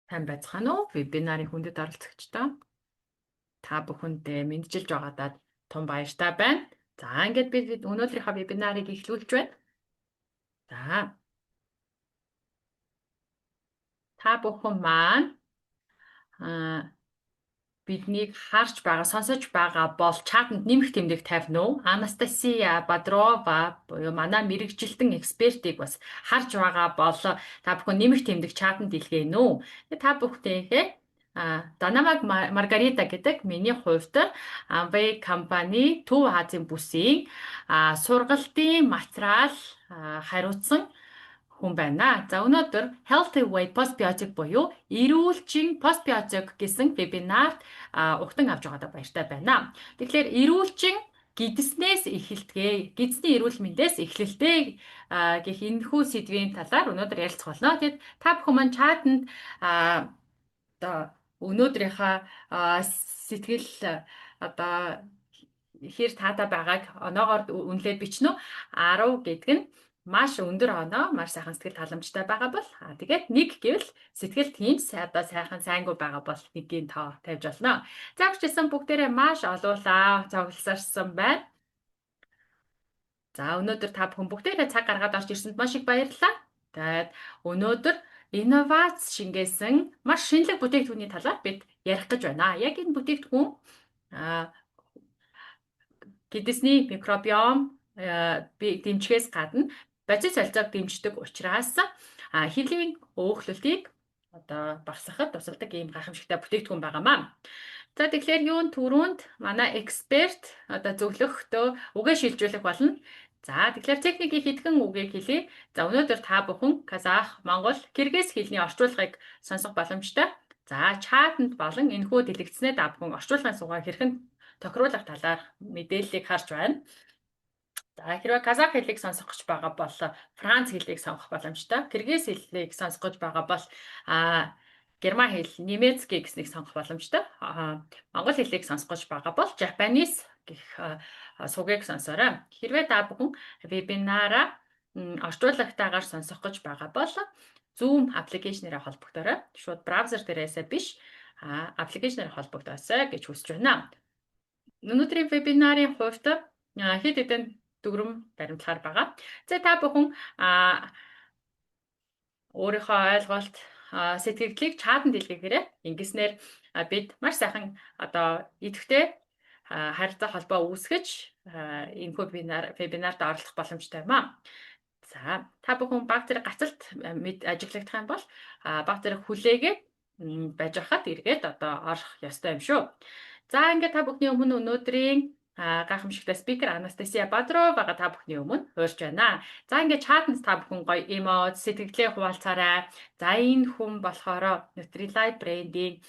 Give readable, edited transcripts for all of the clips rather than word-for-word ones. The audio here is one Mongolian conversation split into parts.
Сайн байцгаана уу? Вебинарын хүндэт оролцогчдоо. Та бүхэндээ мэдчилж байгаадаа том баяртай байна. За ингээд бид өнөөдрийнхөө вебинарыг эхлүүлж байна. За та бүхэн маань биднийг харж байгаа, сонсож байгаа бол чатанд нэмэх тэмдэг тавина уу? Анастасия Бодрова буюу манай мэрэгжилтэн экспертийг бас харж байгаа бол та бүхэн нэмэх тэмдэг чатанд илгээнэ үү? Та бүхнийхээ Данамаг Маргарита гэдэг миний хувьд Amway компани Төв Азийн бүсийн сургалтын материал хариуцсан хүн байна. За өнөөдөр Healthy Weight Postbiotic буюу эрүүлжин постбиотик гэсэн вебинарт угтан авч байгаадаа баяртай байна. Тэгэхээр эрүүлжин гидснээс эхэлтгээ, гидсний эрүүл мэндээс эхлэлтэй гэх энэхүү сэдвийн талаар өнөөдөр ярилцах болно. Тэгэд та бүхэн маань чатанд одоо өнөөдрийнхаа сэтгэл одоо хэр таатай байгааг оноогоор үнэлээд бичнэ үү? 10 гэдэг нь маш өндөр оноо, маш сайхан сэтгэл халамжтай байгаа бол тэгээд 1 гэвэл сэтгэл тийм одоо сайхан сайнгүй байгаа бол 1-ийн тоо тавьж болно. За хүчээсэн бүгдээрээ маш олуулаа цугласарсан байна. За өнөөдөр та бүхэн бүгдээрээ цаг гаргаад орж ирсэнд маш их баярлалаа. Тэгээд өнөөдөр инновац шингээсэн маш шинэлэг бүтээгдэхүүний талаар бид ярих гэж байна. Яг энэ бүтээгдэхүүн гидсний микробиом дэмжихээс гадна бодис солилцоог дэмждэг учраас хэвлийн өөхлөлтийг одоо багасгахад тусалдаг ийм гайхамшигтай бүтээгдэхүүн байгаамаа. За тэгэхээр юун түрүүнд манай эксперт одоо зөвлөхтөө үгээ шилжүүлэх болно. За тэгэхээр техникийн хэдхэн үгийг хэлье. За өнөөдөр та бүхэн казах, монгол, киргиз хэлний орчуулгыг сонсох боломжтой. За чатанд болон энэхүү дэлгэцнээ та бүхэн орчуулгын сугаар хэрхэн тохируулах талаар мэдээллийг харж байна. За хэрвээ казах хэлийг сонсох гэж байгаа бол франц хэлийг сонгох боломжтой. Киргиз хэлийг сонсох гэж байгаа бол герман хэл, немецкий гэснийг сонгох боломжтой. Монгол хэлийг сонсох гэж байгаа бол Japanese гэх сугийг сонсоорой. Хэрвээ та бүхэн вебинараа орчуулагтайгаар сонсох гэж байгаа бол Zoom аппликейшнээрээ холбогдорой. Шууд браузер дээрээсээ биш, аппликейшнээр холбогдоосой гэж хүсэж байна. Өнөөдрийн вебинарын хувьд хэд хэдэн дүгрэм баримтлахаар байгаа. За та бүхэн өөрийнхөө ойлголт сэтгэлдлийг чатанд илгээгээрэй. Ингэснээр бид маш сайхан одоо идэвхтэй харилцаа холбоо үүсгэж энэхүү вебинарт оролцох боломжтой юм аа. За та бүхэн баг зэрэг гацалт ажиглагдах юм бол баг зэрэг хүлээгээд байж хахад эргээд одоо орох ёстой юм шүү. За ингээд та бүхний өмнө өнөөдрийн гайхамшигтай спикер Анастасия Бодровага та бүхний өмнө хуурж байна. За ингээд чатанд та бүхэн гоё эмоц, сэтгэлээ хуваалцаарай. За энэ хүн болохоор Nutrilite брендийн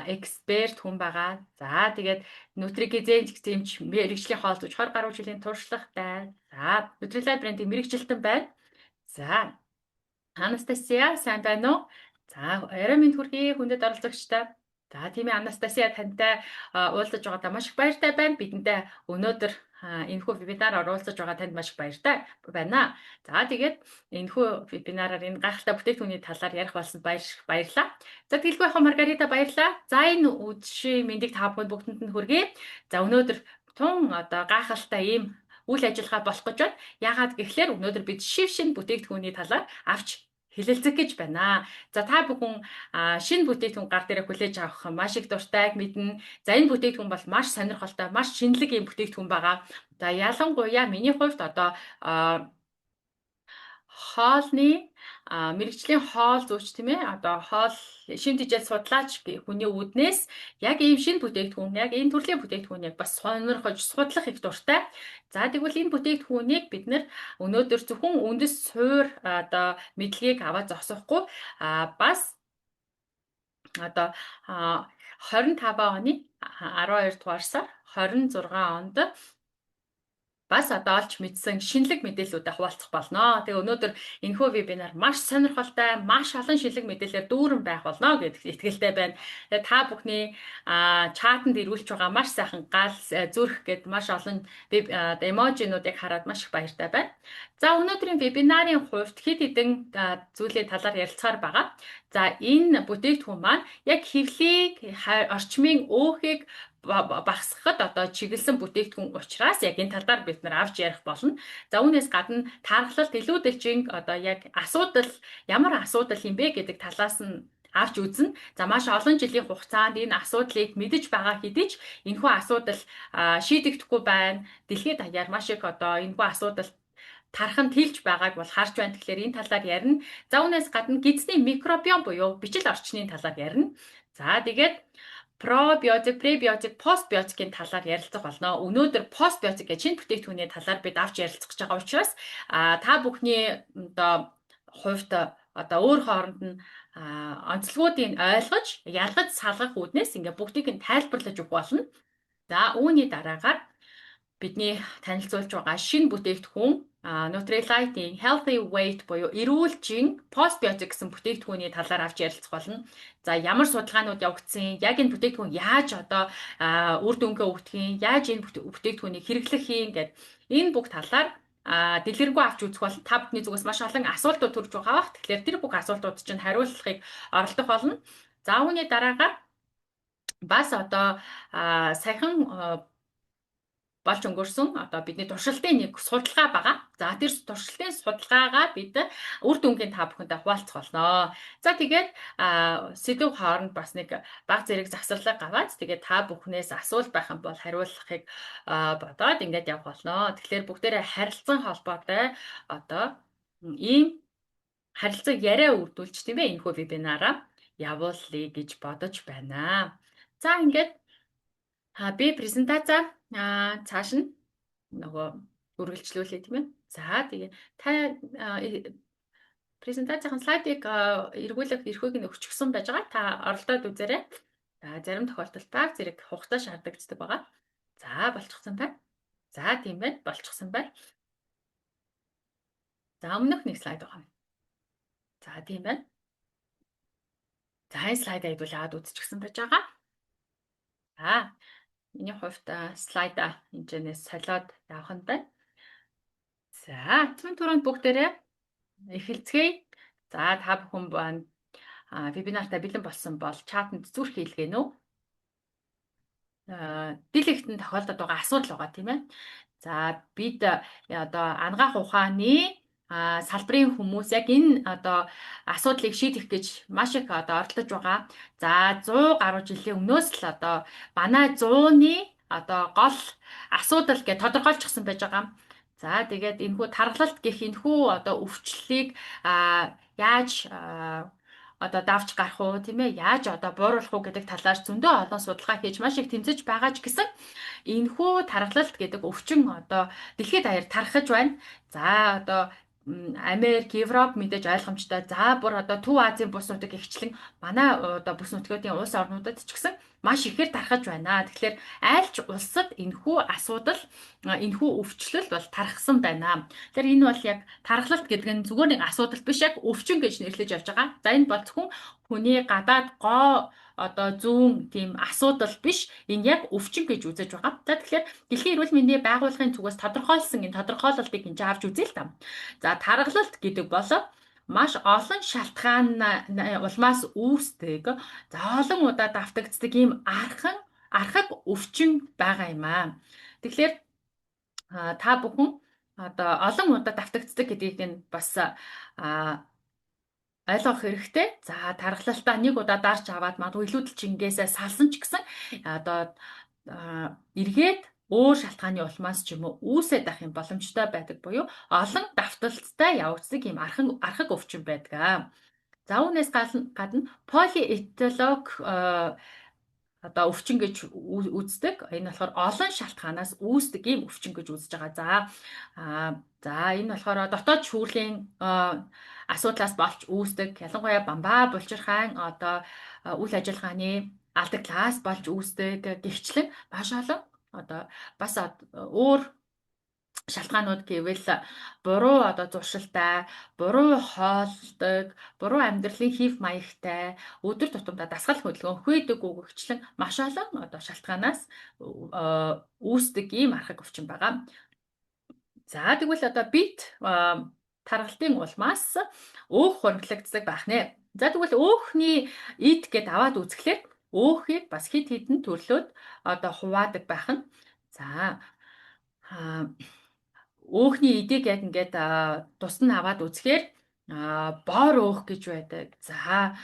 эксперт хүн байгаа. За тэгээд нутригизенч мэрэгжлийн хоол зүйч 20 гаруй жилийн туршлагатай. За Nutrilite брендийн мэрэгжилтэн байна. За Анастасия сайн байна уу? За арай минь хүргэе хүндэт оролцогчтой. За тийм ээ Анастасия тантай уулзаж байгаадаа маш их баяртай байна. Бидэнтэй өнөөдөр энэхүү вебинараар уулзаж байгаа танд маш их баяртай байна. За тэгээд энэхүү вебинараар энэ гайхалтай бүтээгдэхүүний талаар ярих болсонд баярлалаа. За тэгэлгүй яхаа Маргарита баярлалаа. За энэ үдшийн мэндийг та бүхэнд бүгдэнд нь хүргэе. За өнөөдөр тун одоо гайхалтай ийм үйл ажиллагаа болох гэж байна. Яагаад гэвэл өнөөдөр бид шин бүтээгдэхүүний талаар авч хэлэлцэх гэж байна. За та бүхэн шинэ бүтээгдэхүүн гар дээрээ хүлээж авах маш их дуртайг мэднэ. За энэ бүтээгдэхүүн бол маш сонирхолтой, маш шинэлэг юм бүтээгдэхүүн байгаа. За ялангуяа миний хувьд одоо хоолны мэрэгжлийн хоол зүйч тийм ээ одоо хоол шин тэжээл судлаач хүний үүднээс яг ийм шин бүтээгдэхүүн яг энэ төрлийн бүтээгдэхүүнийг бас сонирхож судлах их дуртай. За тэгвэл энэ бүтээгдэхүүнийг бид нэр өнөөдөр зөвхөн үндэс суур одоо мэдлэгийг аваад зогсохгүй бас одоо 25 оны 12 дугаар сар 26 онд бас одоо олж мэдсэн шинэлэг мэдээллүүдээ хуваалцах болно. Тэгээ өнөөдөр энэхүү вебинар маш сонирхолтой, маш олон шинэлэг мэдээлэлээр дүүрэн байх болно гэдэгт итгэлтэй байна. Тэгээ та бүхний чатанд ирүүлж байгаа маш сайхан гал зүрх гэд маш олон эможинуудыг хараад маш их баяртай байна. За өнөөдрийн вебинарын хувьд хэд хэдэн зүйлийн талаар ярилцахаар байгаа. За энэ бүтээгдэхүүн маань яг хэвлийг, орчмын өөхийг багасгахад одоо чиглэсэн бүтээгдэхүүн учраас яг энэ талаар бид нар авч ярих болно. За үүнээс гадна таархалт илүү дэлжинг одоо яг асуудал ямар асуудал юм бэ гэдэг талаас нь авч үзнэ. За маш олон жилийн хугацаанд энэ асуудлыг мэдэж байгаа хэдий ч энэхүү асуудал шийдэгдэхгүй байна. Дэлхийд даяар маш их одоо энэхүү асуудал тархан тэлж байгааг бол харж байна. Тэгэхээр энэ талаар ярина. За үүнээс гадна гидсний микробиом буюу бичил орчны талаар ярина. За тэгээд пробиотик, пребиотик, постбиотикийн талаар ярилцах болно. Өнөөдөр постбиотик гэж шинэ бүтээгдэхүүний талаар бид авч ярилцах гэж байгаа учраас та бүхний одоо хувьд одоо өөр хооронд нь онцлогуудыг ойлгож, ялгаж салгах үүднээс ингээ бүгдийг нь тайлбарлаж өгөх болно. За үүний дараагаар бидний танилцуулж байгаа шинэ бүтээгдэхүүн Nutrilite-ийн Healthy Weight буюу эрүүлжин постбиотик гэсэн бүтээгдэхүүний талаар авч ярилцах болно. За ямар судалгаанууд явагдсан, яг энэ бүтээгдэхүүн яаж одоо үр дүнгээ өгдөг, яаж энэ бүтээгдэхүүнийг хэрэглэх юм гэд энэ бүх талаар дэлгэрэнгүй авч үзэх бол та бүхний зүгээс маш олон асуултууд төрж байгаа бах. Тэгэхээр тэр бүх асуултууд чинь хариулахыг оролдох болно. За үүний дараагаар бас одоо саяхан болж өнгөрсөн одоо бидний туршилтын нэг судалгаа байгаа. За тэр туршилтын судалгаагаа бид үр дүнгийн та бүхэндээ хуваалцах болно. За тэгээд сэдв хооронд бас нэг баг зэрэг завсарлага гаваад тэгээд та бүхнээс асуулт байх юм бол хариулахыг бодоод ингээд явах болно. Тэгэхээр бүгдээрээ харилцан холбоотой одоо ийм харилцаг яриа үрдүүлж тийм ээ энэхүү вебинараа явуулъя гэж бодож байна. За ингээд би презентацаа цааш нь нөгөө үргэлжлүүлээ тийм ээ. За тэгээ та презентацийн слайдыг эргүүлэх эрхийг нь өгчихсөн байж байгаа. Та оролдоод үзээрэй. За зарим тохиолдолд баг зэрэг хугацаа шаардагддаг байгаа. За болчихсон байна. За тийм байна. Болчихсон байна. За өмнөх нэг слайд байгаа. За тийм байна. За энэ слайдаа хэдүүлээд үзчихсэн байж байгаа. За миний хувьд слайда энэчнээс солиод явах нь байна. За түн түрүүнд бүгдээрээ эхэлцгээе. За та бүхэн байна. Вебинартаа бэлэн болсон бол чатанд зүрх хийлгэнэ үү? Дийлэгтэн тохиолдод байгаа асуудал байгаа тийм ээ. За бид одоо ангаах ухааны салбарын хүмүүс яг энэ одоо асуудлыг шийдэх гэж маш их одоо оролдож байгаа. За 100 гаруй жилийн өмнөөс л одоо манай 100-ны одоо гол асуудал гэж тодорхойлчихсан байж байгаа. За тэгээд энэхүү тархалт гэх энэхүү одоо өвчлөлийг яаж одоо давж гарах уу тийм ээ яаж одоо бууруулах уу гэдэг талаар зөндөө олон судалгаа хийж маш их тэмцэж байгаа ч гэсэн энэхүү тархалт гэдэг өвчин одоо дэлхийд даяар тархаж байна. За одоо Америк, Европ мэдээж ойлгомжтой. За бүр одоо Төв Азийн бус нутаг гихчлэн манай одоо бус нутгийн улс орнуудад ч гэсэн маш ихээр тархаж байна. Тэгэхээр аль ч улсад энэхүү асуудал, энэхүү өвчлөл бол тархсан байна. Тэгэхээр энэ бол яг тархалт гэдэг нь зүгээр нэг асуудал биш, яг өвчин гэж нэрлэж явж байгаа. За энэ бол зөвхөн хүний гадаад гоо одоо зүүн тийм асуудал биш. Энэ яг өвчин гэж үзэж байгаа. За тэгэхээр Дэлхийн эрүүл мэндийн байгууллагын зүгээс тодорхойлсон энэ тодорхойлолтыг энэ авч үзье л та. За тархалт гэдэг бол маш олон шалтгаан улмаас үүсдэг. За олон удаа давтагддаг ийм архаг өвчин байгаа юм аа. Тэгэхээр та бүхэн одоо олон удаа давтагддаг гэдгийг нь бас ойлгох хэрэгтэй. За тархалтаа нэг удаа дарж аваад магадгүй илүүдэл чингээсээ салсан ч гэсэн одоо эргээд өөр шалтгааны улмаас ч юм уу үүсээд ах юм боломжтой байдаг буюу олон давталттай явагддаг юм архаг өвчин байдаг. За үүнээс гадна полиэтилок одоо өвчин гэж үздэг. Энэ болохоор олон шалтгаанаас үүсдэг юм өвчин гэж үзэж байгаа. За энэ болохоор дотоод шүүрлийн асуудлаас болж үүсдэг. Ялангуяа бамбаа, булчирхайн одоо үйл ажиллагааны алдаглаас болж үүсдэг. Гихчлэн маш олон одоо бас өөр шалтгаанууд гэвэл буруу одоо зуршилтай, буруу хооллолдог, буруу амьдралын хэв маягтай, өдөр тутамдаа дасгал хөдөлгөөн хүйдэг үгэгчлэн маш олон одоо шалтгаанаас үүсдэг ийм архаг өвчин байгаа. За тэгвэл одоо бит таргалтын улмаас өөх хоригдлогддог байх нэ. За тэгвэл өөхний ид гэд аваад үзэхлээр өөхийг бас хид хідэн төрлөөд одоо хуваадаг байх нь. За өөхний эдийг яг ингээд тус нь аваад үзэхээр боор өөх гэж байдаг. За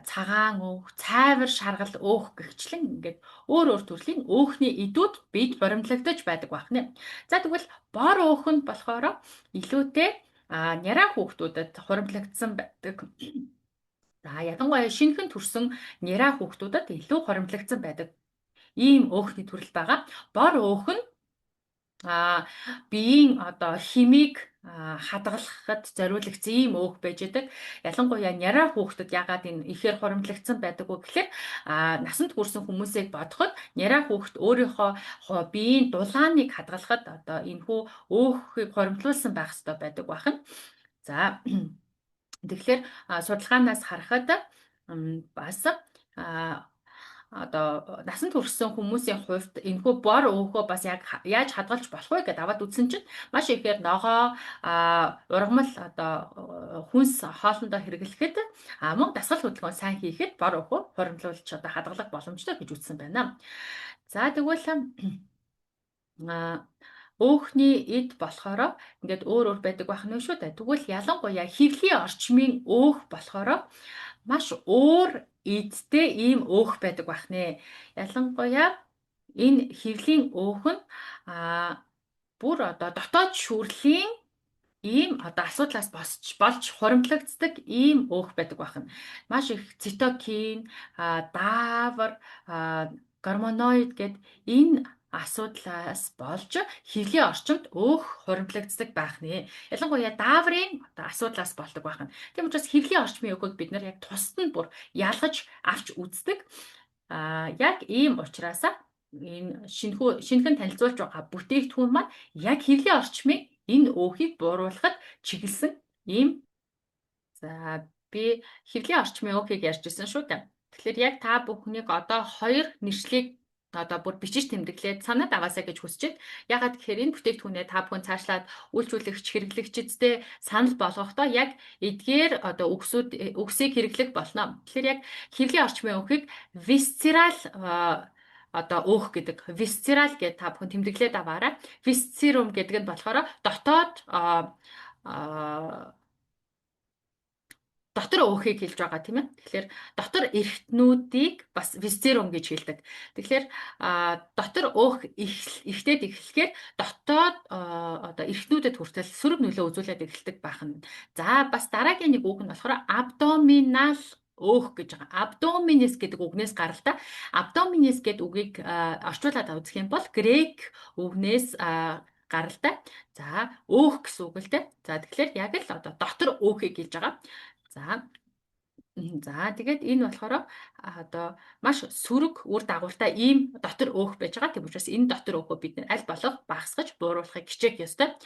цагаан өөх, цайвар шаргал өөх гэгчлэн ингээд өөр өөр төрлийн өөхний идүүд бид боримтлагдаж байдаг байх нэ. За тэгвэл боор өөх нь болохоор илүүтэй няраа хүүхдүүдэд хуримтлагдсан байдаг. За ялангуяа шинэхэн төрсөн няраа хүүхдүүдэд илүү хуримтлагдсан байдаг ийм өөхний төрөл байгаа. Бор өөх нь биеийн одоо химийг хадгалахад зориулагдсан ийм өөх байж байдаг. Ялангуяа няраа хүүхдэд яагаад энэ ихээр хуримтлагдсан байдаг вэ гэхээр насанд хүрсэн хүмүүсийг бодоход няраа хүүхд өөрийнхөө биеийн дулааныг хадгалахад одоо энэхүү өөхийг хуримтлуулсан байх ёстой байдаг бахан. За тэгэхээр судалгаанаас харахад бас одоо насанд хүрсэн хүмүүсийн хувьд энэхүү бор өөхөө бас яг яаж хадгалж болох вэ гэдээ аваад үзсэн чинь маш ихээр ногоо ургамал одоо хүнс хоолндоо хэрэглэхэд мөн дасгал хөдөлгөөн сайн хийхэд бор өөхөө хуримтлуулж одоо хадгалах боломжтой гэж үзсэн байна. За тэгвэл өөхний эд болохоор ингээд өөр өөр байдаг байх нь шүү дээ. Тэгвэл ялангуяа хэвлийн орчмын өөх болохоор маш өөр эдтэй ийм өөх байдаг байх нэ. Ялангуяа энэ хэвлийн өөх нь бүр одоо дотоод шүүрлийн ийм одоо асуудлаас болж хуримтлагддаг ийм өөх байдаг байх нь. Маш их цитокин, даавар, гормоноид гэд энэ асуудлаас болж хэвлийн орчимд өөх хуримтлагддаг байх нэ. Ялангуяа дааврын асуудлаас болдог байх нь. Тийм учраас хэвлийн орчмын өөхийг бид нар яг тусад нь бүр ялгаж авч үздэг. Яг ийм учраас энэ шинэхэн танилцуулж байгаа бүтээгдэхүүн маань яг хэвлийн орчмыг энэ өөхийг бууруулахад чиглэсэн ийм. За би хэвлийн орчмын өөхийг ярьж ирсэн шүү дээ. Тэгэхээр яг та бүхнийг одоо хоёр нэршлиг одоо бүр бичиж тэмдэглээд санаад аваасаа гэж хүсэж байна. Ягаад гэхээр энэ бүтээгдэхүүнээ та бүхэн цаашлаад үйлчлүүлэгч хэрэглэгчдэд санал болгохдоо яг эдгээр одоо үгсийг хэрэглэх болно. Тэгэхээр яг хэвлийн орчмын өөхийг visceral одоо өөх гэдэг. Visceral гэдэг та бүхэн тэмдэглээд аваарай. Viscerum гэдэг нь болохоор дотор өөхийг хэлж байгаа тийм ээ. Тэгэхээр дотор эрхтнүүдийг бас viscerum гэж хэлдэг. Тэгэхээр дотор өөх ихтэйд эхлэхээр дотоод одоо эрхтнүүдэд хүртэл сөрөг нөлөө үзүүлээд эхэлдэг байх нь. За бас дараагийн нэг үг нь болохоор abdominal өөх гэж байгаа. Abdominis гэдэг үгнээс гаралтай. Abdominis гэдэг үгийг орчуулад үзэх юм бол грек үгнээс гаралтай. За өөх гэсэн үг л дээ. За тэгэхээр яг л одоо дотор өөхийг хэлж байгаа. За тэгээд энэ болохоор одоо маш сөрөг үр дагавартай ийм дотор өөх байж байгаа. Тийм учраас энэ дотор өөхөө бид аль болох багасгаж бууруулахыг хичээх ёстой.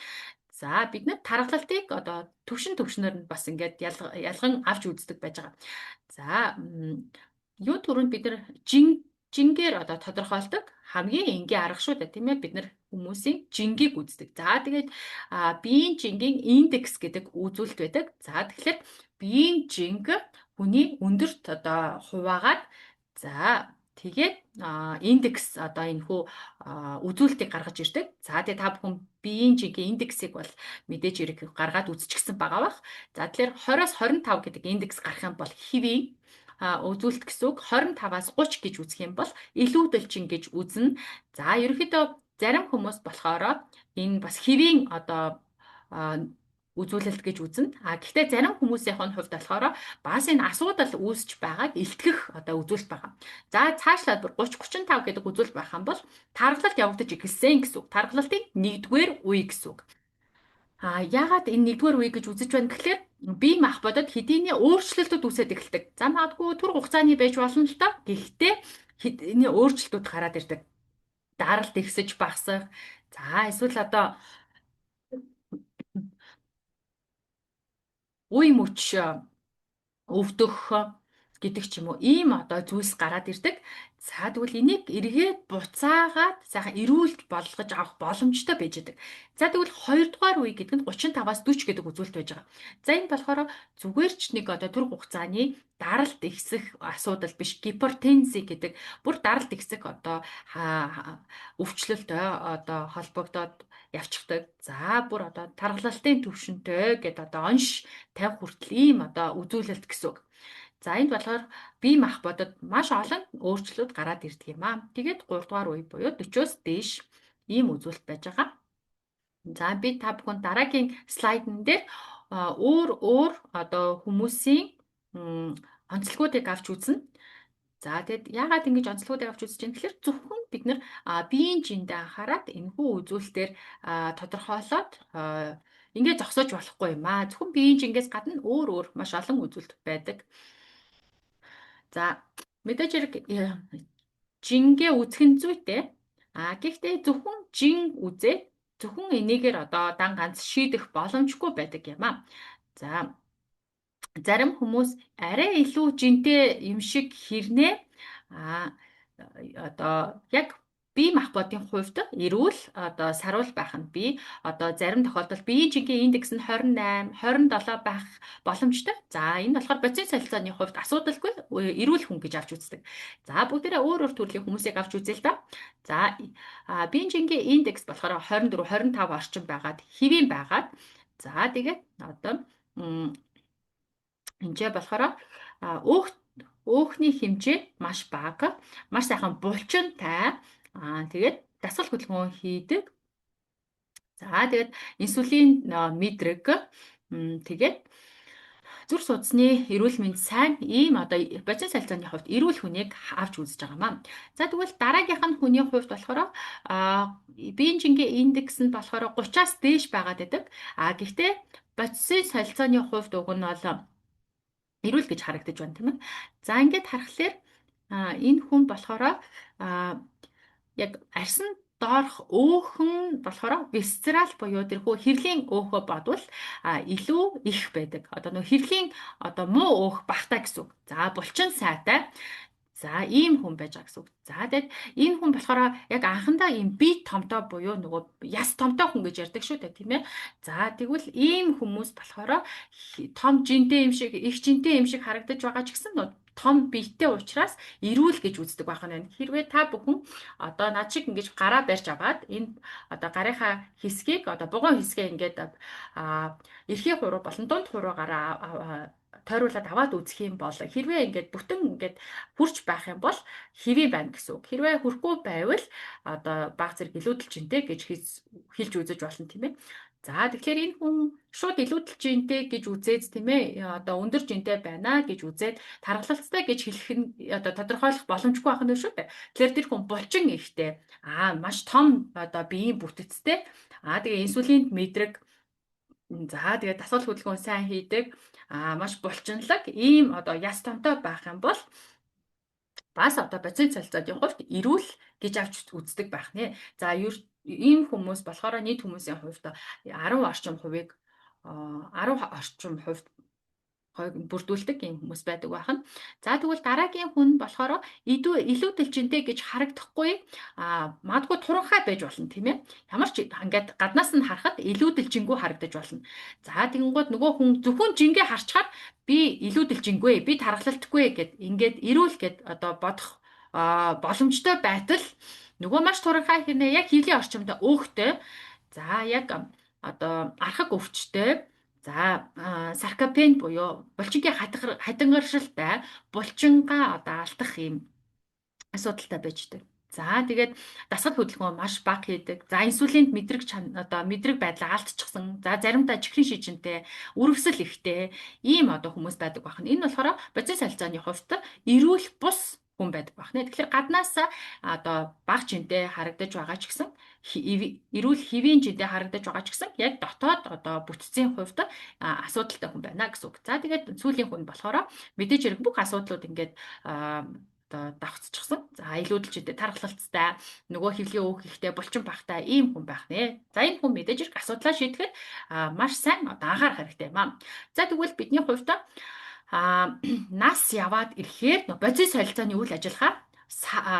За бид нар тархалтыг одоо төвшнөр нь бас ингээд ялган авч үздэг байж байгаа. За юу түрүүнд бид нар жингээр одоо тодорхойлдог хамгийн энгийн арга шүү дээ, тийм ээ. Бид нар хүмүүсийн жингийг үздэг. За тэгээд биеийн жингийн индекс гэдэг үзүүлэлт байдаг. За тэгэхээр биеийн жинг хүний өндөрт одоо хуваагаад за тэгээд индекс одоо энэхүү үзүүлэлтийг гаргаж ирдэг. За тэгээд та бүхэн биеийн жингийн индексийг бол мэдээж хэрэг гаргаад үзчихсэн байгаа бах. За тэгэхээр 20-оос 25 гэдэг индекс гарах юм бол хэвийн үзүүлэлт гэсэн үг. 25-аас 30 гэж үзэх юм бол илүүдэлчин гэж үзнэ. За ерөнхийдөө зарим хүмүүс болохоор энэ бас хэвийн одоо үзүүлэлт гэж үзнэ. Гэхдээ зарим хүмүүсийн хувьд болохоор бас энэ асуудал үүсэж байгааг илтгэх одоо үзүүлэлт байгаа. За цаашлаад 30-35 гэдэг үзүүлэлт байх юм бол тархалт явагдаж эхэлсэн гэсэн үг. Тархалтын 1-р үе гэсэн үг. Яагаад энэ 1-р үе гэж үзэж байна гэхээр бие махбодод хэдийний өөрчлөлтүүд үүсээд эхэлдэг. За магадгүй түр хугацааны байж болно л доо. Гэхдээ хэдийний өөрчлөлтүүд гараад ирдэг. Даралт ихсэж багасах. За эсвэл одоо үе мөч өвдөх гэдэг ч юм уу ийм одоо зүйлс гараад ирдэг. За тэгвэл энийг эргээд буцаагаад сайхан эрүүлж болгож авах боломжтой байж байгаа. За тэгвэл хоёрдугаар үе гэдэг нь 35-аас 40 гэдэг үзүүлэлт байж байгаа. За энэ болохоор зүгээр ч нэг одоо төр хугацааны даралт ихсэх асуудал биш, гипертензи гэдэг бүр даралт ихсэх одоо өвчлөлтөй одоо холбогдоод явчихдаг. За бүр одоо тархалтын төвшөнтэй гэдэг одоо онш 50 хүртэл ийм одоо үзүүлэлт гэсэн үг. За энд болохоор бие махбодод маш олон өөрчлөлт гараад ирдэг юм аа. Тэгээд 3 дугаар үе буюу 40-оос дээш ийм үзүүлэлт байж байгаа. За би та бүхэн дараагийн слайдн дээр өөр одоо хүмүүсийн онцлогуудыг авч үзнэ. За тэгэд яагаад ингэж онцлогуудыг авч үзэж байна гэхээр зөвхөн бид нар биеийн жиндээ анхаарад энэхүү үзүүлэлтээр тодорхойлоод ингээд зогсоож болохгүй юм аа. Зөвхөн биеийн жингээс гадна өөр маш олон үзүүлэлт байдаг. За мэдээж хэрэг жингээ үзэх нь зүйтэй. Гэхдээ зөвхөн жин үзээ зөвхөн энийгээр одоо дан ганц шийдэх боломжгүй байдаг юм аа. За зарим хүмүүс арай илүү жинтэй юм шиг хэрнээ одоо яг бие махбодын хувьд эрүүл одоо саруул байх нь би одоо зарим тохиолдолд биеийн жингийн индекс нь 28, 27 байх боломжтой. За энэ болохоор бодис солилцооны хувьд асуудалгүй эрүүл хүн гэж авч үздэг. За бүгдээрээ өөр төрлийн хүмүүсийг авч үзье л да. За биеийн жингийн индекс болохоор 24, 25 орчим байгаад хэвийн байгаад за тэгээд одоо хэмжээ болохоор өөхний хэмжээ маш бага, маш сайхан булчинтай. Тэгээд дасгал хөдөлгөөн хийдэг. За тэгээд инсулин мэдрэг тэгээд зүрх судасны эрүүл мэнд сайн ийм одоо бодис солилцооны хувьд эрүүл хүнийг авч үзэж байгаа маа. За тэгвэл дараагийнх нь хүний хувьд болохоор биеийн жингийн индекс нь болохоор 30-аас дээш байгаад байдаг. Гэхдээ бодис солилцооны хувьд уг нь бол эрүүл гэж харагдаж байна тийм ээ. За ингээд харахаар энэ хүн болохоор яг арьсан доорх өөхөн болохоор висцерал буюу тэрхүү хэрлийн өөхөө бодвол илүү их байдаг. Одоо нөх хэрлийн одоо муу өөх багтаа гэсэн үг. За булчин сайтай. За ийм хүн байж байгаа гэсэн үг. За тэгээд энэ хүн болохоор яг анхандаа ийм бие томтой буюу нөгөө яс томтой хүн гэж ярьдаг шүү дээ тийм ээ. За тэгвэл ийм хүмүүс болохоор том жинтэй юм шиг, их жинтэй юм шиг харагдаж байгаа ч гэсэн том биетэй учраас эрүүл гэж үздэг байх нь байна. Хэрвээ та бүхэн одоо над шиг ингэж гараа барьж аваад энэ одоо гарынхаа хэсгийг одоо бугуун хэсгээ ингээд эрхий хуруу болон дунд хуруугаараа тойруулаад аваад үзэх юм бол хэрвээ ингээд бүтэн ингээд хурж байх юм бол хэвээ байна гэсэн үг. Хэрвээ хүрхгүй байвал одоо баг зэрэг илүүдэл жинтэй гэж хэлж үзэж болно тийм ээ. За тэгэхээр энэ хүн шууд илүүдэл жинтэй гэж үзээд тийм ээ одоо өндөр жинтэй байна гэж үзээд тархалцтай гэж хэлэх нь одоо тодорхойлох боломжгүй байх нь шүү дээ. Тэгэхээр тэр хүн булчин ихтэй маш том одоо биеийн бүтэцтэй тэгээ инсулинд мэдрэг за тэгээ дасгал хөдөлгөөн сайн хийдэг маш булчинлаг ийм одоо яс томтой байх юм бол бас одоо бодис солилцооны хувьд эрүүл гэж авч үздэг байх нэ. За ийм хүмүүс болохоор нийт хүмүүсийн хувьд 10 орчим хувийг 10 орчим хувьд бүрдүүлдэг ийм хүмүүс байдаг байна. За тэгвэл дараагийн хүн болохоор илүүдэл жинтэй гэж харагдахгүй магадгүй туранхай байж болно тийм ээ. Ямар ч ингээд гаднаас нь харахад илүүдэл жингүү харагдаж болно. За тэгэнгүүт нөгөө хүн зөвхөн жингээ харчаар би илүүдэл жингүй, би тархалтгүй гэд ингээд эрүүл гэд одоо бодох боломжтой байтал нөгөө маш туранхай хэрнээ яг хилийн орчимд өөхтэй за яг одоо архаг өвчтэй за саркопен буюу булчингийн хадангаршилтай булчингаа одоо алдах юм асуудалтай байждаг. За тэгээд дасгал хөдөлгөөн маш бага хийдэг. За инсулинд мэдрэг одоо мэдрэг байдлаа алдчихсан. За заримдаа чихрийн шижинтэй, үрвсэл ихтэй ийм одоо хүмүүс байдаг байна. Энэ болохоор бодис солилцооны хувьд эрүүл бус хүн байдаг байна. Тэгэхээр гаднаас одоо бага жинтэй харагдаж байгаа ч гэсэн эрүүл хэвийн жинтэй харагдаж байгаа ч гэсэн яг дотоод одоо бүтцийн хувьд асуудалтай хүн байна гэсэн үг. За тэгээд сүүлийн хүн болохоор мэдээж хэрэг бүх асуудлууд ингээд одоо давхцчихсан. За илүүдэлчтэй тархалттай нөгөө хөвлийн өөх ихтэй булчин багтай ийм хүн байх нэ. За энэ хүн мэдээж хэрэг асуудлаа шийдэхэд маш сайн одоо анхаарах хэрэгтэй юм аа. За тэгвэл бидний хувьд нас яваад ирэхээр бодис солилцооны үйл ажиллагаа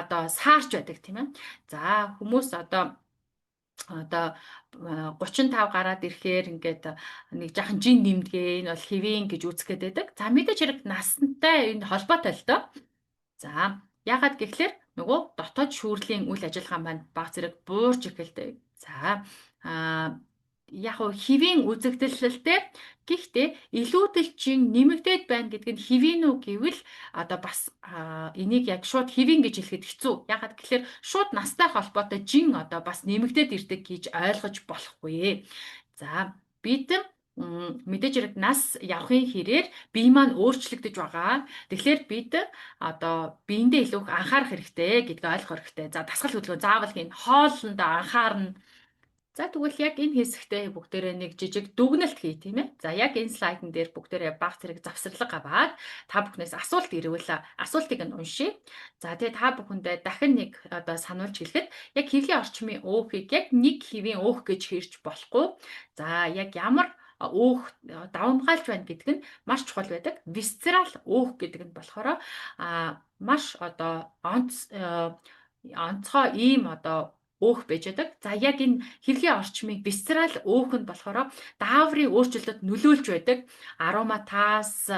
одоо саарч байдаг тийм ээ. За хүмүүс одоо 35 гараад ирэхээр ингээд нэг жаахан жин нэмдгээ энэ бол хэвэн гэж үзэхэд байдаг. За мэдээж хэрэг настай энэ холбоотой л доо. За ягаад гэхлээр нөгөө дотоод шүүрлийн үйл ажиллагаа маань баг зэрэг буурч эхэлдэг. За яг хөө хэвийн үзэгдэлтэй гэхдээ илүүдэлчин нэмэгдээд байна гэдэг нь хэвийн үү гэвэл одоо бас энийг яг шууд хэвийн гэж хэлэхэд хэцүү. Ягаад гэхээр шууд настай холбоотой жин одоо бас нэмэгдээд ирдэг гэж ойлгож болохгүй. За бид мэдээж хэрэг нас явахын хэрээр бие маань өөрчлөгдөж байгаа. Тэгэхээр бид одоо биендээ илүү их анхаарах хэрэгтэй гэдгийг ойлгох хэрэгтэй. За дасгал хөдөлгөөн заавал хийн, хоолндоо анхаарна. За тэгвэл яг энэ хэсэгтээ бүгдээрээ нэг жижиг дүгнэлт хий тийм ээ. За яг энэ слайдн дээр бүгдээрээ баг зэрэг завсарлага аваад та бүхнээс асуулт ирвэл асуултыг нь уншия. За тэгээ та бүхэндээ дахин нэг одоо сануулж хэлэхэд яг хэвлийн орчмын өөхийг яг нэг хэвийн өөх гэж хэрж болохгүй. За яг ямар өөх давамгаалж байна гэдэг нь маш чухал байдаг. Висцерал өөх гэдэг нь болохоор маш одоо онцгой ийм одоо өөх байж байдаг. За яг энэ хэвлийн орчмыг висцерал өөх нь болохоор дааврын өөрчлөлтөд нөлөөлж байдаг. Ароматаас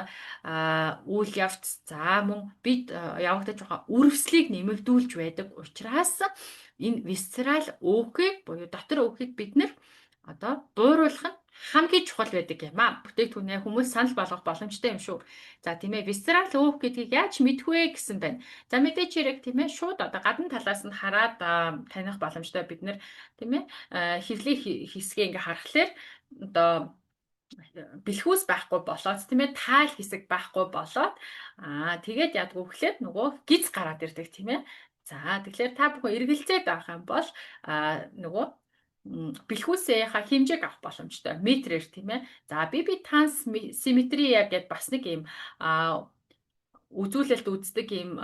үйл явц за мөн бид явагдаж байгаа үрвслийг нэмэгдүүлж байдаг учраас энэ висцерал өөхийг буюу дотор өөхийг бид нэр одоо бууруулах нь хамгийн чухал байдаг юм аа. Бүтээгдэхүүнээ хүмүүс санал болгох боломжтой юм шүү. За тийм ээ, висцерал өөх гэдгийг яаж мэдэх вэ гэсэн байна. За мэдээж хэрэг тийм ээ, шууд одоо гадна талаас нь хараад таних боломжтой бид нэр тийм ээ, хэвлийн хэсгээ ингээ харахаар одоо бэлхүүс байхгүй болоод тийм ээ, тайл хэсэг байхгүй болоод тэгээд ядгүй гэхлээр нөгөө гиз гараад ирдэг тийм ээ. За тэгэхээр та бүхэн эргэлзээд байх юм бол нөгөө бэлхүүсийнхаа хэмжээг авах боломжтой метрээр тийм ээ. За трансимметрия гэдээ бас нэг юм үзүүлэлт үздэг юм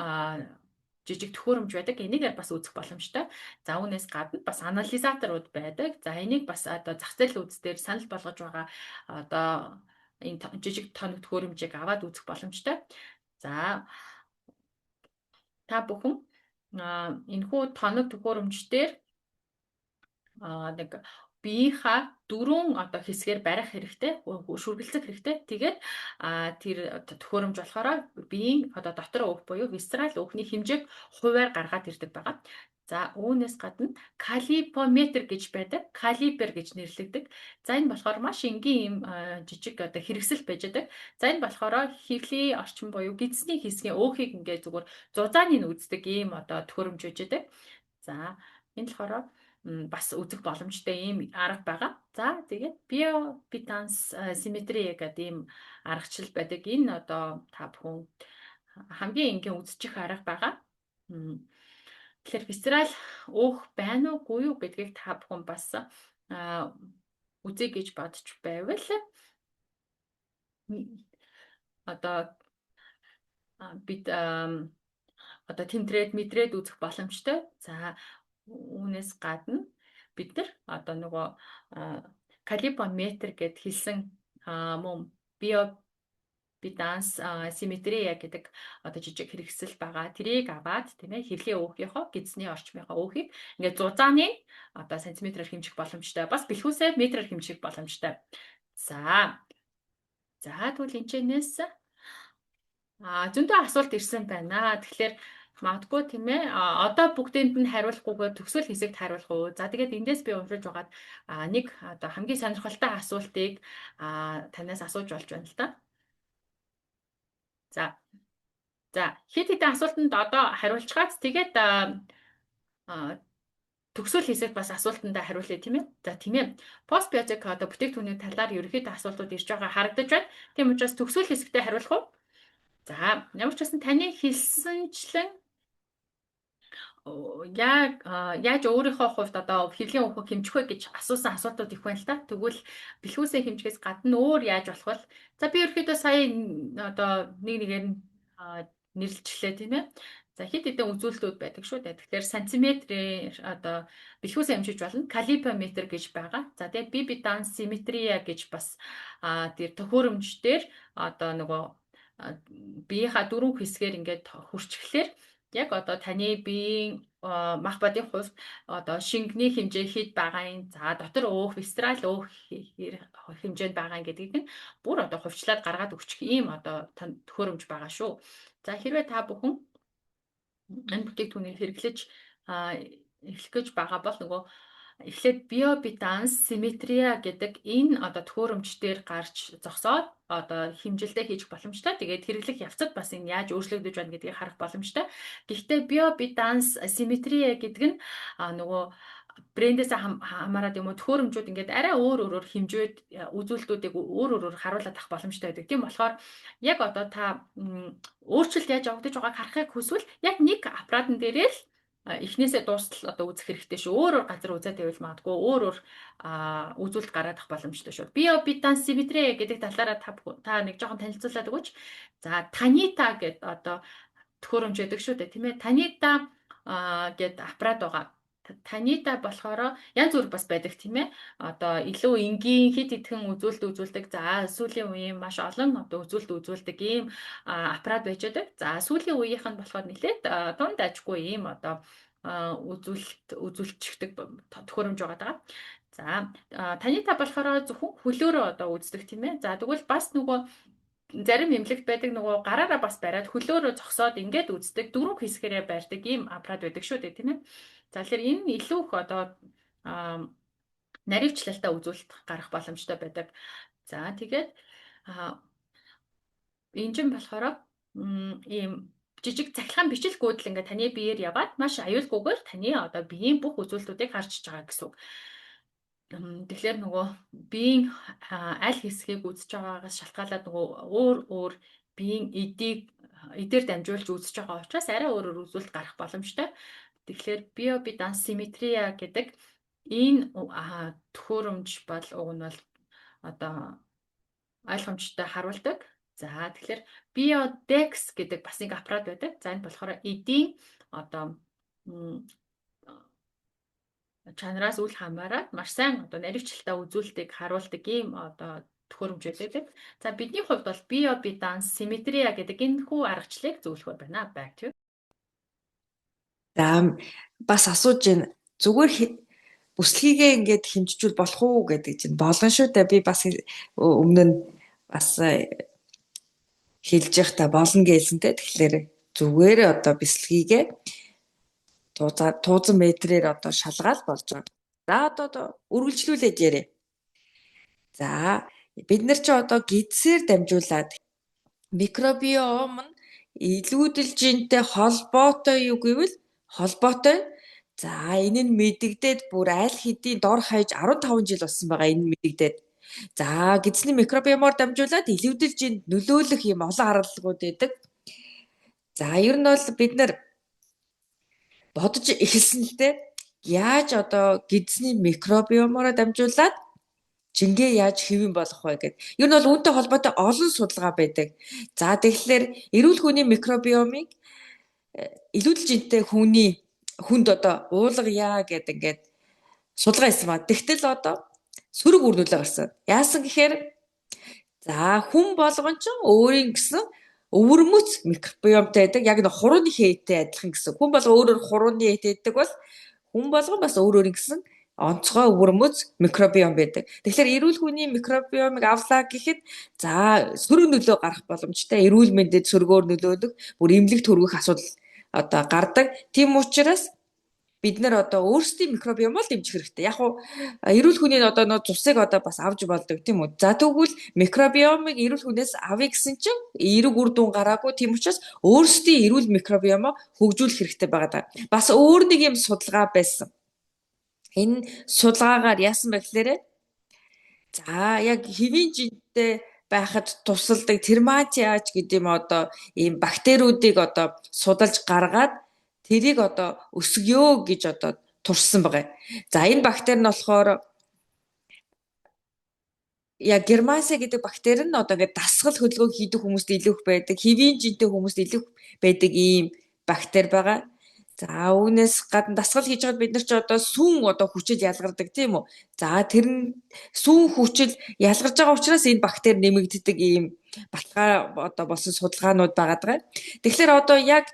жижиг төхөөрөмж байдаг. Энийг бас үзэх боломжтой. За үүнээс гадна бас анализаторууд байдаг. За энийг бас одоо зах зээл үзсдээр санал болгож байгаа одоо энэ жижиг тоног төхөөрөмжийг аваад үзэх боломжтой. За та бүхэн энэхүү тоног төхөөрөмжтөр нэг биеийнхаа дөрвөн одоо хэсгээр барих хэрэгтэй, шүргэлцэх хэрэгтэй. Тэгээд тэр төхөөрөмж болохоор биеийн одоо дотор өөх буюу висцерал өөхний хэмжээг хувиар гаргаад ирдэг байгаа. За үүнээс гадна калипометр гэж байдаг, калипер гэж нэрлэгдэг. За энэ болохоор маш энгийн юм жижиг одоо хэрэгсэл байж байдаг. За энэ болохоор хэвлийн орчин буюу гидсний хэсгийн өөхийг ингээ зүгээр зузааны нь үздэг ийм одоо төхөөрөмж байж байдаг. За энэ болохоор бас үзэх боломжтой ийм арга байгаа. За тэгээд биопитанс симметри гэдэг ийм аргачлал байдаг. Энэ одоо та бүхэн хамгийн энгийн үзчих арга байгаа. Тэгэхээр висцерал өөх байна уугүй юу гэдгийг та бүхэн бас үзье гэж бодож байвал одоо бид одоо тэмдрээд мэдрээд үзэх боломжтой. За үүнээс гадна бид нар одоо нөгөө калипометр гэд хэлсэн мөн биопитанс симметрия гэдэг одоо жижиг хэрэгсэл байгаа. Тэрийг аваад тийм ээ хэвлийн өөхийнхөө гидсний орчмынхаа өөхийг ингээд зузааны одоо сантиметрээр хэмжих боломжтой. Бас бэлхүүсээ метрээр хэмжих боломжтой. За тэгвэл энэчнээс зөндөө асуулт ирсэн байна. Тэгэхээр магадгүй тийм ээ одоо бүгдэнд нь хариулахгүйгээр төгсгөл хэсэгт хариулах уу. За тэгээд эндээс би уншиж байгаад нэг одоо хамгийн сонирхолтой асуултыг танаас асууж болж байна л да. За хэд хэдэн асуултанд одоо хариулцгаац тэгээд төгсгөл хэсэгт бас асуултандаа хариулъя тийм ээ. За тийм ээ. Постбиотик одоо бүтээгдэхүүний талаар ерөнхийдөө асуултууд ирж байгаа харагдаж байна. Тийм учраас төгсгөл хэсэгтээ хариулах уу? За ямар ч байсан таны хэлсэнчлэн яаж өөрийнхөө хувьд одоо хэвлийн өөхийг хэмжих вэ гэж асуусан асуултууд их байна л та. Тэгвэл бэлхүүсээ хэмжихээс гадна өөр яаж болох вэ? За би ерөөхдөө сая одоо нэгээр нь нэрлэлчлээ тийм ээ. За хэд хэдэн үзүүлэлтүүд байдаг шүү дээ. Тэгэхээр сантиметрээр одоо бэлхүүсээ хэмжиж болно. Калипометр гэж байгаа. За тэгээд бибидансиметрия гэж бас тэр төхөөрөмжтөр одоо нөгөө биеийнхаа дөрвөн хэсгээр ингээд хурцчлэхээр яг одоо таны биеийн мах бодийн хувьд одоо шингэний хэмжээ хэд байгаа юм. За дотор өөх, висцерал өөх хэмжээнд байгаа гэдгийг нь бүр одоо хувьчлаад гаргаад өгчих ийм одоо төхөөрөмж байгаа шүү. За хэрвээ та бүхэн энэ бүтээгдэхүүнийг хэрэглэж эхлэх гэж байгаа бол нөгөө эхлээд биобиданс симметрия гэдэг энэ одоо төхөөрөмжтөр гарч зогсоод одоо хэмжилтээ хийж боломжтой. Тэгээд хэрэглэх явцад бас энэ яаж өөрчлөгдөж байна гэдгийг харах боломжтой. Гэхдээ биобиданс симметрия гэдэг нь нөгөө брэндээс хамаарат юм уу төхөөрөмжүүд ингээд арай өөр хэмжээд үзүүлэлтүүдийг өөр харуулад авах боломжтой байдаг. Тийм болохоор яг одоо та өөрчлөлт яаж явагдаж байгааг харахыг хүсвэл яг нэг аппаратын дээрээ л эхнээсээ дуустал одоо үзэх хэрэгтэй шүү. Өөр газар үзээд байвал магадгүй өөр үзүүлэлт гараад ах боломжтой шүү. Биобиданс симметри гэдэг талаараа та нэг жоохон танилцуулаад өгөөч. За Танита гэдэг одоо төхөөрөмж байдаг шүү дээ, тийм ээ. Танита гэдэг аппарат байгаа. Танита болохоор янз бүр бас байдаг тийм ээ. Одоо илүү энгийн хит хитгэн үзүүлдэг. За сүүлийн үеийн маш олон одоо үзүүлдэг ийм аппарат байж байгаа. За сүүлийн үеийнх нь болохоор нэлээд дунд ажгүй ийм одоо үзүүлчихдэг төхөөрөмж байгаа. За Танита болохоор зөвхөн хөлөөрөө одоо үздэг тийм ээ. За тэгвэл бас нөгөө зарим эмнэлэгт байдаг нөгөө гараараа бас бариад хөлөөрөө зогсоод ингээд үздэг дөрвөн хэсгээрээ барьдаг ийм аппарат байдаг шүү дээ тийм ээ. За тэгэхээр энэ нь илүү их одоо наривчлалтай үзүүлэлт гарах боломжтой байдаг. За тэгээд энэ чинь болохоор ийм жижиг цахилгаан бичил гүйдэл ингээд таны биеэр яваад маш аюулгүйгээр таны одоо биеийн бүх үзүүлэлтүүдийг харж байгаа гэсэн үг. Тэгэхээр нөгөө биеийн аль хэсгийг үзэж байгаагаас шалтгаалаад нөгөө өөр биеийн эдээр дамжуулж үзэж байгаа учраас арай өөрөөр үзүүлэлт гарах боломжтой. Тэгэхээр биобиданс симметрия гэдэг энэ төхөөрөмж бол уг нь бол одоо ойлгомжтой харуулдаг. За тэгэхээр Biodex гэдэг бас нэг аппарат байдаг. За энэ болохоор эдийн одоо чанараас үл хамааран маш сайн одоо наривчлалтай үзүүлэлтийг харуулдаг ийм одоо төхөөрөмж байдаг. За бидний хувьд бол Biobidanz Symmetria гэдэг энэ хүү аргачлалыг зөвлөхөр байна. Back to. За бас асууж байна. Зүгээр бүслэхийгээ ингээд хэмжижүүл болох уу гэдэг чинь болгон шүү дээ. Би бас өмнө нь бас хэлж явах та болно гэлсэнтэй. Тэгэхээр зүгээр одоо бэлсхийгээ туузан метрээр одоо шалгаад болж байгаа. За одоо үргэлжлүүлээд ярэ. За бид нар ч одоо гидсээр дамжуулаад микробиом нь илүүдэлжинтэй холбоотой юу гэвэл холбоотой. За энэ нь мэдэгдээд бүр аль хэдийн дор хаяж 15 жил болсон байгаа энэ мэдэгдээд. За гидсний микробиомоор дамжуулаад илүүдэлжинд нөлөөлөх юм олон аргалагууд байдаг. За ер нь бол бид нар бодож эхэлсэн л дээ. Яаж одоо гидсний микробиомоор дамжуулаад жингээ яаж хэвэн болох вэ гэд. Ер нь бол үүнтэй холбоотой олон судалгаа байдаг. За тэгэхээр эрүүл хүний микробиомыг илүүдэлжинтэй хүнд одоо уулгая гэдэг ингээд судалгаа хийсэн ба. Тэгтэл одоо сөрөг үр нөлөө гарсан. Яасан гэхээр за хүн болгон ч өөрийн гэсэн өвөрмөц микробиомтой байдаг. Яг нэг хурууны хээтэй адилхан гэсэн. Хүн болго өөрөөр хурууны хээтэй байдаг бол хүн болгон бас өөрөөр гэсэн онцгой өвөрмөц микробиом байдаг. Тэгэхээр эрүүл хүний микробиомыг авлаа гэхэд за сөрөг нөлөө гарах боломжтой. Эрүүл мэндэд сөргөөр нөлөөлөг, бүр эмнэлэгт хүргэх асуудал одоо гардаг. Тийм учраас бид нар одоо өөрсдийн микробиомоо дэмжих хэрэгтэй. Яг уу эрүүл хүний одоо нөө цусыг одоо бас авч болдог тийм үү. За тэгвэл микробиомыг эрүүл хүнээс авъя гэсэн чинь эерэг үр дүн гараагүй. Тийм учраас өөрсдийн эрүүл микробиомоо хөгжүүлэх хэрэгтэй байгаа. Бас өөр нэг юм судалгаа байсан. Энэ судалгаагаар яасан бэ гэхээр за яг хэвийн жинтэй байхад тусалдаг терматиаж гэдэг юм одоо ийм бактериудыг одоо судалж гаргаад тэрийг одоо өсгөё гэж одоо турсан байгаа. За энэ бактери нь болохоор яг германсе гэдэг бактери нь одоо ингээд дасгал хөдөлгөөн хийдэг хүмүүст илүү их байдаг. Хэвийн жинтэй хүмүүст илүү байдаг ийм бактери байгаа. За үүнээс гадна дасгал хийж байгаад бид нар ч одоо сүүн одоо хүчил ялгардаг тийм үү. За тэр нь сүүн хүчил ялгарч байгаа учраас энэ бактери нэмэгддэг ийм баталгаа одоо болсон судалгаанууд байгаа даа. Тэгэхээр одоо яг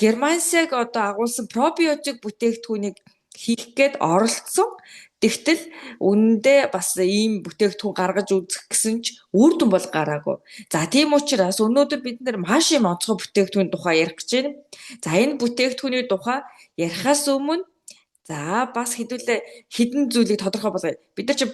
Германсиаг одоо агуулсан пробиотик бүтээгдэхүүнийг хийх гээд оролцсон. Тэгтэл үнэндээ бас ийм бүтээгдэхүүн гаргаж үзэх гэсэн ч үр дүн бол гараагүй. За тийм учраас өнөөдөр бид нэр маш юм онцгой бүтээгдэхүүн тухай ярих гэж байна. За энэ бүтээгдэхүүний тухай ярихаас өмнө за бас хэдэн зүйлийг тодорхой болгоё. Бид нар чи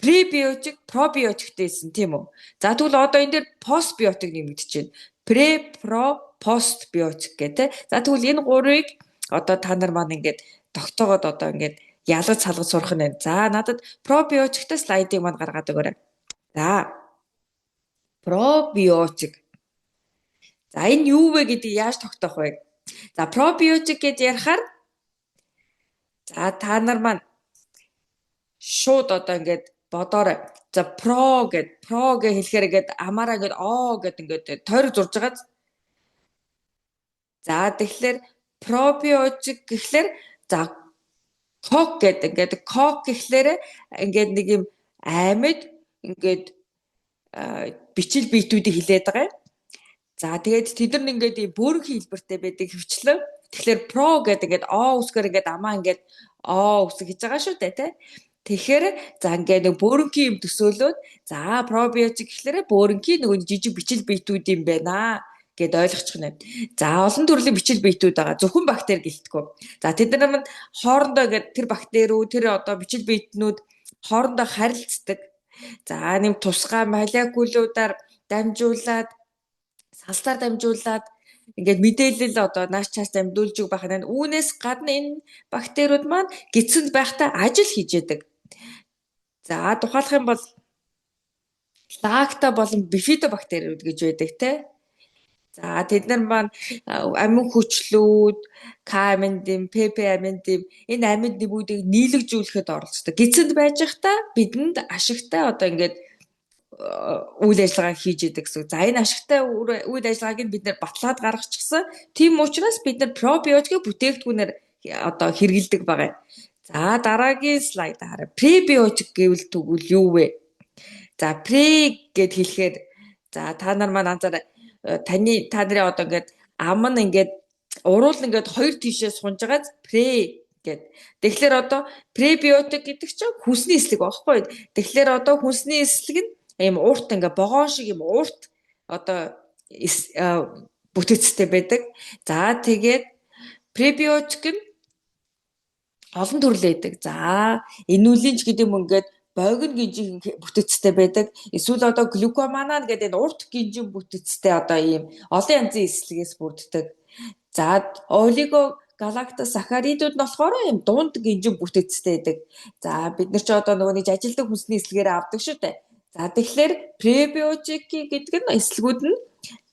пребиотик, пробиотиктэйсэн тийм үү? За тэгвэл одоо энэ дээр постбиотик нэмэгдэж байна. Пре, про, постбиотик гэдэг. За тэгвэл энэ гурыг одоо та нар маань ингээд тогтоогоод одоо ингээд ялгаж салгаж сурах нь. За надад пробиотиктэй слайдыг маань гаргаад өгөөрэй. За пробиотик. За энэ юу вэ гэдгийг яаж тогтоох вэ? За пробиотик гэж ярихаар за та нар маань шууд одоо ингээд бодоорой. За про гэж хэлэхээр ингээд амаараа ингээд о гэд ингээд тойрог зурж байгаа. За тэгэхээр пробиотик гэхлээр за кок гэдэг ингээд кок гэхлээр ингээд нэг юм аймаг ингээд бичил биетүүдийг хилээд байгаа юм. За тэгээд тэд нар ингээд бөөрөнхий хэлбэртэй байдаг хвчлэн. Тэгэхээр про гэдэг ингээд о үсгээр ингээд амаа ингээд о үсэг хийж байгаа шүү дээ тий. Тэгэхээр за ингээд нэг бөөрөнхий юм төсөөлөөд за пробиотик гэхлээр бөөрөнхий нөгөө жижиг бичил биетүүд юм байна гэд ойлгочих нь. За олон төрлийн бичил биетүүд байгаа. Зөвхөн бактери гэлтгүү. За тэд нар маань хоорондоо ингээд тэр бактериуд тэр одоо бичил биетнүүд хоорондоо харилцдаг. За нэм тусгай молекулуудаар дамжуулаад салсаар дамжуулаад ингээд мэдээлэл одоо нааш чаас дамжуулж байх нь. Үүнээс гадна энэ бактериуд маань гидсэнд байхдаа ажил хийж яадаг. За тухайлах юм бол лакта болон бифидобактериуд гэж байдаг те. За тэд нар маань амин хүчлүүд, К аминдим, ПП аминдим энэ аминд нэмүүдийг нийлэгжүүлэхэд оролцдог. Гидсэнд байж байхдаа бидэнд ашигтай одоо ингээд үйл ажиллагаа хийж идэг гэсэн. За энэ ашигтай үйл ажиллагааг нь бид нэр баталгаад гаргачихсан. Тийм учраас бид нар пробиотикийг бүтээгдэхүүнээр одоо хэрэгэлдэг байгаа. За дараагийн слайд хараа. Пребиотик гэвэл тэгвэл юу вэ? За пре гэд хэлэхээр за та нар маань анзаараа та нарын одоо ингээд ам нь ингээд уруул ингээд хоёр тишээ сунж байгаа пре гэд. Тэгэхээр одоо пребиотик гэдэг чинь хүнсний эслэг багхгүй. Тэгэхээр одоо хүнсний эслэг нь ийм урт ингээ богоон шиг юм урт одоо бүтэцтэй байдаг. За тэгээд пребиотик нь олон төрлөө байдаг. За энүүлинч гэдэг юм ингээд богино гинжин бүтэцтэй байдаг. Эсвэл одоо глюкоманан гэдэг энэ урт гинжин бүтэцтэй одоо ийм олон янзын эслэгээс бүрддэг. За олигогалактос сахаридууд нь болохоор ийм дунд гинжин бүтэцтэй байдаг. За бид нар ч одоо нөгөө нэг ажилдаг хүнсний эслэгээр авдаг шүү дээ. За тэгэхээр пребиотик гэдэг нь эслэгүүд нь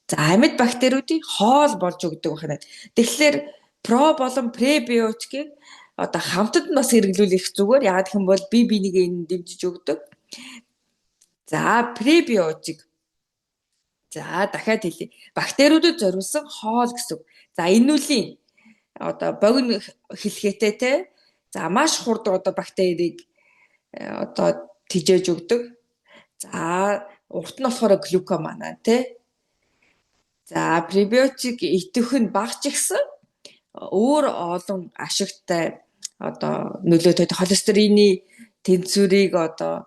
за амьд бактериудын хоол болж өгдөг байна. Тэгэхээр про болон пребиотикийг одоо хамтад нь бас хэрэглүүлэх зүгээр. Яагаад гэх юм бол бие бинийгээ энэ дэмжиж өгдөг. За пребиотик. За дахиад хэлье. Бактериудад зориулсан хоол гэсэн. За энүүлийн одоо богино хэлхээтэй те. За маш хурд одоо бактерийг одоо тижээж өгдөг. За урт нь болохоор глюкомана тий. За пребиотик идэвх нь багч гисэн өөр олон ашигтай одоо нөлөөтэй холестерины тэнцвэрийг одоо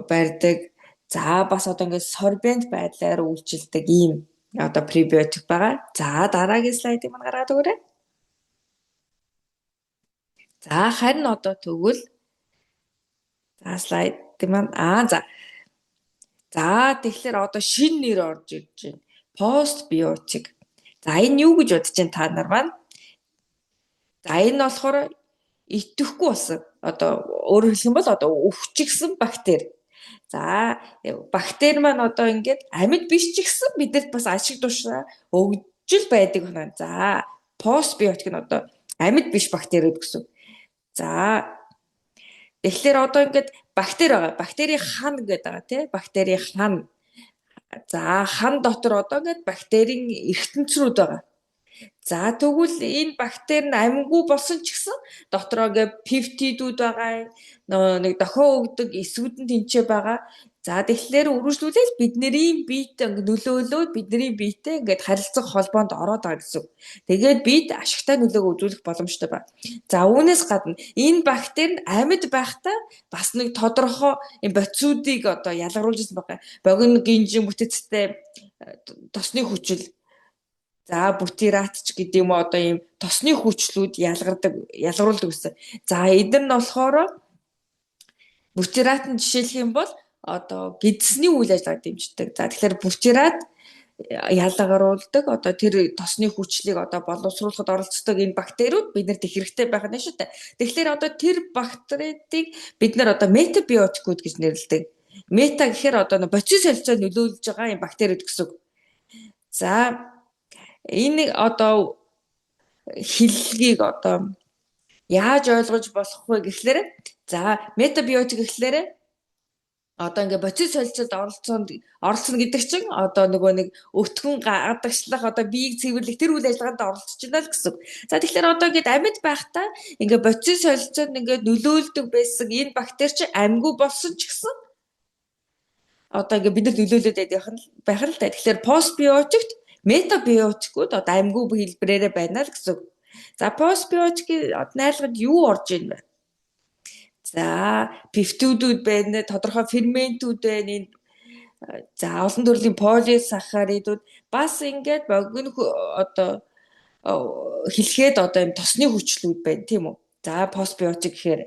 барьдаг. За бас одоо ингээд сорбент байдлаар үйлчилдэг ийм одоо пребиотик байгаа. За дараагийн слайдыг мань гаргаад өгөөрэй. За харин одоо тэгвэл за слайд тийм аа за тэгэхээр одоо шинэ нэр орж ирж байна. Постбиотик. За энэ юу гэж бодож байна та нар маань? За энэ болохоор идэвхгүй болсон. Одоо өөрөөр хэлэх юм бол одоо өвчихсэн бактери. За бактери маань одоо ингээд амьд биш ч гэсэн бидэнд бас ашиг тушаа өгж байдаг байна. За постбиотик нь одоо амьд биш бактериуд гэсэн. За тэгэхээр одоо ингээд бактери байгаа. Бактери хан гэдэг байгаа тий. Бактери хан. За хан дотор одоо ингээд бактерийн эргэтэнцрүүд байгаа. За тэгвэл энэ бактери нь амьгүй болсон ч гэсэн дотроо ингээ пептидүүд байгаа, нэг дохио өгдөг эсвүүд нь тэнцээ байгаа. За тэгэхээр үргэлжлүүлээд бидний биед нөлөөлөөд бидний биетэй ингээд харилцах холбоонд ороод байгаа гэсэн үг. Тэгээд биед ашигтай нөлөөгөө үзүүлэх боломжтой байна. За үүнээс гадна энэ бактери нь амьд байхдаа бас нэг тодорхой энэ бодисуудыг одоо ялгаруулж ирсэн байгаа. Богино гинжин бүтэцтэй тосны хүчил, за бутиратч гэдэг юм уу одоо ийм тосны хүчлүүд ялгаруулдаг гэсэн. За эдгээр нь болохоор бутират нь жишээлх юм бол одоо гидсний үйл ажиллагааг дэмждэг. За тэгэхээр бутират ялгаруулдаг одоо тэр тосны хүчлийг одоо боловсруулахад оролцдог энэ бактериуд биднэрт их хэрэгтэй байх нь шүү дээ. Тэгэхээр одоо тэр бактериудыг бид нар одоо метабиотикууд гэж нэрлэдэг. Мета гэхээр одоо бодис солилцоо нөлөөлж байгаа энэ бактериуд гэсэн үг. За энэ одоо хиллэгийг одоо яаж ойлгож болох вэ гэхлээр за метабиотик гэхлээр одоо ингээ бодис солилцоод оролцоно гэдэг чинь одоо нөгөө нэг өтгөн гадагшлах одоо биеийг цэвэрлэх тэр үйл ажиллагаанд оролцож байна л гэсэн. За тэгэхээр одоо ингээд амьд байхдаа ингээ бодис солилцоод ингээ нөлөөлдөг байсан энэ бактери чинь амьгүй болсон ч гэсэн одоо ингээ бид нар нөлөөлөд байх нь л та. Тэгэхээр постбиотикт метабиотикууд одоо амьгүй хэлбэрээрээ байна л гэсэн. За постбиотикийн найрлагад юу орж ийн бэ? За пептидүүд байна, тодорхой ферментүүд байна. За олон төрлийн полисахаридууд бас ингээд богино одоо хэлэхэд одоо юм тосны хүчлүүд байна тийм үү? За постбиотик гэхээр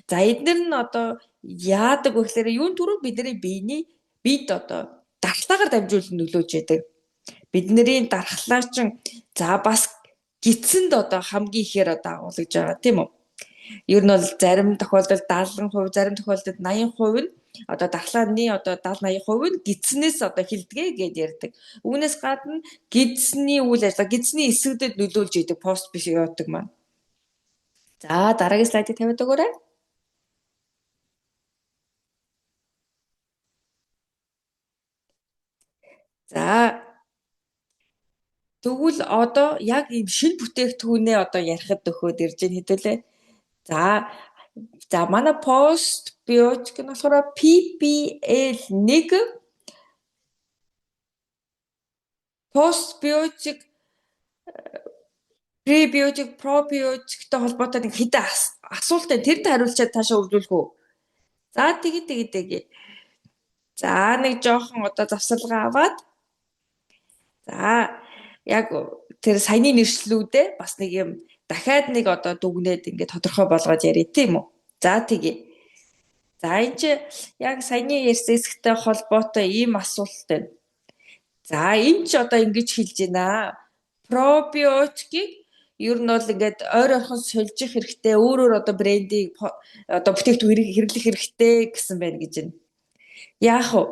за эдгээр нь одоо яадаг вэ гэхээр юун түрүү бидний биед одоо дархлаагаар дамжуулан нөлөөж яадаг. Бидний дархлаа чинь за бас гидсэнд одоо хамгийн ихээр одоо агуулж байгаа тийм үү? Ер нь бол зарим тохиолдолд 70%, зарим тохиолдолд 80% нь одоо дархлааны одоо 70-80% нь гидснээс одоо хилдэгэ гэж ярьдаг. Үүнээс гадна гидсний үйл ажиллагаа, гидсний эсвүүдэд нөлөөлж идэг постбиотик маань. За дараагийн слайдыг тавиад өгөөрэй. За тэгвэл одоо яг ийм шинэ бүтээгдэхүүнээ одоо ярихад өгөхөд ирж байна хэдүүлээ. За манай постбиотик нь болохоор PBL1 постбиотик пребиотик пробиотиктэй холбоотой нэг хэдэн асуулт байна. Тэрд хариулчаад таашаа үргэлжлүүлэх үү? За тэгээд. За нэг жоохон одоо завсалгаа аваад. За яг тэр саяны нэршлүүдээ бас нэг юм дахиад нэг одоо дүгнээд ингээд тодорхой болгоод ярив тийм үү. За тэгээ. За энэ чи яг саяны ярьсан хэсэгтэй холбоотой ийм асуулт байна. За энэ ч одоо ингэж хэлж байна. Пробиотикийг ер нь бол ингээд ойр орхон сольжих хэрэгтэй, өөрөөр одоо брендийг одоо бүтээгдэхүүн хэрэглэх хэрэгтэй гэсэн байна гэж байна. Яах вэ?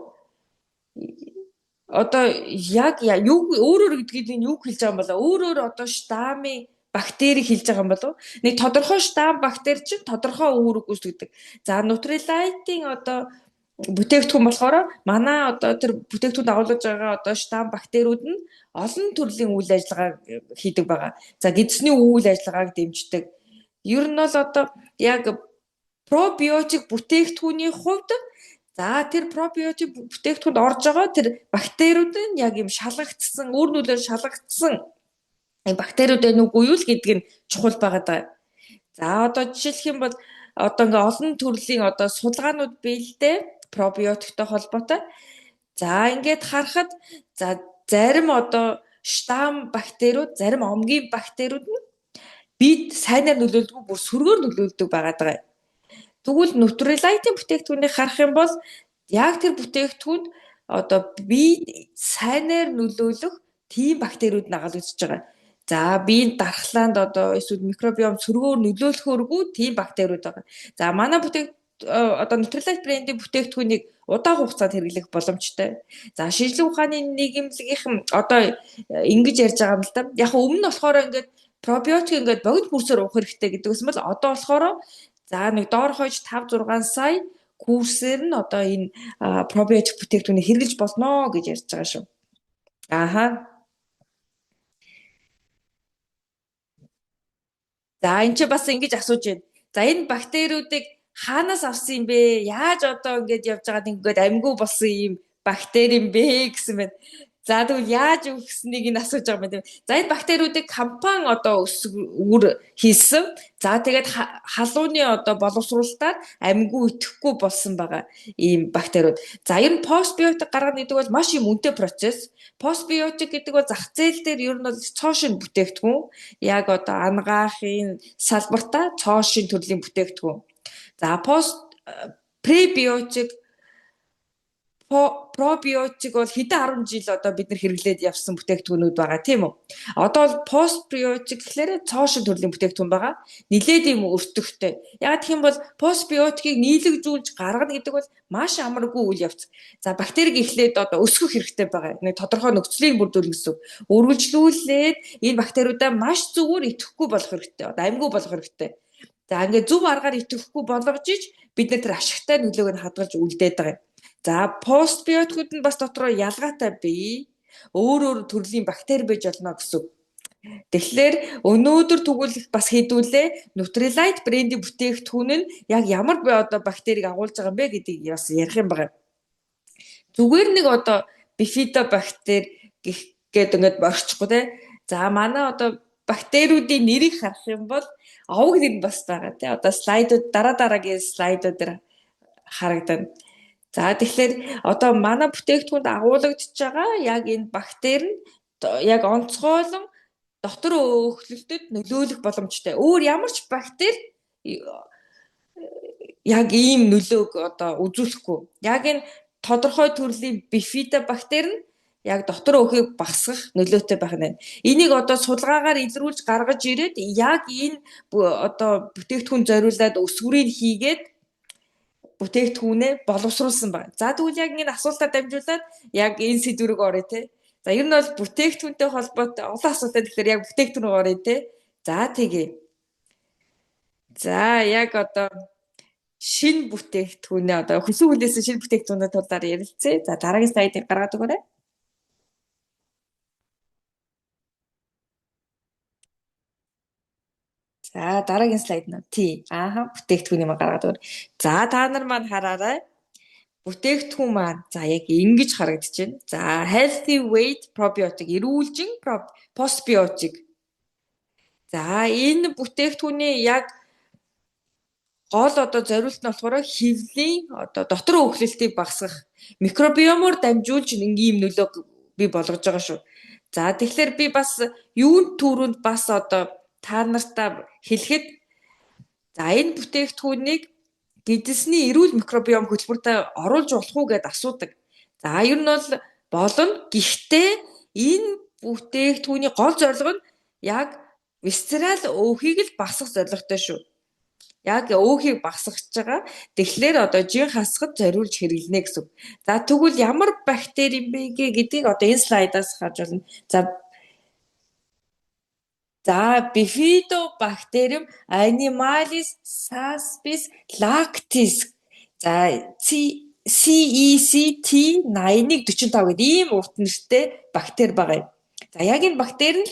Одоо яг юу өөрөөр гэдгийг юу хэлж байгаа юм болоо? Өөрөөр одоо штаммын бактери хэлж байгаа юм болов? Нэг тодорхой штамм бактери чинь тодорхой үүрэг үүсгэдэг. За нутрилайтын одоо бүтээгдэхүүн болохоор манай одоо тэр бүтээгдэхүүнд агуулж байгаа одоо штамм бактериуд нь олон төрлийн үйл ажиллагаа хийдэг байгаа. За гидсний үйл ажиллагааг дэмждэг. Ер нь бол одоо яг пробиотик бүтээгдэхүүний хувьд за тэр пробиотик бүтээгдэхүүнд орж байгаа тэр бактериуд нь яг юм шалгагдсан, өөр нөлөөр шалгагдсан бактериуд байна уугүй юу л гэдэг нь чухал байгаа. За одоо жишээлх юм бол одоо ингээ олон төрлийн одоо судалгаанууд бий л дээ пробиотиктой холбоотой. За ингээд харахад за зарим одоо штамм бактериуд, зарим омгийн бактериуд нь бид сайнаар нөлөөлдөг бүр сөргөөр нөлөөлдөг байгаа. Тэгвэл нутрилайтын бүтээгдэхүүнийг харах юм бол яг тэр бүтээгдэхүүнд одоо би сайнаар нөлөөлөх тийм бактериуд нагалагдж байгаа. За биеийн дархлаанд одоо эсвэл микробиом сөргөөр нөлөөлөхөөргүй тийм бактериуд байгаа. За манай одоо Nutrilite брендийн бүтээгдэхүүнийг удаан хугацаанд хэрэглэх боломжтой. За шинжлэх ухааны нийгэмлэгийнхэн одоо ингэж ярьж байгаа юм л да. Яг өмнө нь болохоор ингээд пробиотик ингээд богино курсээр уух хэрэгтэй гэдэг юм бол одоо болохоор за нэг доор хойж 5-6 сая курсээр нь одоо энэ пробиотик бүтээгдэхүүнийг хэрэглэж болно гэж ярьж байгаа шүү. Ааха. За энэ ч бас ингэж асууж байна. За энэ бактериудыг хаанаас авсан юм бэ? Яаж одоо ингэж явж байгаад ингээд амьгүй болсон юм бактери юм бэ гэсэн байна. За тэгвэл яаж өгснгийг нь асууж байгаа юм байна. За энэ бактериудыг компани одоо үр хийсэн. За тэгээд халууны одоо боловсруулалтаар амьгүй итгэхгүй болсон байгаа ийм бактериуд. За ер нь постбиотик гаргана гэдэг бол маш юм үнэтэй процесс. Постбиотик гэдэг бол зах зээл дээр ер нь бол цоошин бүтээгдэхүүн. Яг одоо ангаахын салбартаа цоошин төрлийн бүтээгдэхүүн. За пребиотик пробиотик бол хэдэн 10 жил одоо бид нар хэрэглээд явсан бүтээгдэхүүнүүд байгаа тийм үү. Одоо бол постбиотик гэхлээр цоошин төрлийн бүтээгдэхүүн байгаа. Нилээд юм өртөгтэй. Яг гэх юм бол постбиотикийг нийлэгжүүлж гаргана гэдэг бол маш амаргүй үйл явц. За бактерийг эхлээд одоо өсгөх хэрэгтэй байгаа. Нэг тодорхой нөхцөлийг бүрдүүлнэ гэсэн. Үргэлжлүүлээд энэ бактериудаа маш зүгээр идэхгүй болох хэрэгтэй. Одоо амьгүй болох хэрэгтэй. За ингээд зөв аргаар идэхгүй болгож иж бид нар тэр ашигтай нөлөөг нь хадгалж үлдээд байгаа юм. За постбиотикууд нь бас дотроо ялгаатай бий. Өөр төрлийн бактери байж болно гэсэн. Тэгэхээр өнөөдөр тэгвэл бас хэдүүлээ Nutrilite брендийн бүтээгдэхүүн нь яг ямар одоо бактерийг агуулж байгаа юм бэ гэдгийг бас ярих юм байна. Зүгээр нэг одоо бифидобактер гэдэг ингээд орчихгүй те. За манай одоо бактериудын нэрийг харах юм бол овог нэр бас байгаа те. Одоо слайдууд дараагийн слайдуудаар харагдана. За тэгэхээр одоо манай бүтээгдэхүүнд агуулгадж байгаа яг энэ бактери нь яг онцгойлон дотор өөхлөлтөд нөлөөлөх боломжтой. Өөр ямар ч бактери яг ийм нөлөөг одоо үзүүлэхгүй. Яг энэ тодорхой төрлийн бифидобактери нь яг дотор өөхийг багасгах нөлөөтэй байх нь. Энийг одоо судалгаагаар илрүүлж гаргаж ирээд яг энэ одоо бүтээгдэхүүн зориулаад өсвөрийг хийгээд бүтээгдэхүүнээ боловсруулсан байна. За тэгвэл яг энэ асуултаар дамжуулаад яг энэ сэдвүүрийг оръё те. За ер нь бол бүтээгдэхүүнтэй холбоотой олон асуултаа тэгэхээр яг бүтээгдэхүүн оръё те. За тэгээ. За яг одоо шинэ бүтээгдэхүүнээ одоо хүсэн хүлээсэн шинэ бүтээгдэхүүнээ талаар ярилцъя. За дараагийн слайдыг гаргаад өгөөрэй. За дараагийн слайд нь бүтээгдэхүүн юм гаргаад өгөр. За та нар маань хараарай. Бүтээгдэхүүн маань за яг ингэж харагдаж байна. За healthy weight probiotic эрүүлжин постбиотик. За энэ бүтээгдэхүүний яг гол одоо зориулт нь болохоор хэвлийн одоо дотор өөхлөлтийг багасгах микробиомоор дамжуулж ийм нөлөө бий болгож байгаа шүү. За тэгэхээр би бас юунд түрүүнд бас одоо та нартаа хэлэхэд за энэ бүтээгдэхүүнийг гэдэсний эрүүл микробиом хөтөлбөртөө оруулж болох уу гэдээ асуудаг. За ер нь бол болно. Гэхдээ энэ бүтээгдэхүүний гол зорилго нь яг висцерал өөхийг л багасгах зорилготой шүү. Яг өөхийг багасгаж байгаа. Тэгэхээр одоо жин хасахад зориулж хэрэглэнэ гэсэн. За тэгвэл ямар бактери юм бэ гэдгийг одоо энэ слайдаас харж байна. За Bifidobacterium animalis suspis lactis. За CECT 8145 гэдэг ийм урт нэртэй бактери байгаа юм. За яг энэ бактери нь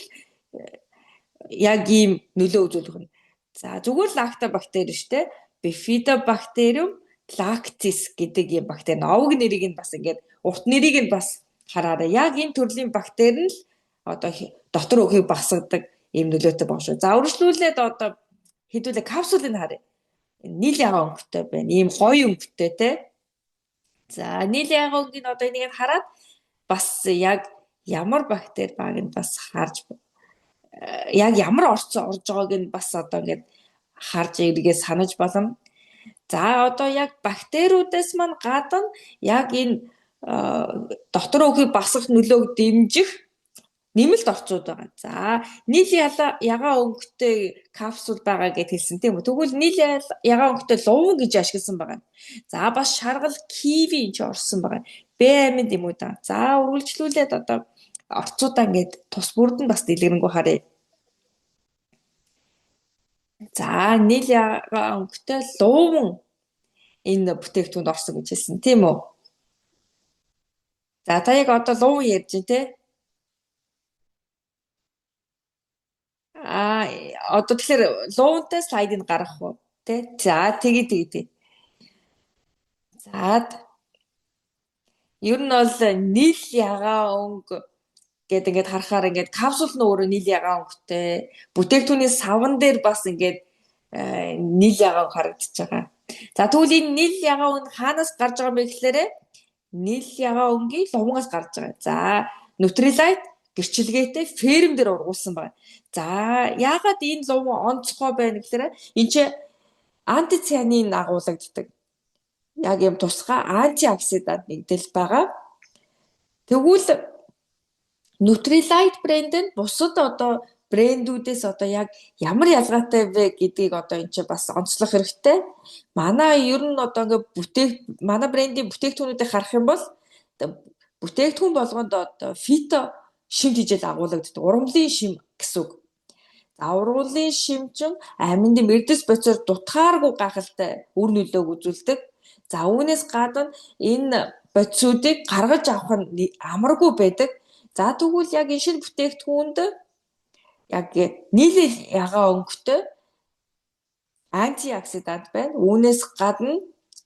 яг ийм нөлөө үзүүлэх нь. За зүгээр лактобактери шүү дээ. Bifidobacterium lactis гэдэг ийм бактери. Овог нэрийг нь бас ингээд урт нэрийг нь бас хараарай. Яг энэ төрлийн бактери нь одоо дотор өөхийг багасгадаг ийм нөлөөтэй баг шүү. За үргэлжлүүлээд одоо хэдүүлээ капсулыг харъя. Нийл ягаан өнгөтэй байна. Ийм гоё өнгөтэй те. За нийл ягаан өнгөний одоо энийг хараад бас яг ямар бактери байгааг нь бас харж яг ямар орцсон орж байгааг нь бас одоо ингээд харж эргээ санаж болно. За одоо яг бактериудаас маань гадна яг энэ дотор өөхийг багасгах нөлөөг дэмжих нэмэлт орцууд байгаа. За нийл ягаан өнгөтэй капсул байгаа гэд хэлсэн тийм үү. Тэгвэл нийл ягаан өнгөтэй луван гэж ашигласан байгаа. За бас шаргал киви ч орсон байгаа. B-амин юм уу да. За үргэлжлүүлээд одоо орцуудаа ингээд тус бүрд нь бас дэлгэрэнгүй харъя. За нийл ягаан өнгөтэй луван энэ бүтээгдэхүүнд орсон гэж хэлсэн тийм үү. За та яг одоо луван ярьж байна те. Аа одоо тэгэхээр луунтай слайдыг гаргах уу? Тэ. За тэгээ. За ер нь бол нийл ягаан өнгө гээд ингээд харахаар ингээд капсул нь өөрөө нийл ягаан өнгөтэй. Бүтээгдэхүүний саван дээр бас ингээд нийл ягаан өнгө харагдаж байгаа. За тэгвэл энэ нийл ягаан өнгө хаанаас гарч байгаа юм бэ гэхээр нийл ягаан өнгийн лувгаас гарч байгаа. За Nutrilite гэрчилгээтэй ферм дээр ургуулсан байна. За яагаад энэ лув онцгой байна гэхээр энэ чи антицианин агуулгаддаг. Яг юм тусгай антиоксидант нэгдэл байгаа. Тэгвэл Nutrilite брэнд нь бусад одоо брэндүүдээс одоо яг ямар ялгаатай вэ гэдгийг одоо энэ чинь бас онцлох хэрэгтэй. Манай ер нь одоо ингээ манай брендийн бүтээгдэхүүнүүдийг харах юм бол бүтээгдэхүүн болгонд одоо фито шим хижээл агуулгаддаг. Ургамлын шим гэсэн үг. За ургамлын шим чинь аминд мэрдэс боцоор дутгааргүй гахалтай үр нөлөөг үзүүлдэг. За үүнээс гадна энэ бодисуудыг гаргаж авах нь амаргүй байдаг. За тэгвэл яг энэ шинэ бүтээгдэхүүнд яг нийлэл ягаан өнгөтэй антиоксидант байна. Үүнээс гадна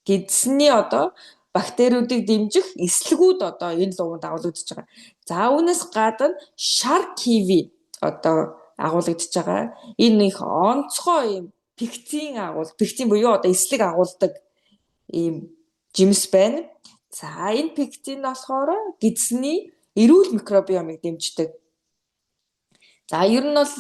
гидсний одоо бактериудыг дэмжих эслэгүүд одоо энэ луванд агуулгадж байгаа. За үүнээс гадна шар киви одоо агуулгадж байгаа. Энэ их онцгой юм пектин буюу одоо эслэг агуулдаг ийм жимс байна. За энэ пектин болохоор гидсний эрүүл микробиомыг дэмждэг. За ер нь бол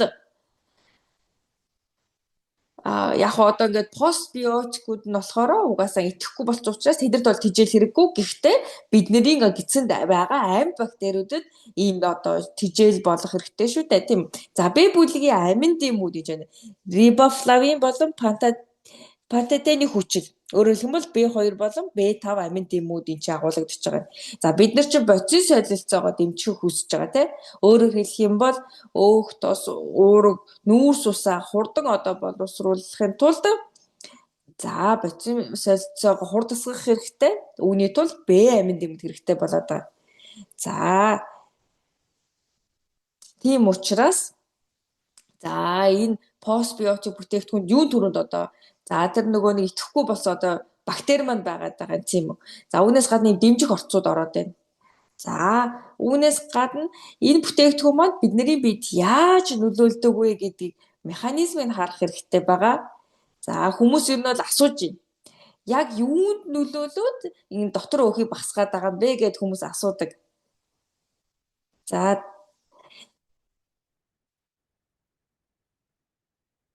яг одоо ингээд постбиотикууд нь болохоор угаасаа идэхгүй болсон учраас тэдэрд бол тижэл хэрэггүй. Гэхдээ бидний гидсэнд байгаа амьд бактериудад ийм одоо тижэл болох хэрэгтэй шүү дээ, тийм. За Б бүлгийн амин дэмүүд гэж байна. Рибофлавин болон пантотены хүчил. Өөрөөр хэлбэл B2 болон B5 амин дэмүүд энэ чинь агуулгадж байгаа. За бид нар чинь бодис солилцоогоо дэмжих хүсэж байгаа тийм. Өөрөөр хэлэх юм бол өөх тос уурэг нүүрс усаа хурдан одоо боловсруулахын тулд за бодис солилцоогоо хурдасгах хэрэгтэй. Үүний тулд B амин дэмэд хэрэгтэй болоод байгаа. За тийм учраас за энэ постбиотик бүтээгдэхүүнд юу төрөнд одоо за тэр нөгөө нэг идэхгүй бас одоо бактери маань байгаад байгаа юм тийм үү. За үүнээс гадна дэмжих орцууд ороод байна. За үүнээс гадна энэ бүтээгдэхүүн маань бидний биед яаж нөлөөлдөг вэ гэдгийг механизмыг харах хэрэгтэй байгаа. За хүмүүс ер нь бол асууж байна. Яг юунд нөлөөлөд энэ дотор өөхийг багасгаад байгаа юм бэ гэд хүмүүс асуудаг. За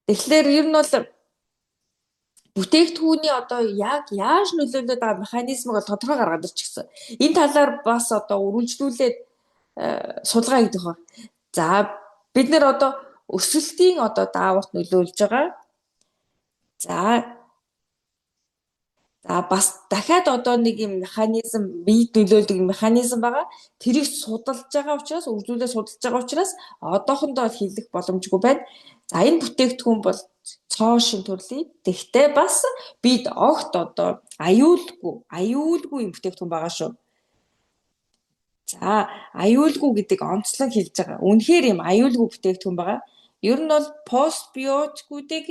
тэгэхээр ер нь бол бүтээгдэхүүний одоо яг яаж нөлөөлөд байгаа механизмыг бол тодорхой гаргаад ирчихсэн. Энэ талаар бас одоо үргэлжлүүлээд судалгаа хийх баг. За бид нэр одоо өсөлтийн одоо дааварт нөлөөлж байгаа. За бас дахиад одоо нэг юм механизм биед нөлөөлдөг механизм байгаа. Тэрийг судалж байгаа учраас одоохондоо хэлэх боломжгүй байна. За энэ бүтээгдэхүүн бол цоо шин төрлийн. Тэгтээ бас бид огт одоо аюулгүй юм бүтээгдэхүүн байгаа шүү. За аюулгүй гэдэг онцлог хэлж байгаа. Үнэхээр юм аюулгүй бүтээгдэхүүн байгаа. Ер нь бол постбиотикуудыг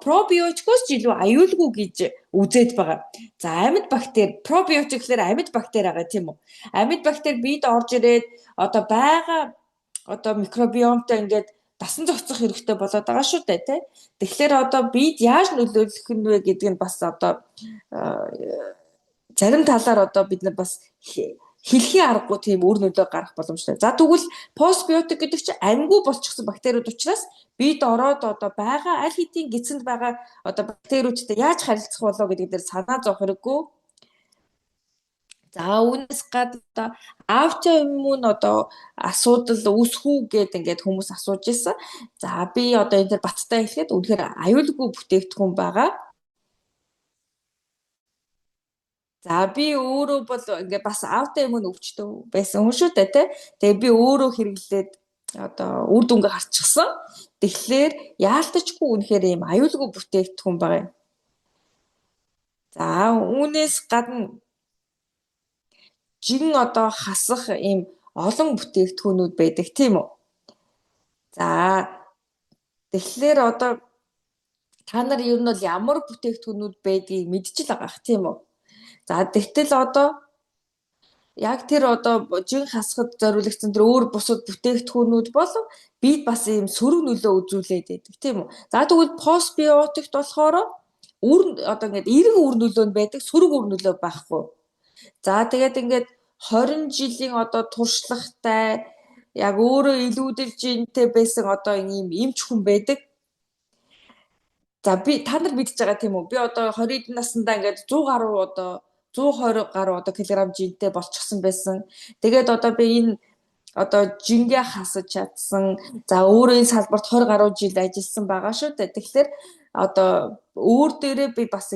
пробиотикоос ч илүү аюулгүй гэж үзээд байгаа. За амьд бактери пробиотик гэхээр амьд бактери байгаа тийм үү? Амьд бактери бид орж ирээд одоо байгаа одоо микробиомтой ингээд дасан зохицох хэрэгтэй болоод байгаа шүү дээ тий. Тэгэхээр одоо бид яаж нөлөөлөх нь вэ гэдг нь бас одоо зарим талаар одоо бид нар бас хэлхийн аргагүй тийм үр нөлөө гарах боломжтой. За тэгвэл постбиотик гэдэг чинь амьгүй болчихсон бактериуд учраас бид ороод одоо байгаа аль хэдийн гидсэнд байгаа одоо бактериудтай яаж харилцах болоо гэдэг дээр санаа зовох хэрэггүй. За үүнээс гадна аутоиммун одоо асуудал үүсэх үү гэд ингээд хүмүүс асууж ирсэн. За би одоо энэ төр баттай хэлэхэд үнэхээр аюулгүй бүтээгдэхүүн байгаа. За би өөрөө бол ингээд бас аутоиммун өвчтөй байсан хүн шүү дээ тий. Тэгээ би өөрөө хэрэглээд одоо үр дүнгээ харчихсан. Тэгэхээр яалтчгүй үнэхээр ийм аюулгүй бүтээгдэхүүн байгаа юм. За үүнээс гадна жин одоо хасах ийм олон бүтээгдэхүүнүүд байдаг тийм үү. За Тэгэхээр одоо та нар ер нь бол ямар бүтээгдэхүүнүүд байдгийг мэдчихэл байгаа х тийм үү? За тэгтэл одоо яг тэр одоо жин хасахад зориулагдсан тэр өөр бусад бүтээгдэхүүнүүд бол бид бас ийм сөрөг нөлөө үзүүлээд байдаг тийм үү? За тэгвэл постбиотикт болохоор үр одоо ингээд эрг үр нөлөө нь байдаг, сөрөг үр нөлөө байхгүй. За тэгээд ингээд 20 жилийн одоо туршлагатай яг өөрөө илүүдэл жинтэй байсан одоо ийм эмч хүн байдаг. За би та нар мэдчихэж байгаа тийм үү? Би одоо 20 наснда ингээд 100 гаруй одоо 120 гаруй одоо килограмм жинтэй болчихсон байсан. Тэгээд одоо би энэ одоо жингээ хасаж чадсан. За өөрөө энэ салбарт 20 гаруй жил ажилласан байгаа шүү дээ. Тэгэхээр одоо өөр дээрээ би бас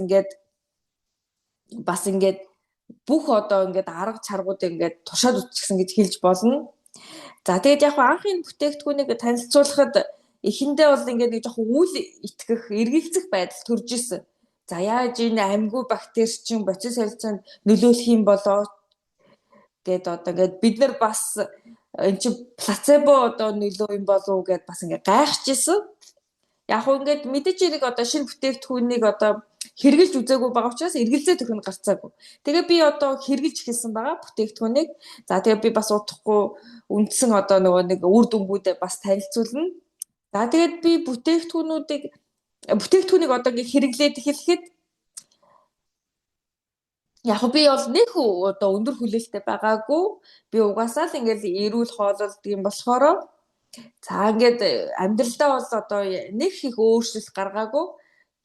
ингээд бүх одоо ингээд арга чаргуудыг ингээд туршаад үзчихсэн гэж хэлж болно. За тэгээд яг анх энэ бүтээгдэхүүнийг танилцуулахад эхэндээ бол ингээд нэг жоохон үл итгэх, эргэлзэх байдал төрж исэн. За яаж энэ амьгүй бактери чинь боцис солилцоонд нөлөөлөх юм болоо гэд одоо ингээд бид нар бас эн чинь плацебо одоо нөлөө юм болов уу гэд бас ингээд гайхаж исэн. Яг уу ингээд мэдээж хэрэг одоо шинэ бүтээгдэхүүнийг одоо хэрглэж үзээгүй байгаа учраас эргэлзээ төхөнд гарцаагүй. Тэгээ би одоо хэрглэж эхэлсэн байгаа бүтээгдэхүүнийг. За тэгээ би бас удахгүй үндсэн одоо нөгөө нэг үр дүнгуудээ бас танилцуулна. За тэгээд би бүтээгдэхүүнийг одоо ингээ хэрэглээд эхлэхэд яг би бол нэг одоо өндөр хүлээлттэй байгаагүй. Би угаасаа л ингээл эрүүл хооллолт юм болохоор за ингээд амьдралдаа бол одоо нэг их өөрчлөлт гаргаагүй.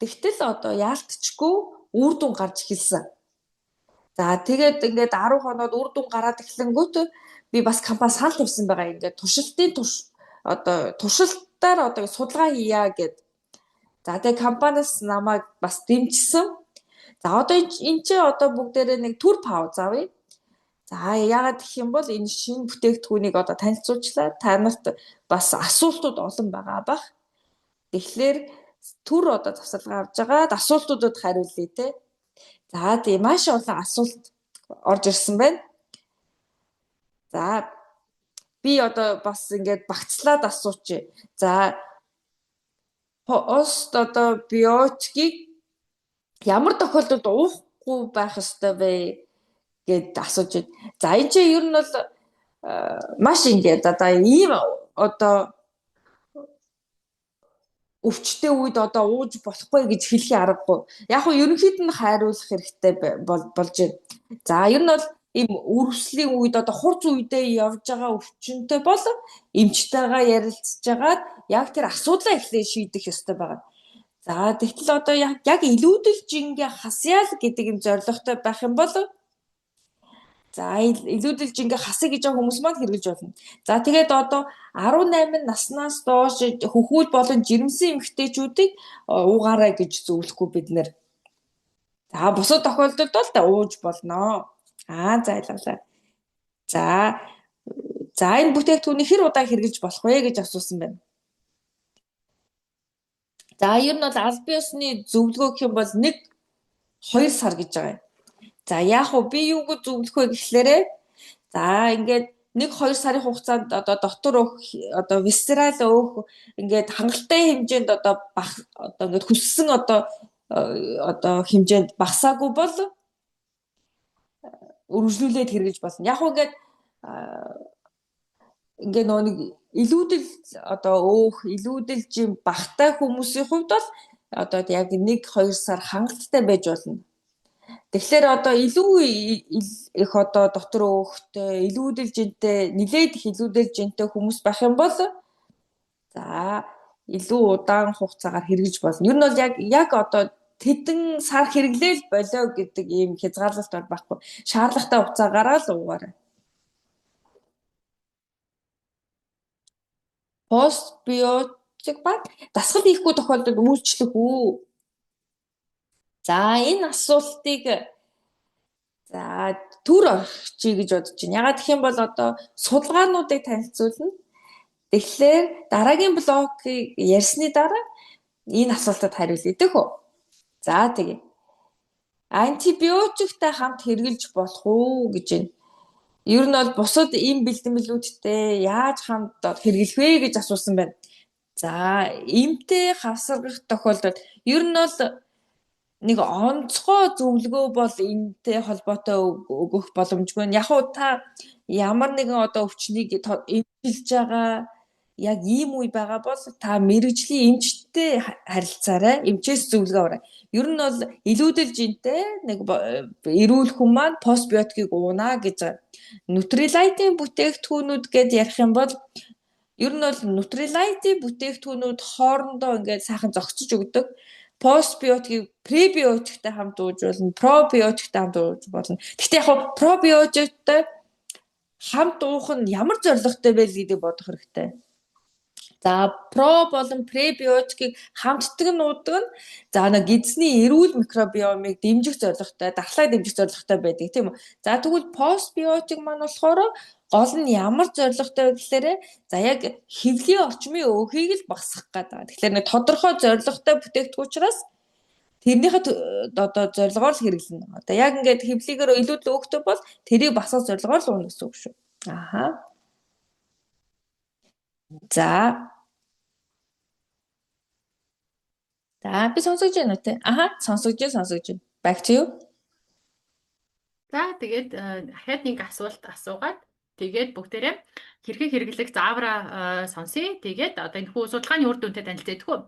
Тэгтэл одоо яалтчгүй үр дүн гарч эхэлсэн. За тэгээд ингээд 10 хоноод үр дүн гараад эхлэнгүүт би бас компани санал тавьсан байгаа. Ингээд туршилтаар одоо судалгаа хийя гэд. За тэгээд компаниас намайг бас дэмжсэн. За одоо энэ чи одоо бүгдээрээ нэг төр пауз авъя. За яагаад гэх юм бол энэ шинэ бүтээгдэхүүнийг одоо танилцуулчлаа. Та нарт бас асуултууд олон байгаа бах. Тэгэхээр төр одоо завсарлага авж байгаад асуултуудад хариулъя те. За тийм маш олон асуулт орж ирсэн байна. За би одоо бас ингээд багцлаад асуучих. За пост одоо биотикийг ямар тохиолдолд уухгүй байх ёстой вэ гэд асууж байна. За энэ чинь ер нь бол маш ингээд одоо ийм одоо өвчтөе үед одоо ууж болохгүй гэж хэлхий аргагүй. Яг нь ерөнхийд нь хайруулах хэрэгтэй болж байна. За ер нь бол ийм үрвслийн үед одоо хурц үедээ явж байгаа өвчнөд бол эмчтэйгээ ярилцж агаад яг тэр асуудлаа эхлээд шийдэх ёстой байна. За тэгтэл одоо яг илүүдэл жингээ хасяа л гэдэг юм зорилготой байх юм бол за илүүдэл жингээ хасъя гэж байгаа хүмүүс маань хэрэгжилж болно. За тэгээд одоо 18 наснаас доош хөхүүл болон жирэмсэн эмэгтэйчүүдийг уугаарай гэж зөвлөхгүй бид нэр. За бусад тохиолдолд бол ууж болно. Зайлгалаа. За энэ бүтээгдэхүүнийг хэр удаа хэрэгжилж болох вэ гэж асуусан байна. За ер нь бол аль биесны зөвлөгөө гэх юм бол 1-2 сар гэж байгаа юм. За яг уу би юуг зөвлөх вэ гэхлээрэ за ингээд 1-2 сарын хугацаанд одоо доктор өөх одоо висцерал өөх ингээд хангалттай хэмжээнд одоо ингээд хүссэн одоо хэмжээнд багасаагүй бол үргэлжлүүлээд хэрэгжилж болно. Яг уу ингээд нэг илүүдэл одоо өөх илүүдэл жим багтай хүмүүсийн хувьд бол одоо яг 1-2 сар хангалттай байж болно. Тэгэхээр одоо илүү их одоо доктор өөхтэй илүүдэл жинтэй нилээд их илүүдэл жинтэй хүмүүс байх юм бол за илүү удаан хугацаагаар хэрэгжилж болно. Ер нь бол яг одоо тэдэн сар хэрэглээл болоо гэдэг ийм хязгаарлалт байхгүй. Шаардлагатай хугацаагаараа л уугаарай. Постбиотик баг дасгал хийхгүй тохиолдолд үйлчлэх үү? За энэ асуултыг за төр орчихъя гэж бодож байна. Ягаад гэх юм бол одоо судалгаануудыг танилцуулна. Тэгэхээр дараагийн блокийг ярьсны дараа энэ асуултад хариулъя дэх үү? За тэгээ. Антибиотиктай хамт хэрэгжилж болох уу гэж байна. Ер нь бол бусад эм бэлтгэлүүдтэй яаж хамт хэрэглэх вэ гэж асуусан байна. За эмтэй хавсаргах тохиолдолд ер нь бол нэг онцгой зөвлөгөө бол энэтэй холбоотой өгөх боломжгүй. Яг уу та ямар нэгэн одоо өвчнийг эмчилж байгаа яг ийм үе байгаа бол та мэрэгжлийн эмчтэй харилцаарай. Эмчээс зөвлөгөө аваарай. Ер нь бол илүүдэл жинтэй нэг эрүүл хүн маань постбиотикийг уунаа гэж байгаа. Нутрилайтын бүтээгдэхүүнүүд гэд ярих юм бол ер нь бол нутрилайтын бүтээгдэхүүнүүд хоорондоо ингээд сайхан зохицож өгдөг. Постбиотикийг пребиотиктэй хамт ууж болно, пробиотиктэй хамт ууж болно. Гэхдээ яг хоо пробиотиктэй хамт уух нь ямар зорилготой байл гэдэг бодох хэрэгтэй. За про болон пребиотикийг хамтдаг нь уудаг нь за нэг эзний эрүүл микробиомыг дэмжих зорилготой, дархлааг дэмжих зорилготой байдаг тийм үү. За тэгвэл постбиотик маань болохоор гол нь ямар зорилготой вэ гэхээр за яг хэвлийн орчмын өөхийг л багасгах гэдэг. Тэгэхээр нэг тодорхой зорилготой бүтээгдэхүүн учраас тэрнийхээ одоо зорилгоор л хэрэглэнэ. Одоо яг ингээд хэвлийгээр илүүдл өөхтэй бол тэрийг басах зорилгоор л ууна гэсэн үг шүү. Аха. За. За би сонсогч байна уу те? Аха, сонсогч байна. Back to you. За тэгээд дахиад нэг асуулт асуугаад тэгээд бүгдээрээ хэрхэн хэрэглэх заавраа сонсъё. Тэгээд одоо энэ хүү судалгааны үр дүнтэй танилцъя гэх үү.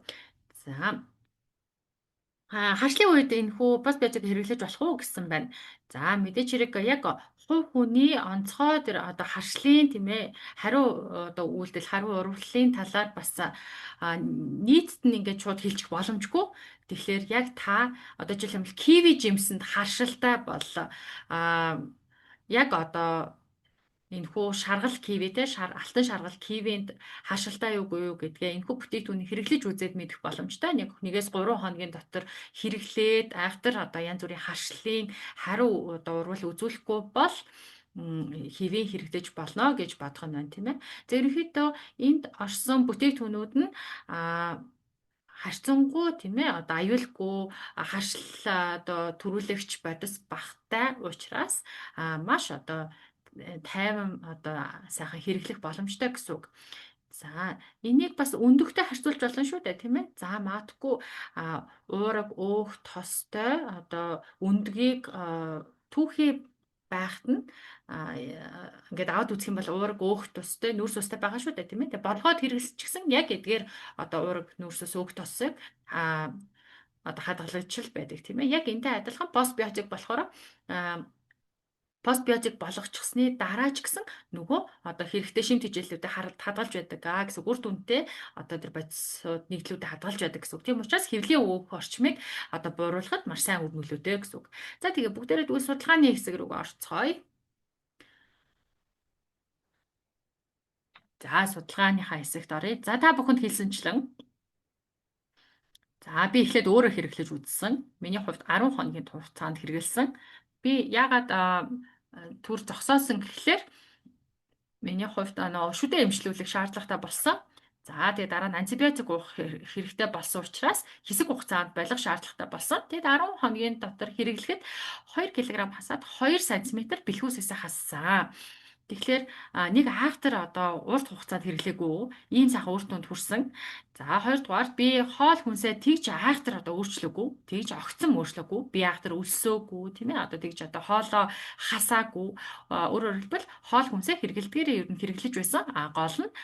За. Харшлын үед энэ хүү постбиотик хэрэглэж болох уу гэсэн байна. За мэдээч хэрэг яг хувь хүний онцгой тэр одоо харшлын тийм ээ хариу одоо үйлдэл хариу урваллын талаар бас нийтд нь ингээд шууд хэлчих боломжгүй. Тэгэхээр яг та одоо жишээлбэл киви жимсэнд харшилтай бол яг одоо энэ хүү шаргал кивитэй алтан шаргал кивинд хашилтай юу гэдгээ энэ хүү бүтээгдэхүүнийг хэрэглэж үзээд мэдэх боломжтой. Нэгээс 3 хоногийн дотор хэрэглээд айхтар одоо янз бүрийн харшлын хариу одоо урвал үзүүлэхгүй бол хэвээ хэрэглэж болно гэж бодох нь байна тийм ээ. За ерөнхийдөө энд орсон бүтээгдэхүүнүүд нь харьцангуй тийм ээ одоо аюулгүй харшил одоо төрүүлэгч бодис багтай учраас маш одоо тайван одоо сайхан хэрэглэх боломжтой гэсэн үг. За энийг бас өндөгтэй харьцуулж болно шүү дээ тийм ээ. За магадгүй уураг өөх тостой одоо өндгийг түүхий байхад нь ингээд аваад үзэх юм бол уураг өөх тостой нүүрс устай байгаа шүү дээ тийм ээ. Тэгээ болгоод хэрэглэчихсэн яг эдгээр одоо уураг нүүрсөөс өөх тосыг одоо хадгалагчл байдаг тийм ээ. Яг энтэй адилхан постбиотик болохоор постбиотик болгочихсны дараа ч гэсэн нөгөө одоо хэрэгтэй шимт хичээллүүдэд хадгалж байдаг гэсэн үр дүнтэй одоо тэр бодисууд нийтлүүдэд хадгалж байдаг гэсэн үг. Тийм учраас хэвлийн өөх орчмыг одоо бууруулахад маш сайн үр нөлөөтэй гэсэн үг. За тэгээ бүгдээрээ тэгвэл судалгааны хэсэг рүү орцгоё. За судалгааныхаа хэсэгт оръё. За та бүхэнд хэлсэнчлэн за би эхлээд өөрөө хэрэглэж үзсэн. Миний хувьд 10 хоногийн хугацаанд хэрэгэлсэн. Би яагаад түр зогсоосон гэхлээр миний хувьд шүдэ эмчлүүлэх шаардлагатай болсон. За тэгээ дараа нь антибиотик уух хэрэгтэй болсон учраас хэсэг хугацаанд болох шаардлагатай болсон. Тэгээд 10 хоногийн дотор хэрэглэхэд 2 кг хасаад 2 см бэлхүүсээсээ хассан. Тэгэхээр нэг айхтар одоо урт хугацаанд хэрэглээгүй ийм сайхан үр дүнд хүрсэн. За хоёрдугаар би хоол хүнсээ тэгж айхтар одоо өөрчлөөгүй, тэгж огцон өөрчлөөгүй, би айхтар өлсөөгүй тийм ээ одоо тэгж одоо хоолоо хасаагүй. Өөрөөр хэлбэл хоол хүнсээ хэрэглэдгээрээ ер нь хэрэглэж байсан. Гол нь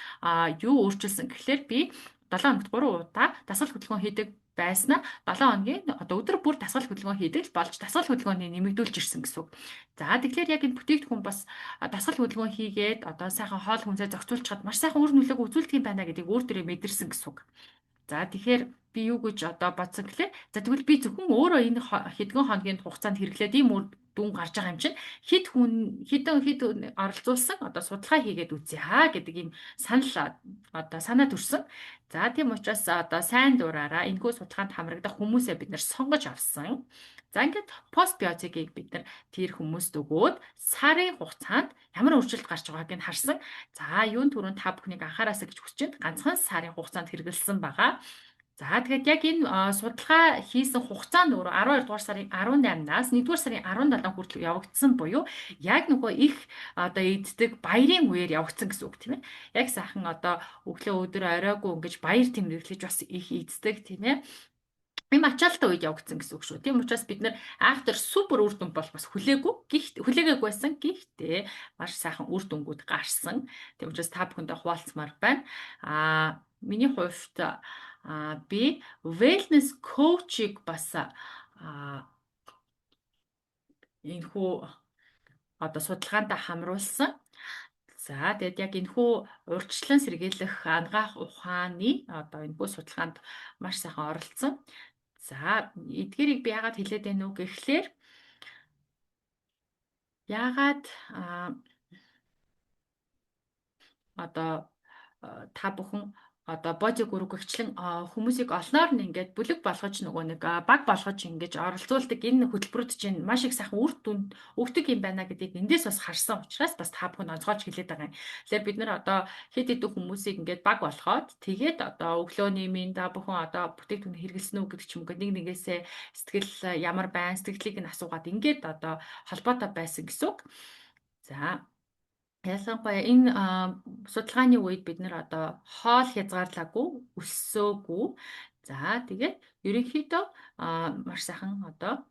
юу өөрчилсөн гэхлээр би 7 хоногт 3 удаа дасгал хөдөлгөөн хийдэг байснаа 7 хоногийн одоо өдөр бүр дасгал хөдөлгөөн хийдэг болж дасгал хөдөлгөөний нэмэгдүүлж ирсэн гэсэн үг. За тэгэхээр яг энэ бүтээгдэхүүн бас дасгал хөдөлгөөн хийгээд одоо сайхан хоол хүнсээ зохицуулчихад маш сайхан үр нөлөөг үзүүлдэг юм байна гэдгийг өөр төрөө мэдэрсэн гэсэн үг. За тэгэхээр би юу гэж одоо бодсон гэхлээр за тэгвэл би зөвхөн өөрөө энэ хэдхэн хоногийн хугацаанд хэрэглээд ийм үр дүн гарч байгаа юм чинь хэдэн оролцуулсан одоо судалгаа хийгээд үзье гэдэг ийм санаа төрсөн. За тийм учраас одоо сайн дураараа энэхүү судалгаанд хамрагдах хүмүүсээ бид нэр сонгож авсан. За ингээд постбиотикийг бид нар тэр хүмүүст өгөөд сарын хугацаанд ямар өөрчлөлт гарч байгааг нь харсан. За юун түрүүнд та бүхнийг анхаараасаа гэж хүсэж байна. Ганцхан сарын хугацаанд хэрэгэлсэн байгаа. За тэгээд яг энэ судалгаа хийсэн хугацаанд өөр 12 дугаар сарын 18-наас 1-р сарын 17 хүртэл явагдсан буюу яг нөгөө их одоо эддэг баярын үеэр явагдсан гэсэн үг тийм ээ. Яг сайхан одоо өглөө өдөр оройгүй ингэж баяр тэмдэглэж бас их эддэг тийм ээ. Ийм ачаалттай үед явагдсан гэсэн үг шүү. Тийм учраас бид нэр айхтар супер үр дүн бол бас хүлээгээгүй байсан. Гэхдээ маш сайхан үр дүнгууд гарсан. Тийм учраас та бүхэндээ хуваалцмаар байна. Миний хувьд би wellness coach-ийг бас энэхүү одоо судалгаанд хамруулсан. За тэгээд яг энэхүү урьдчилан сэргийлэх ангаах ухааны одоо энэхүү судалгаанд маш сайхан оролцсон. За эдгээрийг би яагаад хэлээд байна уу гэхлээр яагаад одоо та бүхэн одоо боди гүргэгчлэн хүмүүсийг олноор нь ингээд бүлэг болгож нөгөө нэг баг болгож ингэж оролцуулдаг энэ хөтөлбөрүүд чинь маш их сайхан үр дүнд өгдөг юм байна гэдгийг эндээс бас харсан учраас бас та бүхэн онцгойж хэлээд байгаа юм. Тэгэхээр бид нар одоо хэд хэдэн хүмүүсийг ингээд баг болгоод тэгээд одоо өглөөний минь та бүхэн одоо бүтээгдэхүүн хэрэглэсэн үү гэдэг ч юм уу нэг нэгээсээ сэтгэл ямар байна сэтгэлийг нь асуугаад ингээд одоо холбоотой байсан гэсэн үг. За ялангуяа энэ судалгааны үед бид нэр одоо хоол хязгаарлаагүй, өссөөгүй. За тэгээд ерөнхийдөө маш сайхан одоо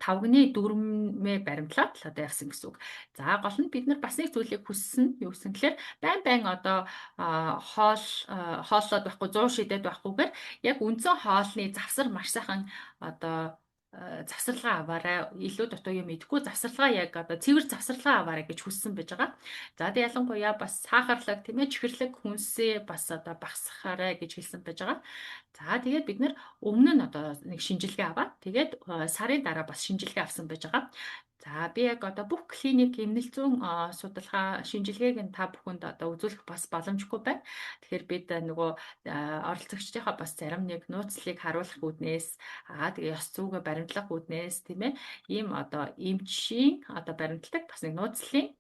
5-ны 4-мээ баримтлаад л одоо явсан гэсэн үг. За гол нь бид нар бас нэг зүйлийг хүссэн юу гэсэн гэхээр байн одоо хооллоод байхгүй 100 шидэд байхгүйгээр яг үндсэн хоолны завсар маш сайхан одоо завсарлага аваарай. Илүү дутуу юм идэхгүй завсарлага яг одоо цэвэр завсарлага аваарай гэж хүссэн байж байгаа. За тэг ялангуяа бас сахарлаг тийм ээ чихэрлэг хүнсээ бас одоо багасгахаарай гэж хэлсэн байж байгаа. За тэгээд бид нэр өмнө нь одоо нэг шинжилгээ аваад тэгээд сарын дараа бас шинжилгээ авсан байж байгаа. За би яг одоо бүх клиник эмнэлэг зүүн судалгаа шинжилгээг нь та бүхэнд одоо үзүүлэх бас боломжгүй байна. Тэгэхээр бид нөгөө оролцогчдынхаа бас зарим нэг нууцлыг харуулах үүднээс тэгээ ёс зүйгээ баримтлах үүднээс тийм ээ ийм одоо эмчийн одоо баримтлагдаг бас нэг нууцлын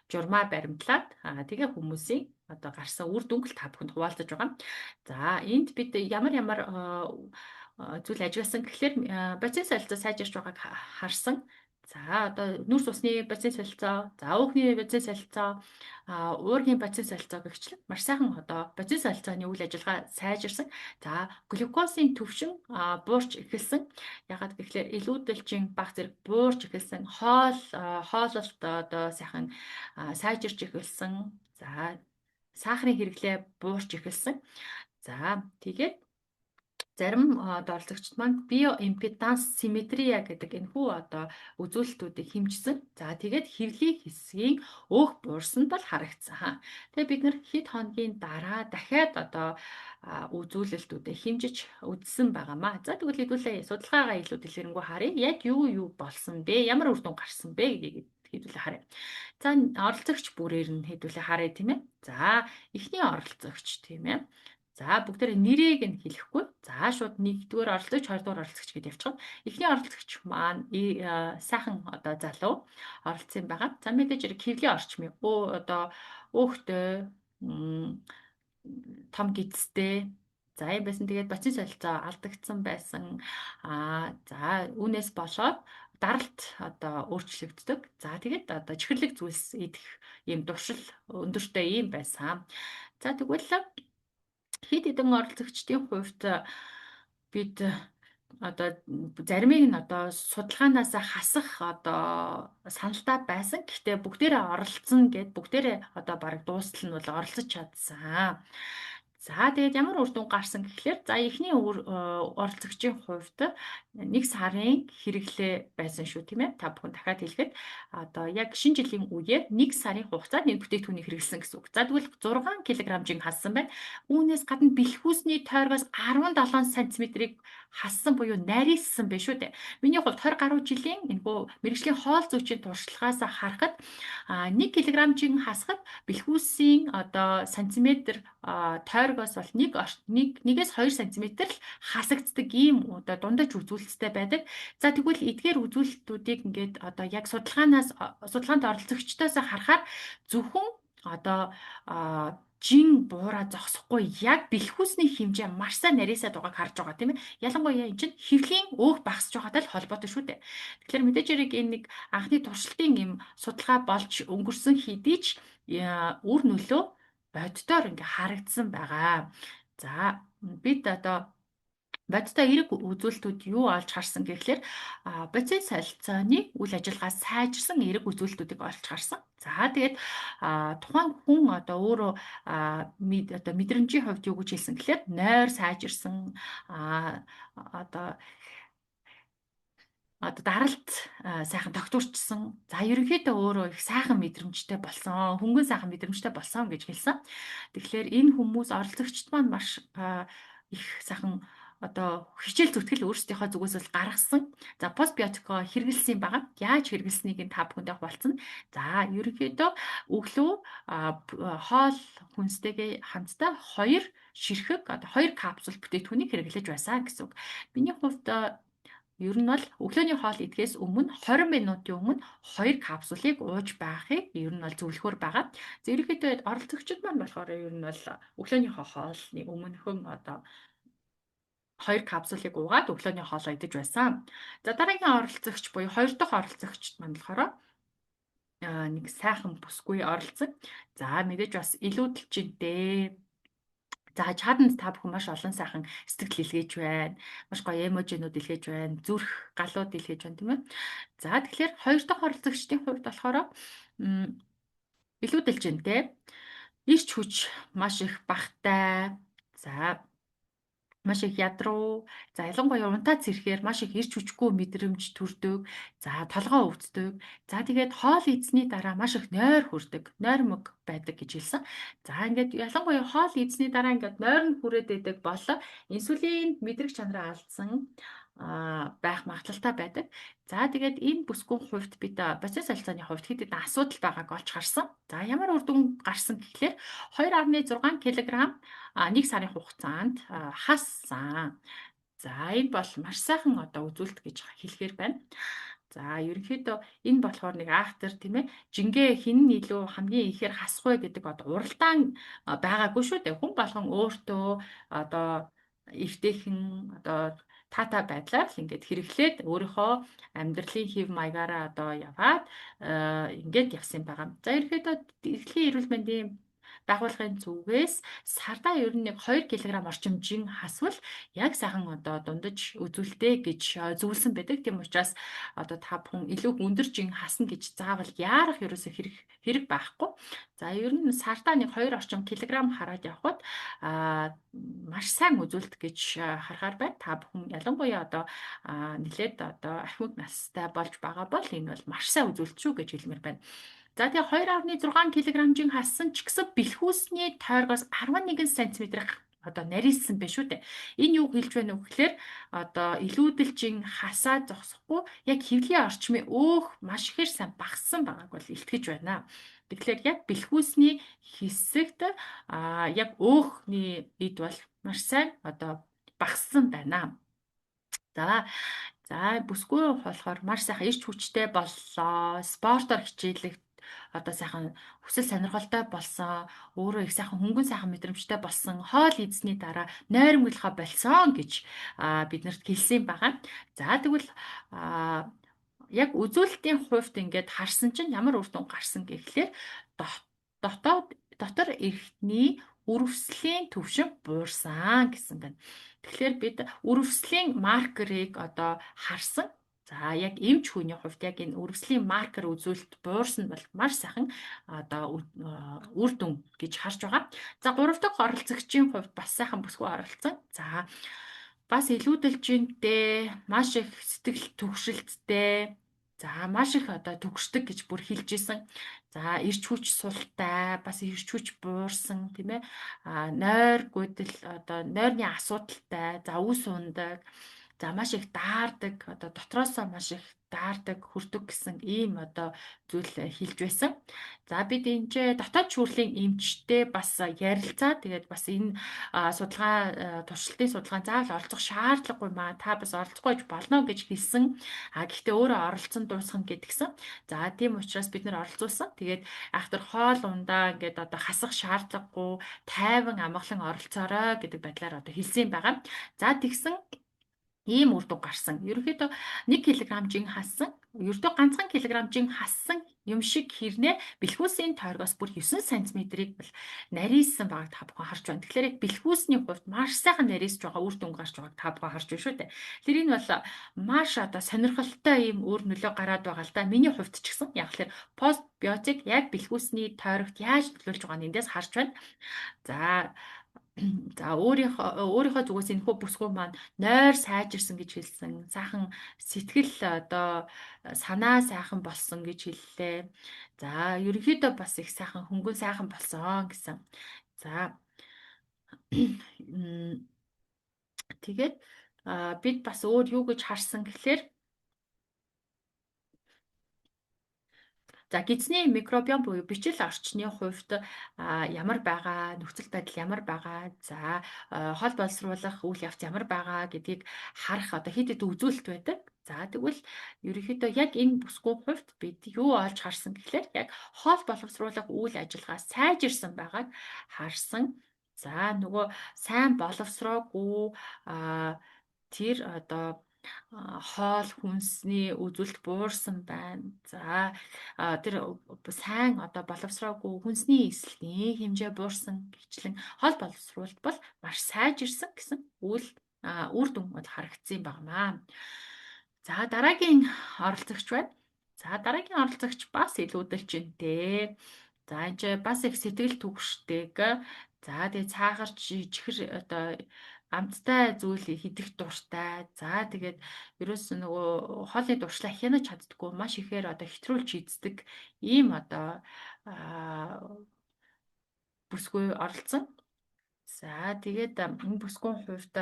журмаар баримтлаад тэгээ хүмүүсийн одоо гарсан үр дүнг та бүхэнд хуваалцаж байгаа. За энд бид ямар зүйл ажигласан гэхлээр бацин солилцоо сайжирч байгааг харсан. За одоо нүрс усны бацин солилцоо, за өөхний бацин солилцоо, уургийн бацин солилцоо гэгчлэн маш сайхан одоо бацин солилцооны үйл ажиллагаа сайжирсан. За глюкозын төвшин буурч эхэлсэн. Ягаад гэхлээр илүүдэлжин баг зэрэг буурч эхэлсэн. Хооллолт одоо сайхан сайжирч эхэлсэн. За сахарын хэрэглээ буурч эхэлсэн. За тэгээд зарим оролцогчид маань биоимпеданс симметрия гэдэг энэхүү одоо үзүүлэлтүүдийг хэмжсэн. За тэгээд хэвлийн хэсгийн өөх буурсан бол харагдсан. Тэгээд бид нэр хэд хоногийн дараа дахиад одоо үзүүлэлтүүдээ хэмжиж үзсэн байгаамаа. За тэгвэл хэдүүлээ судалгаагаа илүү дэлгэрэнгүй харъя. Яг юу болсон бэ? Ямар үр дүн гарсан бэ гэдгийг хэдүүлээ харъя. За оролцогч бүрээр нь хэдүүлээ харъя тийм ээ. За эхний оролцогч тийм ээ. За бүгдээр нэрийг нь хэлэхгүй. За шууд 1-р оролцогч, 2-р оролцогч гэдээ явчихна. Эхний оролцогч маань сайхан одоо залуу оролцсон байгаа. За мэдээж хэвлийн орчмын одоо өөхтэй том гидстэй. За юм байсан. Тэгээд бацин солилцоо алдагдсан байсан. За үүнээс болоод даралт одоо өөрчлөгддөг. За тэгээд одоо чихэрлэг зүйлс идэх ийм дуршил өндөртэй юм байсан. За тэгвэл хэд хэдэн оролцогчдын хувьд бид одоо заримыг нь одоо судалгаанаас хасах одоо саналтай байсан. Гэхдээ бүгдээрээ оролцсон гэд бүгдээрээ одоо бараг дуустал нь бол оролцож чадсан. За тэгээд ямар үр дүн гарсан гэхлээр за эхний оролцогчийн хувьд 1 сарын хэрэглээ байсан шүү тийм ээ. Та бүхэн дахиад хэлэхэд одоо яг шинэ жилийн үеэр 1 сарын хугацаанд энэ бүтээгдэхүүнийг хэрэглэсэн гэсэн үг. За тэгвэл 6 кг хассан байна. Үүнээс гадна бэлхүүсний тойргоос 17 см-ийг хассан буюу нарийссан байх шүү дээ. Миний хувьд 20 гаруй жилийн энэхүү мэргэжлийн хоол зүйчийн туршлагаас харахад 1 кг хасахад бэлхүүсийн одоо сантиметр тойргоос бол 1-2 см л хасагддаг ийм одоо дундаж үзүүлэлттэй байдаг. За тэгвэл эдгээр үзүүлэлтүүдийг ингээд одоо яг судалгаанд оролцогчдоос харахаар зөвхөн одоо жин буура зогсохгүй яг бэлхүүсний хэмжээ маш сайн нарийсаад байгааг харж байгаа тийм ээ. Ялангуяа энэ чинь хэвлийн өөх багасж байгаатай л холбоотой шүү дээ. Тэгэхээр мэдээж хэрэг энэ нэг анхны туршилтын юм судалгаа болж өнгөрсөн хэдий ч үр нөлөө боддоор ингээ харагдсан байгаа. За бид одоо бодтой эерэг үзүүлэлтүүд юу олж харсан гэхлээр бодит солилцооны үйл ажиллагаа сайжирсан эерэг үзүүлэлтүүдийг олж харсан. За тэгээд тухайн хүн одоо өөрөө одоо мэдрэмжийн хувьд юу гэж хэлсэн гэхлээр нойр сайжирсан одоо даралт сайхан тогтворчсон. За ерөнхийдөө өөрөө их сайхан мэдрэмжтэй болсон, хөнгөн сайхан мэдрэмжтэй болсон гэж хэлсэн. Тэгэхээр энэ хүмүүс оролцогчд маань маш их сайхан одоо хичээл зүтгэл өөрсдийнхөө зүгээс л гаргасан. За постбиотико хэрэгэлсэн байгаа. Яаж хэрэгэлсэнийг та бүхэндээ хуваалцсан. За ерөнхийдөө өглөө хоол хүнстэйгээ хамтдаа 2 ширхэг одоо 2 капсул бүтээтгүнийг хэрэглэж байсан гэсэн үг. Миний хувьд ер нь бол өглөөний хоол идэхээс өмнө 20 минутын өмнө 2 капсулыг ууж байхыг ер нь бол зөвлөхөр байгаа. За ерөнхийдөө оролцогчид маань болохоор ер нь бол өглөөний хоолны өмнөхөн одоо 2 капсулыг уугаад өглөөний хоолоо идэж байсан. За дараагийн оролцогч буюу 2 дахь оролцогчд маань болохоор нэг сайхан бүсгүй оролцсон. За мэдээж бас илүүдэлжинтэй. За чаданд та бүхэн маш олон сайхан сэтгэл илгээж байна. Маш гоё эможинууд илгээж байна. Зүрх галууд илгээж байна тийм ээ. За тэгэхээр 2 дахь оролцогчдын хувьд болохоор илүүдэлжинтэй. Ирч хүч маш их багтай. За маш их ядруу. За ялангуяа унтаа цэрхээр маш их ирч хүчгүй мэдрэмж төрдөг. За толгоо өвддөг. За тэгээд хоол идсний дараа маш их нойр хүрдэг. Нойрмог байдаг гэж хэлсэн. За ингээд ялангуяа хоол идсний дараа ингээд нойр нь хүрээд идэг болоо инсулин мэдрэг чанараа алдсан байх магадлалтай байдаг. За тэгээд энэ бүсгүйн хувьд бид бодит солилцооны хувьд хэд хэдэн асуудал байгааг олж харсан. За ямар үр дүн гарсан гэхлээр 2.6 кг 1 сарын хугацаанд хассан. За энэ бол маш сайхан одоо үзүүлэлт гэж хэлэхээр байна. За ерөнхийдөө энэ болохоор нэг автор тийм ээ жингээ хин нь илүү хамгийн ихээр хасах вэ гэдэг одоо уралдаан байгаагүй шүү дээ. Хүн болгон өөртөө одоо эвтэйхэн одоо тата байдлаар л ингээд хэрэглээд өөрийнхөө амьдралын хэв маягаараа одоо яваад ингээд явсан байгаа. За ерөнхийдөө дэлхийн эрүүл мэндийн байгууллагын зүгээс сардаа ер нь нэг 2 кг орчим жин хасвал яг сайхан одоо дундаж үзүүлэлтэй гэж зөвлөсөн байдаг. Тийм учраас одоо та бүхэн илүү өндөр жин хасна гэж заавал яарах ерөөсөө хэрэг байхгүй. За ер нь сардаа нэг 2 орчим килограмм хараад явхад маш сайн үзүүлэлт гэж харахаар байна. Та бүхэн ялангуяа одоо нэлээд одоо ахмад настай болж байгаа бол энэ бол маш сайн үзүүлэлт шүү гэж хэлмээр байна. За тэгээ 2.6 кг жин хассан ч гэсэн бэлхүүсний тойргоос 11 см одоо нарийсан байх шүү дээ. Энэ юу хэлж байна вэ гэхээр одоо илүүдэлжин хасаа зогсохгүй яг хэвлийн орчмын өөх маш ихээр сайн багассан байгааг бол илтгэж байна. Тэгэхээр яг бэлхүүсний хэсэгт яг өөхний эд бол маш сайн одоо багассан байна. За бүсгүй болохоор маш сайхан ирч хүчтэй боллоо. Спортоор хичээлэх одоо сайхан хүсэл сонирхолтой болсон, өөрөө их сайхан хөнгөн сайхан мэдрэмжтэй болсон, хоол идсний дараа нойрмоглохоо болсон гэж биднэрт хэлсэн байгаа. За тэгвэл яг үзүүлэлтийн хувьд ингээд харсан чинь ямар үр дүн гарсан гэхлээр дотор эрхтний үрвслийн түвшин буурсан гэсэн байна. Тэгэхээр бид үрвслийн маркерыг одоо харсан. За яг эмч хүний хувьд яг энэ үрвслийн маркер үзүүлэлт буурсан бол маш сайхан одоо үр дүн гэж харж байгаа. За 3 дахь оролцогчийн хувьд бас сайхан бүсгүй оролцсон. За бас илүүдэлжинтэй, маш их сэтгэл түгшилттэй, за маш их одоо төгсдөг гэж бүр хэлж исэн. За ирч хүч султай, бас ирч хүч буурсан тийм ээ. Нойр гүйдэл одоо нойрны асуудалтай, за үс ундаг. За маш их даардаг, одоо дотроосоо маш их даардаг, хүрдэг гэсэн ийм одоо зүйл хэлж байсан. За бид энэ дотоод шүүрлийн эмчтэй бас ярилцаа. Тэгээд бас энэ судалгаа туршилтын судалгаанд заавал оролцох шаардлагагүй маа. Та бас оролцохгүй болно гэж хэлсэн. Гэхдээ өөрөө оролцсон дуусгана гэдгсэн. За тийм учраас бид нэр оролцуулсан. Тэгээд айхтар хоол ундаа ингээд одоо хасах шаардлагагүй тайван амгалан оролцоорой гэдэг байдлаар одоо хэлсэн байгаа. За тэгсэн ийм үр дүн гарсан. Ерөнхийдөө 1 кг жин хассан. Ердөө ганцхан кг жин хассан юм шиг хэрнээ бэлхүүсийн тойргоос бүр 9 см-ийг бол нарийсан байгааг та бүхэн харж байна. Тэгэхээр яг бэлхүүсний хувьд маш сайхан нарийсж байгаа үр дүн гарч байгааг та бүхэн харж байна шүү дээ. Тэр энэ бол маш одоо сонирхолтой ийм өөр нөлөө гараад байгаа л да. Миний хувьд ч гэсэн яг л постбиотик яг бэлхүүсний тойрогт яаж нөлөөлж байгааг эндээс харж байна. За өөрийнхөө зүгээс энэхүү бүсгүй маань нойр сайжирсан гэж хэлсэн. Сайхан сэтгэл одоо санаа сайхан болсон гэж хэллээ. За ерөнхийдөө бас их сайхан хөнгөн сайхан болсон гэсэн. За тэгээд бид бас өөр юу гэж харсан гэхээр за гидсний микробиом буюу бичил орчны хувьд ямар байгаа, нөхцөл байдал ямар байгаа, за хол боловсруулах үйл явц ямар байгаа гэдгийг харах одоо хэд хэд үзүүлэлт байдаг. За тэгвэл ерөнхийдөө яг энэ бүсгүй хувьд бид юу олж харсан гэхээр яг хол боловсруулах үйл ажиллагаа сайжирсан байгааг харсан. За нөгөө сайн боловсроогүй тэр одоо хоол хүнсний үзүүлэлт буурсан байна. За тэр сайн одоо боловсроогүй хүнсний эслэгийн хэмжээ буурсан гэвчлэн хол боловсруулалт бол маш сайжирсан гэсэн үр дүн бол харагдсан байна. За дараагийн оролцогч байна. За дараагийн оролцогч бас илүүдэлжинтэй. За энэ бас их сэтгэл түгшдэг. За тэгээ цаагарч чихэр одоо амттай зүйл хидэх дуртай. За тэгээд ерөөс нөгөө хоолны дуршлаа хянаж чаддггүй маш ихээр одоо хэтрүүлж ийддэг ийм одоо бүсгүй оролцсон. За тэгээд энэ бүсгүйн хувьд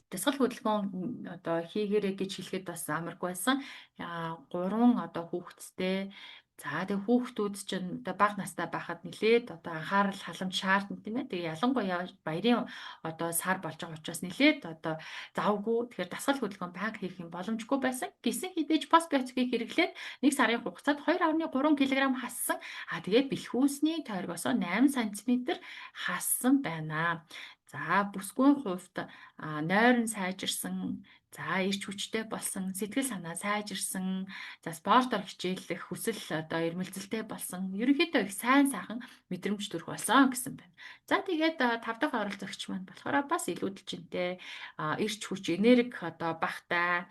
дасгал хөдөлгөөн одоо хийгээрэй гэж хэлэхэд бас амаргүй байсан. 3 одоо хүүхэдтэй. За тэгээ хүүхдүүд чинь одоо бага настай байхад нилээд одоо анхаарал халамж шаардна тийм ээ. Тэгээ ялангуяа баярын одоо сар болж байгаа учраас нилээд одоо завгүй. Тэгэхээр дасгал хөдөлгөөн банк хийх юм боломжгүй байсан. Гисэн хідээж постбиотикийг хэрэглээд 1 сарын хугацаанд 2.3 кг хассан. Тэгээд бэлхүүсний тойргоос 8 см хассан байна. За бүсгүйн хувьд нойр нь сайжирсан, за эрч хүчтэй болсон, сэтгэл санаа сайжирсан, за спортоор хичээллэх хүсэл одоо эрмэлзэлтэй болсон, ерөнхийдөө их сайн сайхан мэдрэмж төрөх болсон гэсэн байна. За тэгээд 5 дахь оролцогч маань болохоор бас илүүдэлжинтэй эрч хүч, энерги одоо багтай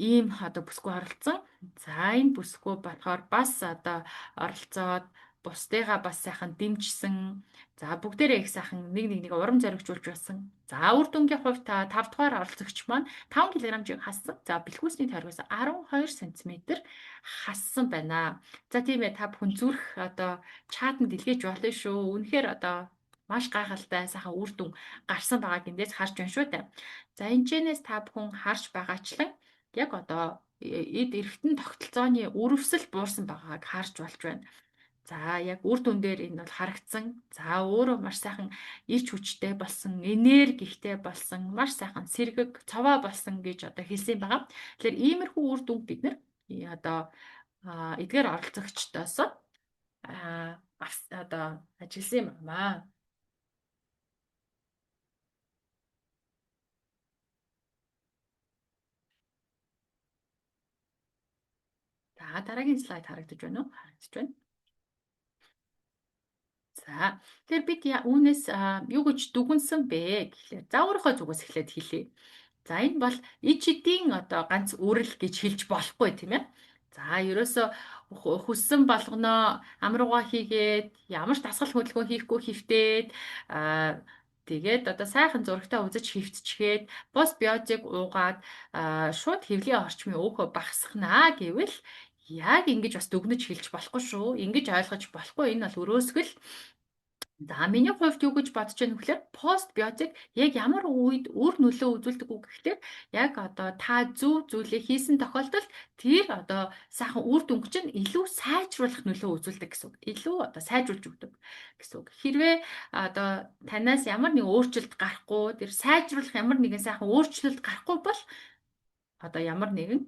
ийм одоо бүсгүй оролцсон. За энэ бүсгүй болохоор бас одоо оролцоод бусдыгаа бас сайхан дэмжсэн. За бүгдээрээ их сайхан нэг урам зоригжуулж байсан. За үр дүнгийн хувьд 5 дугаар оролцогч маань 5 кг хассан. За бэлхүүсний тойргоос 12 см хассан байна. За тийм ээ та бүхэн зүрх одоо чатанд дэлгээж болно шүү. Үнэхээр одоо маш гайхалтай сайхан үр дүн гарсан байгааг эндээс харж байна шүү дээ. За энэчнээс та бүхэн харж байгаачлан яг одоо эд эргэтэн тогтолцооны өрөвсөл буурсан байгааг харж болж байна. За яг үр дүн дээр энэ бол харагдсан. За өөрөө маш сайхан ирч хүчтэй болсон, энерги ихтэй болсон, маш сайхан сэргэг, цаваа болсон гэж одоо хэлсэн байгаа. Тэгэхээр иймэрхүү үр дүнг бид нэр одоо эдгээр оролцогчдоос одоо ажилласан юм байна. За дараагийн слайд харагдаж байна уу? Харагдаж байна. За тэгэхээр бид үүнээс юу гэж дүгнсэн бэ гэхлээр за өөрийнхөө зүгээс эхлээд хэлье. За энэ бол ид эдийн одоо ганц үрэл гэж хэлж болохгүй тийм ээ. За ерөөсө хүссэн болгоноо амрууга хийгээд ямар ч дасгал хөдөлгөөн хийхгүй хөвтээд тэгээд одоо сайхан зурагтаа үзэж хөвтчихэд бос биотик уугаад шууд хэвлийн орчмын өөхөө багасгахнаа гэвэл яг ингэж бас дүгнэж хэлж болохгүй шүү. Ингэж ойлгож болохгүй. Энэ бол өрөөсгөл За миний хувьд юу гэж бодож байна вэ гэхээр постбиотик яг ямар үед өөр нөлөө үзүүлдэг үг гэхээр яг одоо та зөв зүйлээ хийсэн тохиолдолд тэр одоо сайхан үр дүнг чинь илүү сайжруулах нөлөө үзүүлдэг гэсэн үг. Илүү одоо сайжруулж өгдөг гэсэн үг. Хэрвээ одоо танаас ямар нэг өөрчлөлт гарахгүй, тэр сайжруулах ямар нэгэн сайхан өөрчлөлт гарахгүй бол одоо ямар нэгэн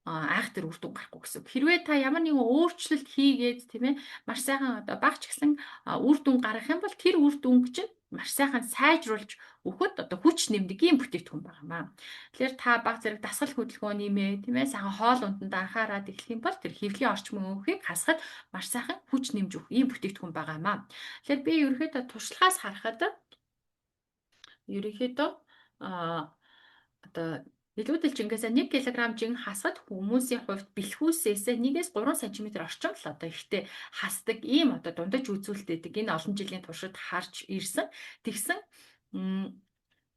айхтар үр дүн гарахгүй гэсэн. Хэрвээ та ямар нэгэн өөрчлөлт хийгээд тийм ээ маш сайхан одоо багч гэсэн үр дүн гаргах юм бол тэр үр дүнг чинь маш сайхан сайжруулж өгөхөд одоо хүч нэмдэг юм бүтээгдэхүүн байгаамаа. Тэгэхээр та баг зэрэг дасгал хөдөлгөөн нэмээ тийм ээ сайхан хоол унданд анхаарал эхлэх юм бол тэр хэвлийн орчмын өвхийг хасахад маш сайхан хүч нэмж өгөх юм бүтээгдэхүүн байгаамаа. Тэгэхээр би ерөөхдөө туршлагаас харахад ерөөхдөө одоо илүүдэл жингээс 1 кг жин хасахад хүмүүсийн хувьд бэлхүүсээс 1-3 см орчим л одоо ихтэй хасдаг ийм одоо дундаж үзүүлэлтэйдэг энэ олон жилийн туршид харж ирсэн. Тэгсэн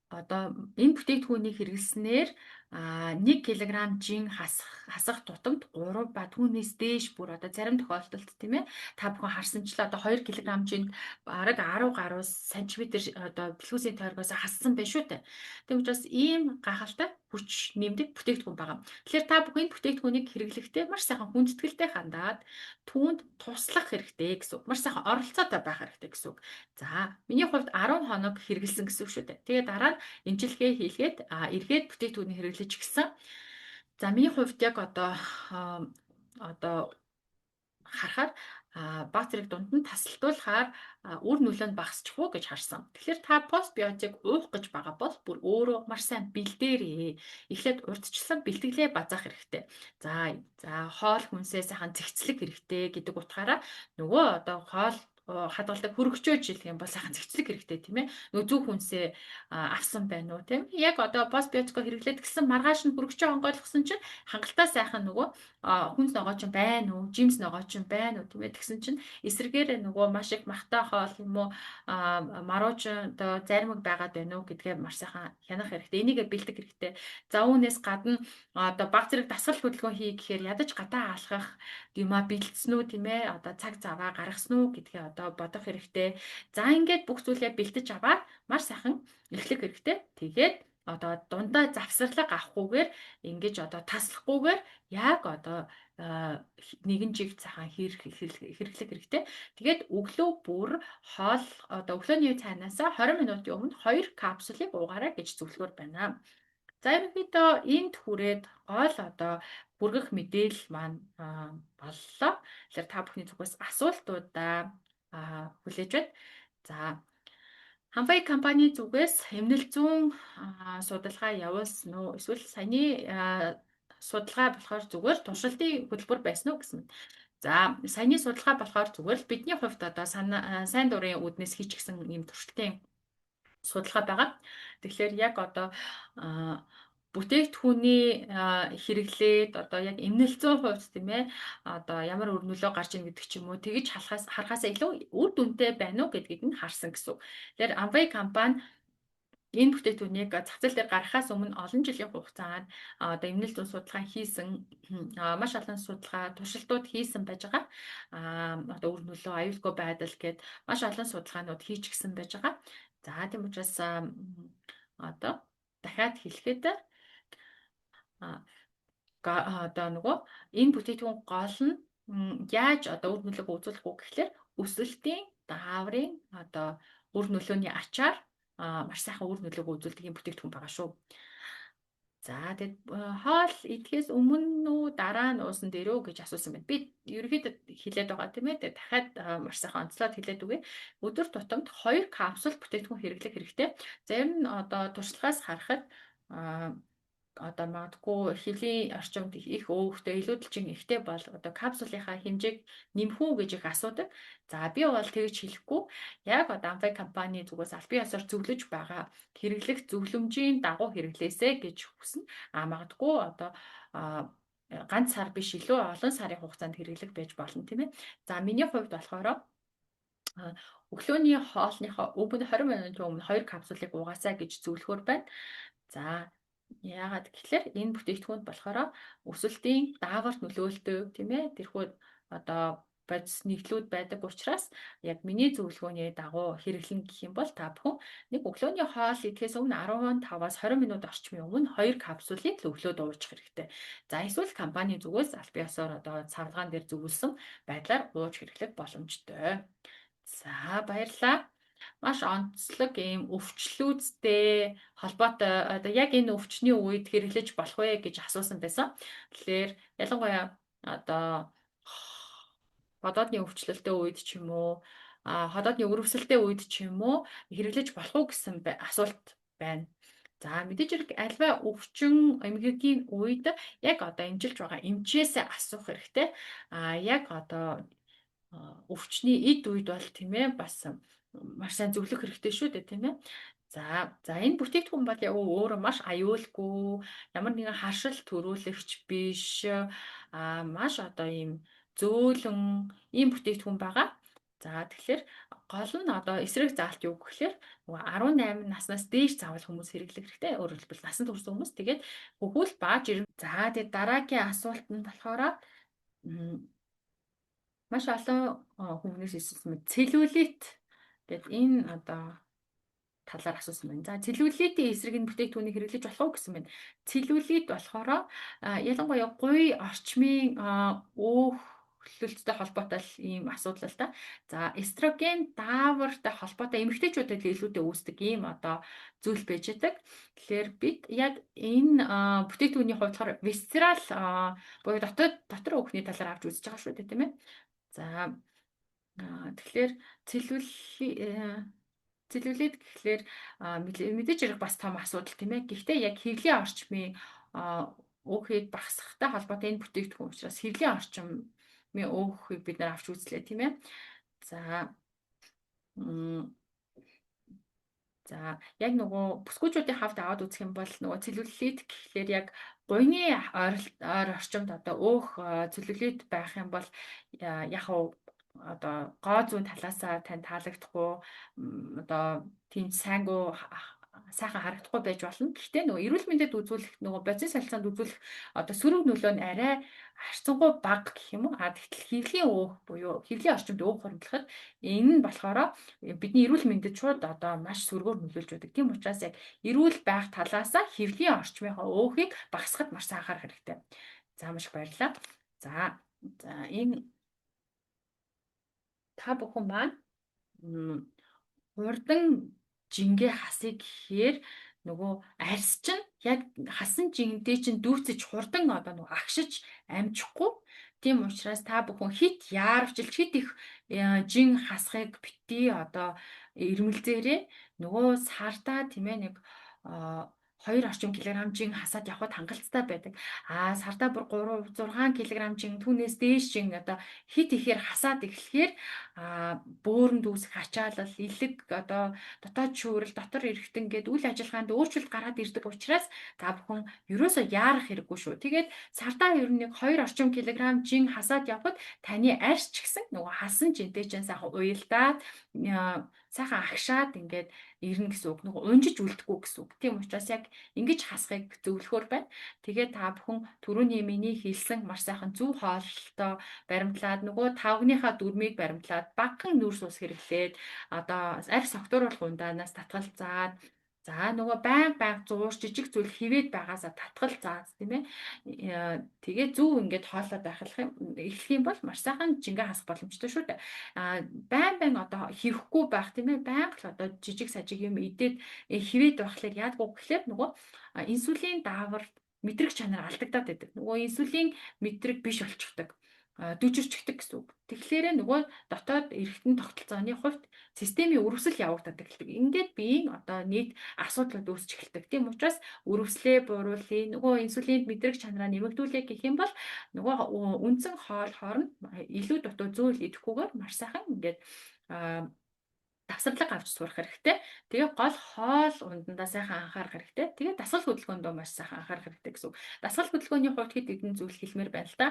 одоо энэ бүтээгдэхүүнийг хэрэглэснээр 1 кг жин хасах тутамд 3 ба түүнээс дээш бүр одоо зарим тохиолдолд тийм ээ та бүхэн харсанчлаа одоо 2 кг жинд бараг 10 гаруй сантиметр одоо бэлхүүсийн тойргоос хассан байх шүү дээ. Тийм учраас ийм гахалтай хүч нэмдэг бүтээгдэхүүн байгаа. Тэгэхээр та бүхэн энэ бүтээгдэхүүнийг хэрэглэхдээ маш сайхан хүндэтгэлтэй хандаад түүнд туслах хэрэгтэй гэсэн үг. Маш сайхан оролцоотой байх хэрэгтэй гэсэн үг. За, миний хувьд 10 хоног хэрэгэлсэн гэсэн үг шүү дээ. Тэгээ дараа нь эмчилгээ хийлгээд эргээд бүтээгдэхүүнийг хэрэглэж гисэн. За, миний хувьд яг одоо харахаар баг зэрэг дунд нь тасалдуулахаар үр нөлөө нь багасчих уу гэж харсан. Тэгэхээр та постбиотик уух гэж байгаа бол бүр өөрөө маш сайн бэлдээрээ. Эхлээд урдчлан бэлтгэлээ базаах хэрэгтэй. За хоол хүнсээ сайхан зэгцлэх хэрэгтэй гэдэг утгаараа нөгөө одоо хоол хадгалдаг хөргөчөөж хэлэх юм бол сайхан зэгцлэх хэрэгтэй тийм ээ. Нөгөө зөв хүнсээ авсан байна уу тийм. Яг одоо постбиотикоо хэрэглээд гэсэн маргааш нь хөргөчөө онгойлгосон чинь хангалттай сайхан нөгөө хүнс ногоо ч байна уу, жимс ногоо ч байна уу тийм ээ. Тэгсэн чинь эсрэгээр нөгөө маш их махтай хоол юм уу марууч одоо заримг байгаад байна уу гэдгээ маш сайхан хянах хэрэгтэй. Энийгээ бэлдэх хэрэгтэй. За үүнээс гадна одоо баг зэрэг дасгал хөдөлгөөн хий гэхээр ядаж гадаа алхах юмаа бэлдсэн үү тийм ээ. Одоо цаг заваа гаргасан уу гэдгээ одоо бодох хэрэгтэй. За ингээд бүх зүйлээ бэлдэж аваад маш сайхан эхлэх хэрэгтэй. Тэгээд одоо дундаа завсарлага авахгүйгээр ингэж одоо таслахгүйгээр яг одоо нэгэн жиг цагаан хэрэглэх хэрэгтэй. Тэгээд өглөө бүр хоол одоо өглөөний цайнаас 20 минутын өмнө 2 капсулыг уугаарай гэж зөвлөгөөр байна. За ерөнхийдөө энд хүрээд гол одоо хүргэх мэдээлэл маань боллоо. Тэгэхээр та бүхний зүгээс асуултуудаа хүлээж байна. За Хамбай компани зүгээс эмнэлэг зүүн судалгаа явуулсан уу? Эсвэл саяны судалгаа болохоор зүгээр туршилтын хөтөлбөр байсан уу гэсэн. За саяны судалгаа болохоор зүгээр л бидний хувьд одоо сайн дурын үүднээс хийчихсэн ийм туршилтын судалгаа байгаа. Тэгэхээр яг одоо бүтээгдэхүүний хэрэглээд одоо яг эмнэлцэн хувьд тийм ээ одоо ямар өр нөлөө гарч ийн гэдэг ч юм уу тэгж харахаасаа илүү үр дүнтэй байна уу гэдгийг нь харсан гэсэн. Тэгэхээр Amway компани энэ бүтээгдэхүүнийг зах зээл дээр гаргахаас өмнө олон жилийн хугацаанд одоо эмнэлэг зүүн судалгаа хийсэн маш олон судалгаа туршилтууд хийсэн байж байгаа. Одоо үр нөлөө аюулгүй байдал гэд маш олон судалгаанууд хийчихсэн байж байгаа. За тийм учраас одоо дахиад хэлэхэд одоо нөгөө энэ бүтээгдэхүүн гол нь яаж одоо үр нөлөөг үзүүлэх үү гэхлээр өсөлтийн дааврын одоо үр нөлөөний ачаар маш сайхан үр нөлөөг үзүүлдэг юм бүтээгдэхүүн байгаа шүү. За тэгэд хоол идэхээс өмнө үү дараа нь уусан дээр үү гэж асуусан байна. Би ерөөхдөө хэлээд байгаа тийм ээ. Тэгээд дахиад маш сайхан онцлоод хэлээд үгүй. Өдөр тутамд 2 капсул бүтээгдэхүүн хэрэглэх хэрэгтэй. Зарим нь одоо туршлагаас харахад одоо магадгүй хэвлийн орчимд их өөхтэй илүүдэлчин ихтэй бол одоо капсулынхаа хэмжээг нэмэх үү гэж их асуудаг. За би бол тэгж хэлэхгүй. Яг одоо Amway компани зүгээс аль бие ёсоор зөвлөж байгаа хэрэглэх зөвлөмжийн дагуу хэрэглээсэй гэж хүснэ. Магадгүй одоо ганц сар биш илүү олон сарын хугацаанд хэрэглэх байж болно тийм ээ. За миний хувьд болохоор өглөөний хоолныхоо өмнө 20 минутын өмнө 2 капсулыг угаасаа гэж зөвлөхөр байна. За яагаад гэхээр энэ бүтээгдэхүүнд болохоор өсөлтийн дааварт нөлөөлдөг тийм ээ тэрхүү одоо бодис нэгдлүүд байдаг учраас яг миний зөвлөгөөний дагуу хэрэглэн гэх юм бол та бүхэн нэг өглөөний хоол идэхээс өмнө 15-аас 20 минут орчмын өмнө 2 капсулыг л өглөөд ууж хэрэгтэй. За эсвэл компани зүгээс аль биесээр одоо цавлгаан дээр зөвлөсөн байдлаар ууж хэрэглэх боломжтой. За баярлалаа. Маш онцлог ийм өвчлүүдтэй холбоотой одоо яг энэ өвчний үед хэрэглэж болох вэ гэж асуусан байсан. Тэгэхээр ялангуяа одоо ходоодны өвчлөлттэй үед ч юм уу ходоодны өрөвсөлттэй үед ч юм уу хэрэглэж болох уу гэсэн асуулт байна. За мэдээж хэрэг альва өвчин эмгэгийн үед яг одоо эмчилж байгаа эмчээсээ асуух хэрэгтэй. Яг одоо өвчний эд үед бол тийм ээ бас маш сайн зөвлөх хэрэгтэй шүү дээ тийм ээ. За энэ бүтээгдэхүүн бол яг өөрөө маш аюулгүй, ямар нэгэн харшил төрүүлэгч биш, маш одоо ийм зөөлөн ийм бүтээгдэхүүн байгаа. За тэгэхээр гол нь одоо эсрэг заалт юу гэхээр нөгөө 18 наснаас дээш заавал хүмүүс хэрэглэх хэрэгтэй. Өөрөөр хэлбэл насанд хүрсэн хүмүүс тэгээд хөвгүүл ба жирэмс. За тэгээд дараагийн асуулт нь болохоор маш олон хүмүүнээс ирсэн целлюлит гэдэг энэ одоо талаар асуусан байна. За целлюлитийн эсрэг энэ бүтээгдэхүүнийг хэрэглэж болох уу гэсэн байна. Целлюлит болохоор ялангуяа гуй орчмын өөхлөлттэй холбоотой ийм асуудал л да. За эстроген даавартай холбоотой эмэгтэйчүүдэд илүүтэй үүсдэг ийм одоо зүйл байж байдаг. Тэгэхээр бид яг энэ бүтээгдэхүүний хувьд болохоор висцерал буюу дотор өөхний талаар авч үзэж байгаа шүү дээ тийм ээ. За тэгэхээр целлюлит гэхлээр мэдээж хэрэг бас том асуудал тийм ээ. Гэхдээ яг хэвлийн орчмын өөхийг багасгахтай холбоотой энэ бүтээгдэхүүн учраас хэвлийн орчмын өөхийг бид нар авч үзлээ тийм ээ. За яг нөгөө бүсгүүчүүдийн хавьд аваад үзэх юм бол нөгөө целлюлит гэхлээр яг гуйны ойр орчимд одоо өөх целлюлит байх юм бол яг одоо гоо зүүн талаасаа тань таалагдахгүй одоо тийм сайхан харагдахгүй байж болно. Гэхдээ нөгөө эрүүл мэндэд үзүүлэх нөгөө бодис солилцоонд үзүүлэх одоо сөрөг нөлөө нь арай харьцангуй бага гэх юм уу. Тэгтэл хэвлийн өөх буюу хэвлийн орчимд өөх хуримтлахад энэ нь болохоор бидний эрүүл мэндэд шууд одоо маш сөргөөр нөлөөлж байдаг. Тийм учраас яг эрүүл байх талаасаа хэвлийн орчмынхаа өөхийг багасгахад маш сайн анхаарах хэрэгтэй. За маш их баярлалаа. За энэ та бүхэн маань хурдан жингээ хасыг гэхээр нөгөө арьс чинь яг хасан жингдээ чинь дүүцэж хурдан одоо нөгөө агшиж амжихгүй. Тийм учраас та бүхэн хит яарвчилж хит их жин хасахыг бити одоо ирмэлзээрээ нөгөө сартаа тийм ээ нэг 2 орчим килограмм жин хасаад явхад хангалттай байдаг. Сартаа бүр 3-6 кг жин түүнээс дээш жин одоо хит ихээр хасаад эхлэхээр бөөрөнд үүсэх ачаалал, илэг одоо дотоод шүүрэл, дотор эргэтэн гээд үйл ажиллагаанд өөрчлөлт гараад ирдэг учраас та бүхэн ерөөсөө яарах хэрэггүй шүү. Тэгээд сартаа ер нь нэг 2 орчим килограмм жин хасаад явхад таны арьс ч гэсэн нөгөө хасан жинтэй чинь сайхан уялдаад сайхан агшаад ингээд ирнэ гэсэн үг. Нөгөө унжиж үлдэхгүй гэсэн үг. Тийм учраас яг ингэж хасахыг зөвлөхөр байна. Тэгээд та бүхэн түрүүний миний хэлсэн маш сайхан зөв хооллолтой баримтлаад нөгөө тавгныхаа дүрмийг баримтлаад багахан нүүрс ус хэрэглээд одоо арьс согтууруулах ундаанаас татгалзаад нөгөө байнга зуурч жижиг зүйл хивээд байгаасаа татгалзаад тийм ээ. Тэгээ зөв ингээд хооллоод эхлэх юм бол маш сайхан жингээ хасах боломжтой шүү дээ. Байн одоо хивэхгүй байх тийм ээ. Байнга л одоо жижиг сажиг юм идээд хивээд байхлаар яадгүй гэхлээр нөгөө инсулин даавар мэдрэг чанар алдагдаад байдаг. Нөгөө инсулин мэдрэг биш болчихдог. Дүжирчдэг гэсэн үг. Тэгэхээр нөгөө дотоод эргэтэн тогтолцооны хувьд системийн өрөвсөл явагдаад эхэлдэг. Ингээд биеийн одоо нийт асуудлууд үүсч эхэлдэг. Тийм учраас өрөвслээ бууруулъя, нөгөө инсулинд мэдрэг чанараа нэмэгдүүлээ гэх юм бол нөгөө үндсэн хоол хооронд илүү дутуу зөөл идэхгүйгээр маш сайхан ингээд давсарлага авч сурах хэрэгтэй. Тэгээ гол хоол ундандаа сайхан анхаарах хэрэгтэй. Тэгээ дасгал хөдөлгөөндөө маш сайхан анхаарах хэрэгтэй гэсэн үг. Дасгал хөдөлгөөний хувьд хэд хэдэн зүйл хэлмээр байна л да.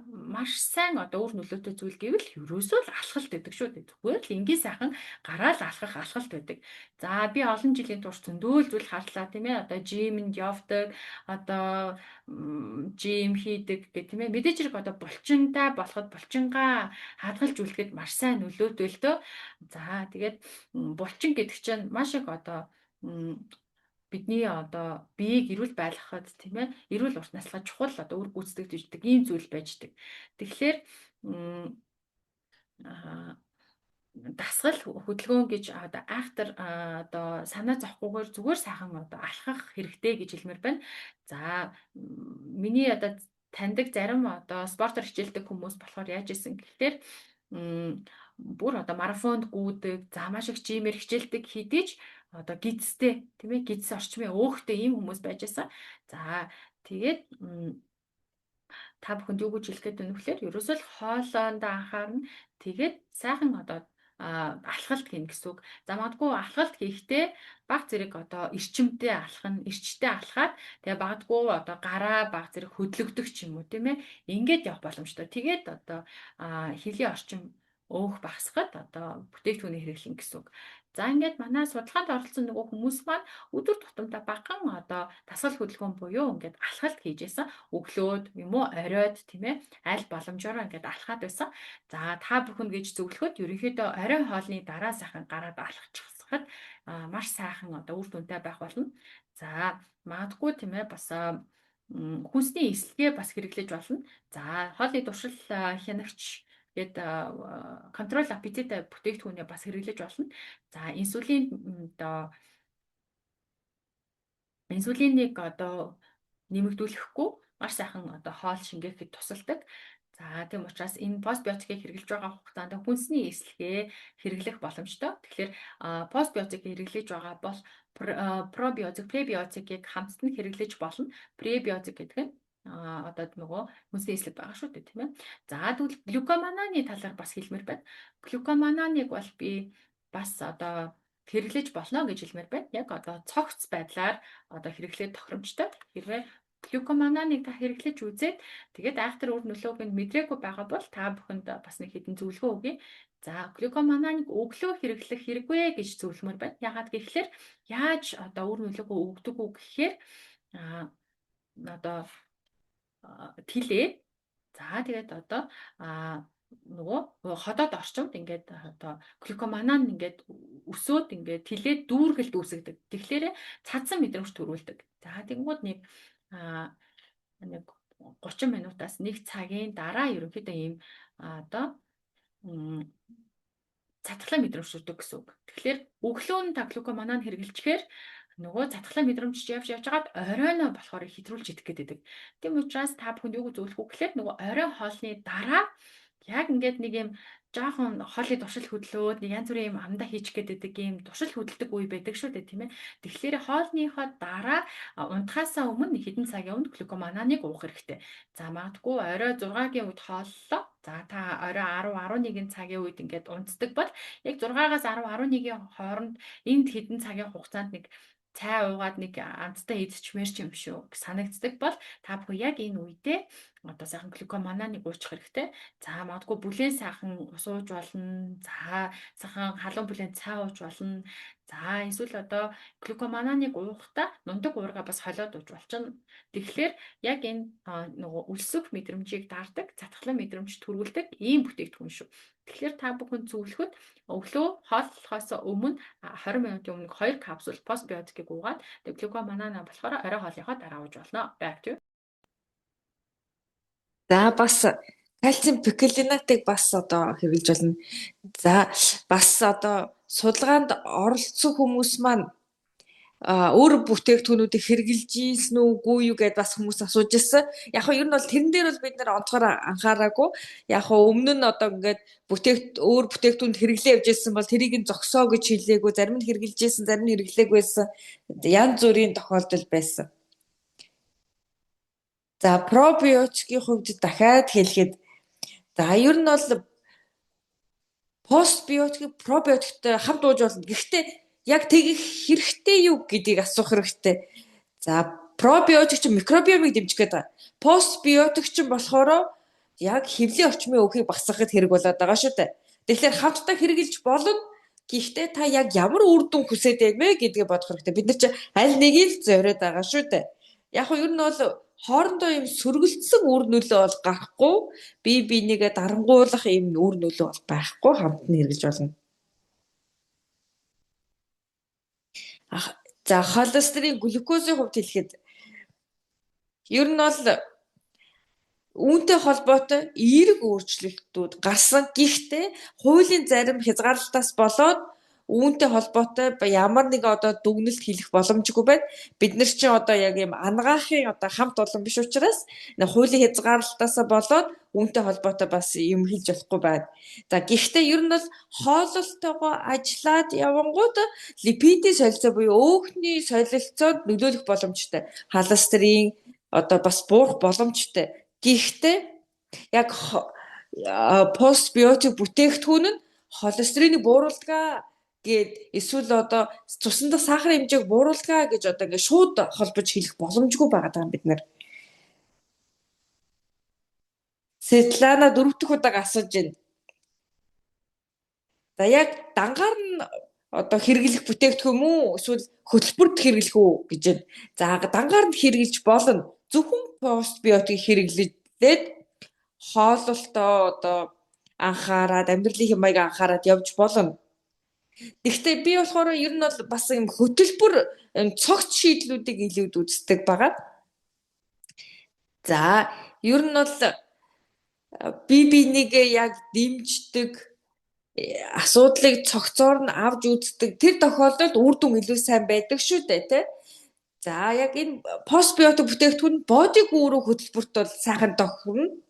Маш сайн одоо өөр нөлөөтэй зүйл гэвэл ерөөсөө л алхалт гэдэг шүү дээ. Зүгээр л энгийн сайхан гараал алхах алхалт байдаг. За би олон жилийн турш зөндөө зүйл харлаа тийм ээ. Одоо жимэнд явдаг, одоо жим хийдэг гэх тийм ээ. Мэдээж хэрэг одоо булчинтай болоход булчингаа хадгалж үлдэхэд маш сайн нөлөөтэй л дөө. За тэгээд булчин гэдэг чинь маш их одоо бидний одоо биеийг эрүүл байлгахад тийм ээ эрүүл урт наслахад чухал одоо үр гүйцэтгэдэг ийм зүйл байждаг. Тэгэхээр дасгал хөдөлгөөн гэж одоо айхтар одоо санаа зовхгүйгээр зүгээр сайхан одоо алхах хэрэгтэй гэж хэлмээр байна. За миний одоо таньдаг зарим одоо спортоор хичээлдэг хүмүүс болохоор яаж исэн гэхээр бүр одоо марафонд гүйдэг, за маш их жимээр хичээлдэг хэдий ч одоо гидстэй тийм ээ гидс орчмын өөхтэй ийм хүмүүс байж байсан. За тэгээд та бүхэнд юу гэж хэлэх гээд байна вэ гэхээр ерөөсөө л хоолоондоо анхаарна. Тэгээд сайхан одоо алхалт хийн гэсэн үг. За магадгүй алхалт хийхдээ баг зэрэг одоо эрчимтэй алхах, эрчтэй алхаад тэгээ магадгүй одоо гараа баг зэрэг хөдлөгдөх ч юм уу тийм ээ. Ингээд явах боломжтой. Тэгээд одоо хэвлийн орчим өөх багсахад одоо бүтээгдэхүүний хэрэглэн гэсэн үг. За ингээд манай судалгаанд оролцсон нөгөө хүмүүс маань өдөр тутамдаа багахан одоо дасгал хөдөлгөөн буюу ингээд алхалт хийж байсан. Өглөөд юм уу оройд тийм ээ аль боломжоор ингээд алхаад байсан. За та бүхэн гэж зөвлөхөд ерөнхийдөө орой хоолны дараа сайхан гараад алхачихсахад маш сайхан одоо үр дүнтэй байх болно. За магадгүй тийм ээ бас хүнсний эслэгээ бас хэрэглэж болно. За хоолны туршил хянагч гээд контрол аппетит бүтээгдэхүүнээ бас хэрэглэж болно. За инсулинийг одоо нэмэгдүүлэхгүй маш сайхан одоо хоол шингээхэд тусалдаг. За тийм учраас энэ постбиотикийг хэрэглэж байгаа хугацаанд хүнсний эслэгээ хэрэглэх боломжтой. Тэгэхээр постбиотик хэрэглэж байгаа бол пробиотик, пребиотикийг хамтд нь хэрэглэж болно. Пребиотик гэдэг нь одоо нөгөө хүнсний эслэг байгаа шүү дээ тийм ээ. За тэгвэл глюкомананы талаар бас хэлмээр байна. Глюкомананыг бол би бас одоо хэрэглэж болно гэж хэлмээр байна. Яг одоо цогц байдлаар одоо хэрэглээд тохиромжтой. Хэрвээ глюкомананыг та хэрэглэж үзээд тэгээд айхтар үр нөлөөг нь мэдрээгүй байгаа бол та бүхэнд бас нэг хэдэн зөвлөгөө өгье. За глюкомананыг өглөө хэрэглэх хэрэггүй гэж зөвлөмөр байна. Яагаад гэвэл яаж одоо үр нөлөөгөө өгдөг үү гэхээр одоо тэлээ. За тэгээд одоо нөгөө ходоод орчимд ингээд одоо глюкоманан ингээд өсөөд ингээд тэлээд дүүргэлт үүсгдэг. Тэгэхээр цадсан мэдрэмж төрүүлдэг. За тэгэнгүүт нэг 30 минутаас 1 цагийн дараа ерөнхийдөө ийм одоо цатгалаа мэдрэмж төрдөг гэсэн үг. Тэгэхээр өглөө нь та глюкоманан хэрэглэчихээр нөгөө цатгалаа мэдрэмж явж байгаад оройноо болохоор хэтрүүлж идэх гэдэг. Тийм учраас та бүхэнд юу гэж зөвлөх вэ гэхээр нөгөө орой хоолны дараа яг ингээд нэг юм жоохон хоолны туршил хөдлөөд нэг янз бүрийн юм амдаа хийчих гэдэг ийм туршил хөдөлдөг үе байдаг шүү дээ тийм ээ. Тэгэхээр хоолныхоо дараа унтахаасаа өмнө хэдэн цагийн өмнө глюкомананыг уух хэрэгтэй. За магадгүй орой 6-гийн үед хооллоо. За та орой 10-11 цагийн үед ингээд унтдаг бол яг 6-аас 10-11-ийн хооронд энд хэдэн цагийн хугацаанд нэг цай уугаад нэг амттай идчихмээр ч юм шүү санагддаг бол та бүхэн яг энэ үедээ одоо сайхан глюкомананыг уучих хэрэгтэй. За магадгүй бүлээн сайхан ус ууж болно. За сайхан халуун бүлээн цай ууж болно. За эсвэл одоо глюкомананыг уухдаа нундаг уурга бас холиод ууж болчихно. Тэгэхээр яг энэ нөгөө өлсөх мэдрэмжийг дардаг, цатгалан мэдрэмж төрүүлдэг ийм бүтээгдэхүүн шүү. Тэгэхээр та бүхэн зөвлөхөд өглөө хооллохоос өмнө 20 минутын өмнө 2 капсул постбиотикийг уугаад глюкоманана болохоор орой хоолныхоо дараа ууж болно. Back to. За бас кальциум пикелинатыг бас одоо хэрэглэж болно. За бас одоо судалгаанд оролцсон хүмүүс маань өөр бүтээгдэхүүнүүдийг хэрэгжилж ийсэн үгүй юу гэдээ бас хүмүүс асууж ирсэн. Яг нь ер нь бол тэрэн дээр бол бид нэр онцгоор анхаараагүй. Яг өмнө нь одоо ингээд өөр бүтээгдэхүүнд хэрэглээ явж ирсэн бол тэрийг нь зогсоо гэж хэлээгүй. Зарим нь хэрэгжилж ирсэн, зарим нь хэрэглээгүй байсан. Янз бүрийн тохиолдол байсан. За пробиотикийн хувьд дахиад хэлэхэд за ер нь бол постбиотик, пробиотиктэй хамт ууж болно. Гэхдээ яг тэгэх хэрэгтэй юу гэдгийг асуух хэрэгтэй. За, пробиотик чинь микробиомыг дэмжих гэдэг. Постбиотик чинь болохоор яг хэвлийн орчмын өвхийг багасгахад хэрэг болоод байгаа шүү дээ. Тэгэхээр хамтдаа хэрэгжилж болно. Гэхдээ та яг ямар үр дүн хүсэж байна вэ гэдгийг бодох хэрэгтэй. Бид нар чи аль нэгийг л зориод байгаа шүү дээ. Яг нь ер нь бол хоорондоо юм сөргөлдсөн үр нөлөө бол гарахгүй, бие бинийгээ дарангуулах юм үр нөлөө бол байхгүй, хамт нь хэрэгжилж болно. За, холестерин, глюкозын хувьд хэлэхэд ер нь бол үүнтэй холбоотой эерэг өөрчлөлтүүд гарсан. Гэхдээ хуулийн зарим хязгаарлалтаас болоод үүнтэй холбоотой ямар нэг одоо дүгнэлт хийх боломжгүй байна. Бид нар чинь одоо яг юм ангаахын одоо хамт олон биш учраас хуулийн хязгаарлалтаас болоод үүнтэй холбоотой бас юм хэлж болохгүй байна. За, гэхдээ ер нь бол хоололтойгоо ажиллаад явангууд липидийн солилцоо буюу өөхний солилцоод нөлөөлөх боломжтой. Холестерин одоо бас буурах боломжтой. Гэхдээ яг постбиотик бүтээгдэхүүн нь холестеринийг бууруулдаг гэд эсвэл одоо цуснд сахарын хэмжээг бууруулдаг гэж одоо ингээд шууд холбож хэлэх боломжгүй байгаа юм бид нар. Светлана 4 дахь удаа асууж байна. За, яг дангаар нь одоо хэрэглэх бүтээгдэхүүн мүү эсвэл хөтөлбөрт хэрэглэх үү гэж байна. За, дангаар нь хэрэглэж болно. Зөвхөн постбиотик хэрэглээд хоололтоо одоо анхаарад, амьдралын хэмжээг анхаарад явж болно. Гэхдээ би болохоор ер нь бол бас юм хөтөлбөр цогц шийдлүүдийг илүүд үздэг байгаа. За, ер нь бол бие бинийгээ яг дэмждэг асуудлыг цогцоор нь авч үздэг. Тэр тохиолдолд үр дүн илүү сайн байдаг шүү дээ, тэ. За, яг энэ постбиотик бүтээгдэхүүн бодиг үүрэг хөтөлбөрт бол сайхан тохирно.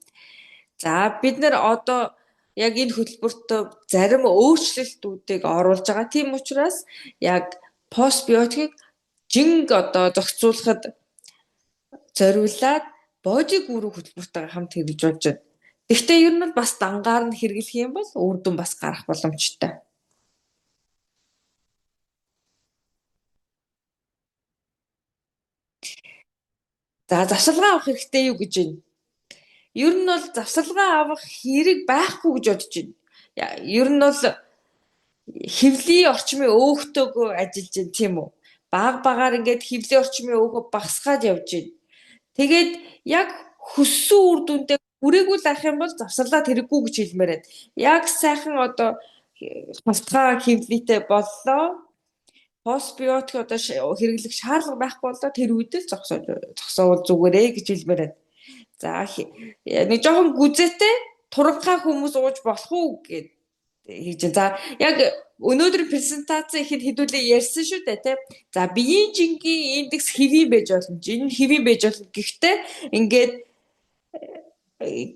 За, бид нэр одоо яг энэ хөтөлбөрт зарим өөрчлөлтүүдийг оруулж байгаа. Тийм учраас яг постбиотикийг жинг одоо зохицуулахад зориулаад бодиг үүрэг хөтөлбөртэйгээ хамт хэрэгжиж болж байна. Гэхдээ ер нь бас дангаар нь хэрэглэх юм бол үр дүн бас гарах боломжтой. За, завсалгаа авах хэрэгтэй юу гэж байна? Ер нь бол завсалгаа авах хэрэг байхгүй гэж бодож байна. Ер нь бол хэвлийн орчмын өөхтэйгөө ажиллаж байна, тийм үү? Багаар ингээд хэвлийн орчмын өөхөө багасгаад явж байна. Тэгээд яг хүссэн үр дүндээ хүрээгүй л ах юм бол завсарлаад хэрэггүй гэж хэлмээр байна. Яг сайхан одоо халтгаа хэвлийтэй боллоо. Постбиотик одоо хэрэглэх шаардлага байхгүй болоо тэр үед л зогсоовол зүгээрээ гэж хэлмээр байна. За, нэг жоохон гүзээтэй туранхай хүмүүс ууж болох уу гэж хийж. За, яг өнөөдөр презентац ихэд хэдүүлээ ярьсан шүү дээ, тийм. За, биеийн жингийн индекс хэвийн байж болно. Жин нь хэвийн байж болно. Гэхдээ ингээд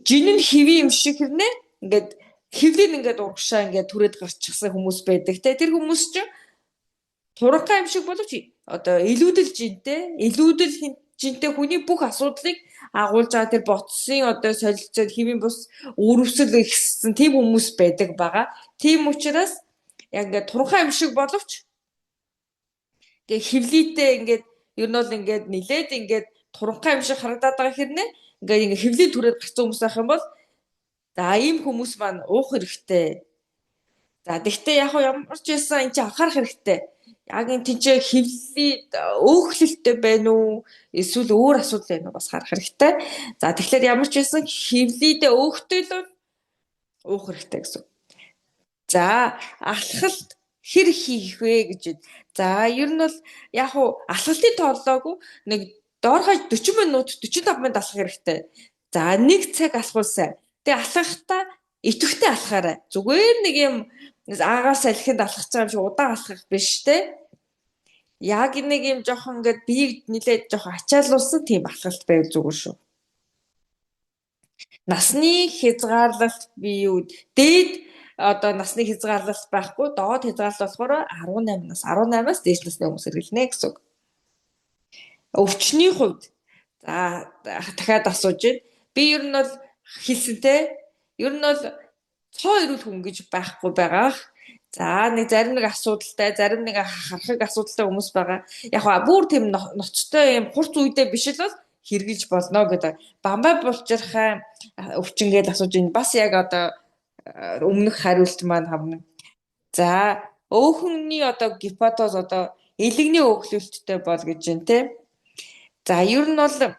жин нь хэвийн юм шиг хэрнээ ингээд хэвлийг ингээд урагшаа ингээд түрээд гарчихсан хүмүүс байдаг, тийм. Тэр хүмүүс чинь туранхай юм шиг боловч одоо илүүдэл жинтэй хүний бүх асуудлыг агуулж байгаа тэр ботсын одоо солилцоод хэвийн бус өрөвсөл ихсэн тийм хүмүүс байдаг байгаа. Тийм учраас яг ингээд туранхай юм шиг боловч ингээд хэвлийтэй ингээд ер нь бол ингээд нилээд ингээд туранхай юм шиг харагдаад байгаа хэрнээ ингээд хэвлийн түрээд гарсан хүмүүс байх юм бол за ийм хүмүүс маань уух хэрэгтэй. За, тэгвэл яг ямар ч байсан энэ чинь анхаарах хэрэгтэй. Яг энэ тэнцээ хэвлэлий өөхлөлттэй байна уу? Эсвэл өөр асуудал байна уу? Бас харах хэрэгтэй. За, тэгэхээр ямар ч байсан хэвлийдээ өөхтэй л уух хэрэгтэй гэсэн. За, алхалт хэр хийх вэ гэж байна. За, ер нь бол яг алхалтын тооллоогүй нэг доорхой 40 минут 45 минут алхах хэрэгтэй. За, 1 цаг алхуулсан. Тэгээ алхахдаа идэвхтэй алхаарай. Зүгээр нэг юм аагаас салхинд алхах байгаа юм шиг удаан алхах биш те. Яг нэг юм жоохон ингээд биеийг нилээд жоохон ачаалуулсан тийм алхалт байв зүгээр шүү. Насны хязгаарлалт бий юу? Дээд одоо насны хязгаарлалт байхгүй, доод хязгаарлалт болохоор 18-аас дээш насны хүмүүс хэрэглэнэ гэсэн үг. Өвчний хувьд за дахиад асууж байна. Би ер нь бол хэлсэн те. Ер нь бол цоо ирүүл хүн гэж байхгүй байгаа. За нэг зарим нэг асуудалтай, зарим нэг харахыг асуудалтай хүмүүс байгаа. Яг хаа бүр тийм ноцтой юм хурц үедээ биш л бол хэрглэж болно гэдэг. Бамбай булчирхай өвчнгээд асууж ийн бас яг одоо өмнөх хариулт маань хамна. За өөхний одоо гипотез одоо элэгний өөхлөлттэй бол гэж байна те. За ер нь бол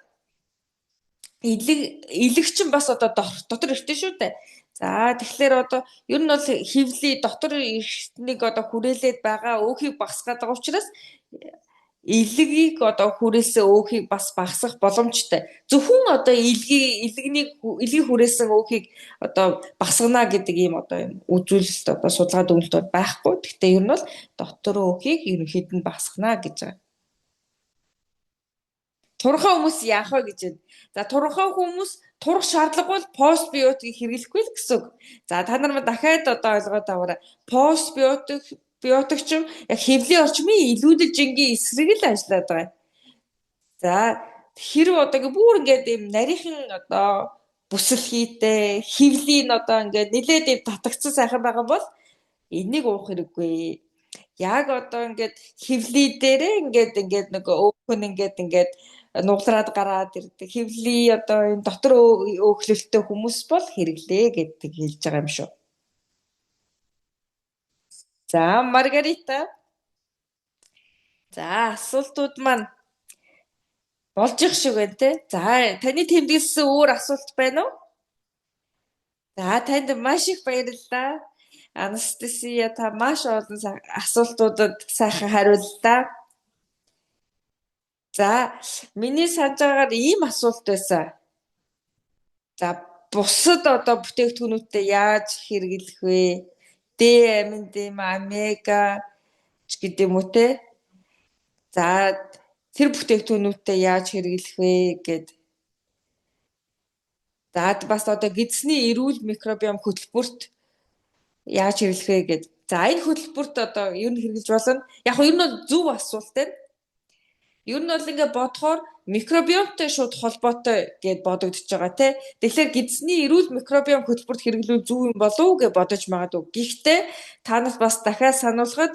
элэг чинь бас одоо дотор иртэ шүү дээ. За тэгэхээр одоо ер нь бол хөвлий дотор иртнийг одоо хүрээлээд байгаа өөхийг багасгаад байгаа учраас элэгийг одоо хүрээсэн өөхийг бас багасгах боломжтой. Зөвхөн одоо элгийн хүрээсэн өөхийг одоо багасгана гэдэг ийм одоо юм үзүүлэлт одоо судалгаа дүгнэлт бол байхгүй. Гэхдээ ер нь бол дотор өөхийг ерөнхийд нь багасгана гэж байгаа. Турхаа хүмүүс яах вэ гэж байна. За турхаа хүмүүс турах шаардлага бол постбиотикийг хэрэглэхгүй л гэсэн үг. За та нар дахиад одоо ойлгоод аваарай. Биотик ч яг хэвлийн орчмын илүүдэлж ингийн эсрэг л ажиллаад байгаа. За хэрв одоо бүр ингээд юм нарийнхан одоо бүсэл хийтэй хэвлийн одоо ингээд нилээд юм татагцсан сайхан байгаа бол энийг уух хэрэггүй. Яг одоо ингээд хэвлий дээрээ ингээд нэг өөхөн ингээд нуглараад гараад ирдэг. Хэвлий одоо энэ дотор өөхлөлттэй хүмүүс бол хэрэглээ гэдэг хэлж байгаа юм шүү. За Маргарита. За асуултууд маань болж их шиг байна те. За таны тэмдэглэсэн өөр асуулт байна уу? За танд маш их баярлалаа. Анастасия та маш олон асуултуудад сайхан хариуллаа. За миний санаж байгаагаар ийм асуулт байсан. За бусад одоо бүтээгдэхүүнүүдтэй яаж хэрэглэх вэ? Д амин омега ч гэдэг юм уу те. За тэр бүтээгдэхүүнүүдтэй яаж хэрэглэх вэ гэд. За бас одоо гидсний эрүүл микробиом хөтөлбөрт яаж хэрэглэх вэ гэд. За энэ хөтөлбөрт одоо ер нь хэрэглэж болно. Яг нь бол зөв асуулт байна. Ер нь бол ингээд бодохоор микробиомтой шууд холбоотой гэд бодогдож байгаа тий. Тэгэхээр гидсний эрүүл микробиом хөтөлбөрт хэрэглүүл зөв юм болов уу гэж бодож магадгүй. Гэхдээ та нарт бас дахиад сануулхад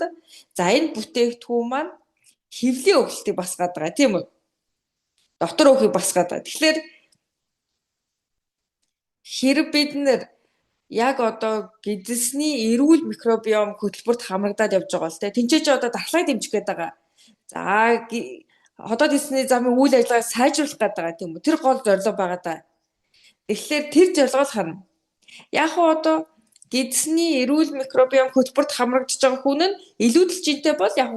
за энэ бүтээгдэхүүн маань хэвлийн өглөлтийг басгаад байгаа тийм үү? Дотор өөхийг басгаад байгаа. Тэгэхээр хэрэг бид нэр яг одоо гидсний эрүүл микробиом хөтөлбөрт хамрагдаад явж байгаа л тий. Тинчээж одоо дархлааг дэмжих гээд байгаа. За хотоод эсний замын үйл ажиллагааг сайжруулах гэдэг байгаа тийм үү? Тэр гол зорилго байгаа даа. Тэгэхээр тэр зорилгоос харна. Яг одоо гидсний эрүүл микробиом хөтөлбөрт хамрагдаж байгаа хүн нь илүүдэлжинтэй бол яг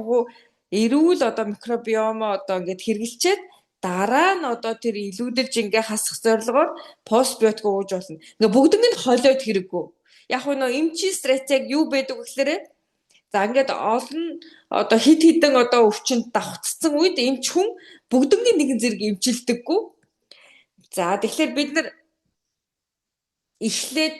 эрүүл одоо микробиомо одоо ингээд хэрэгэлчээд дараа нь одоо тэр илүүдэлж ингээ хасах зорилгоор постбиотик ууж болно. Ингээ бүгд нь холиод хэрэггүй. Яг нөө эмчийн стратеги юу байдаг вэ гэхээр за ингээд олон одоо хид хідэн одоо өвчнөд давхцсан үед эмч хүн бүгднийг нэгэн зэрэг эмчилдэггүй. За тэгэхээр бид нар эхлээд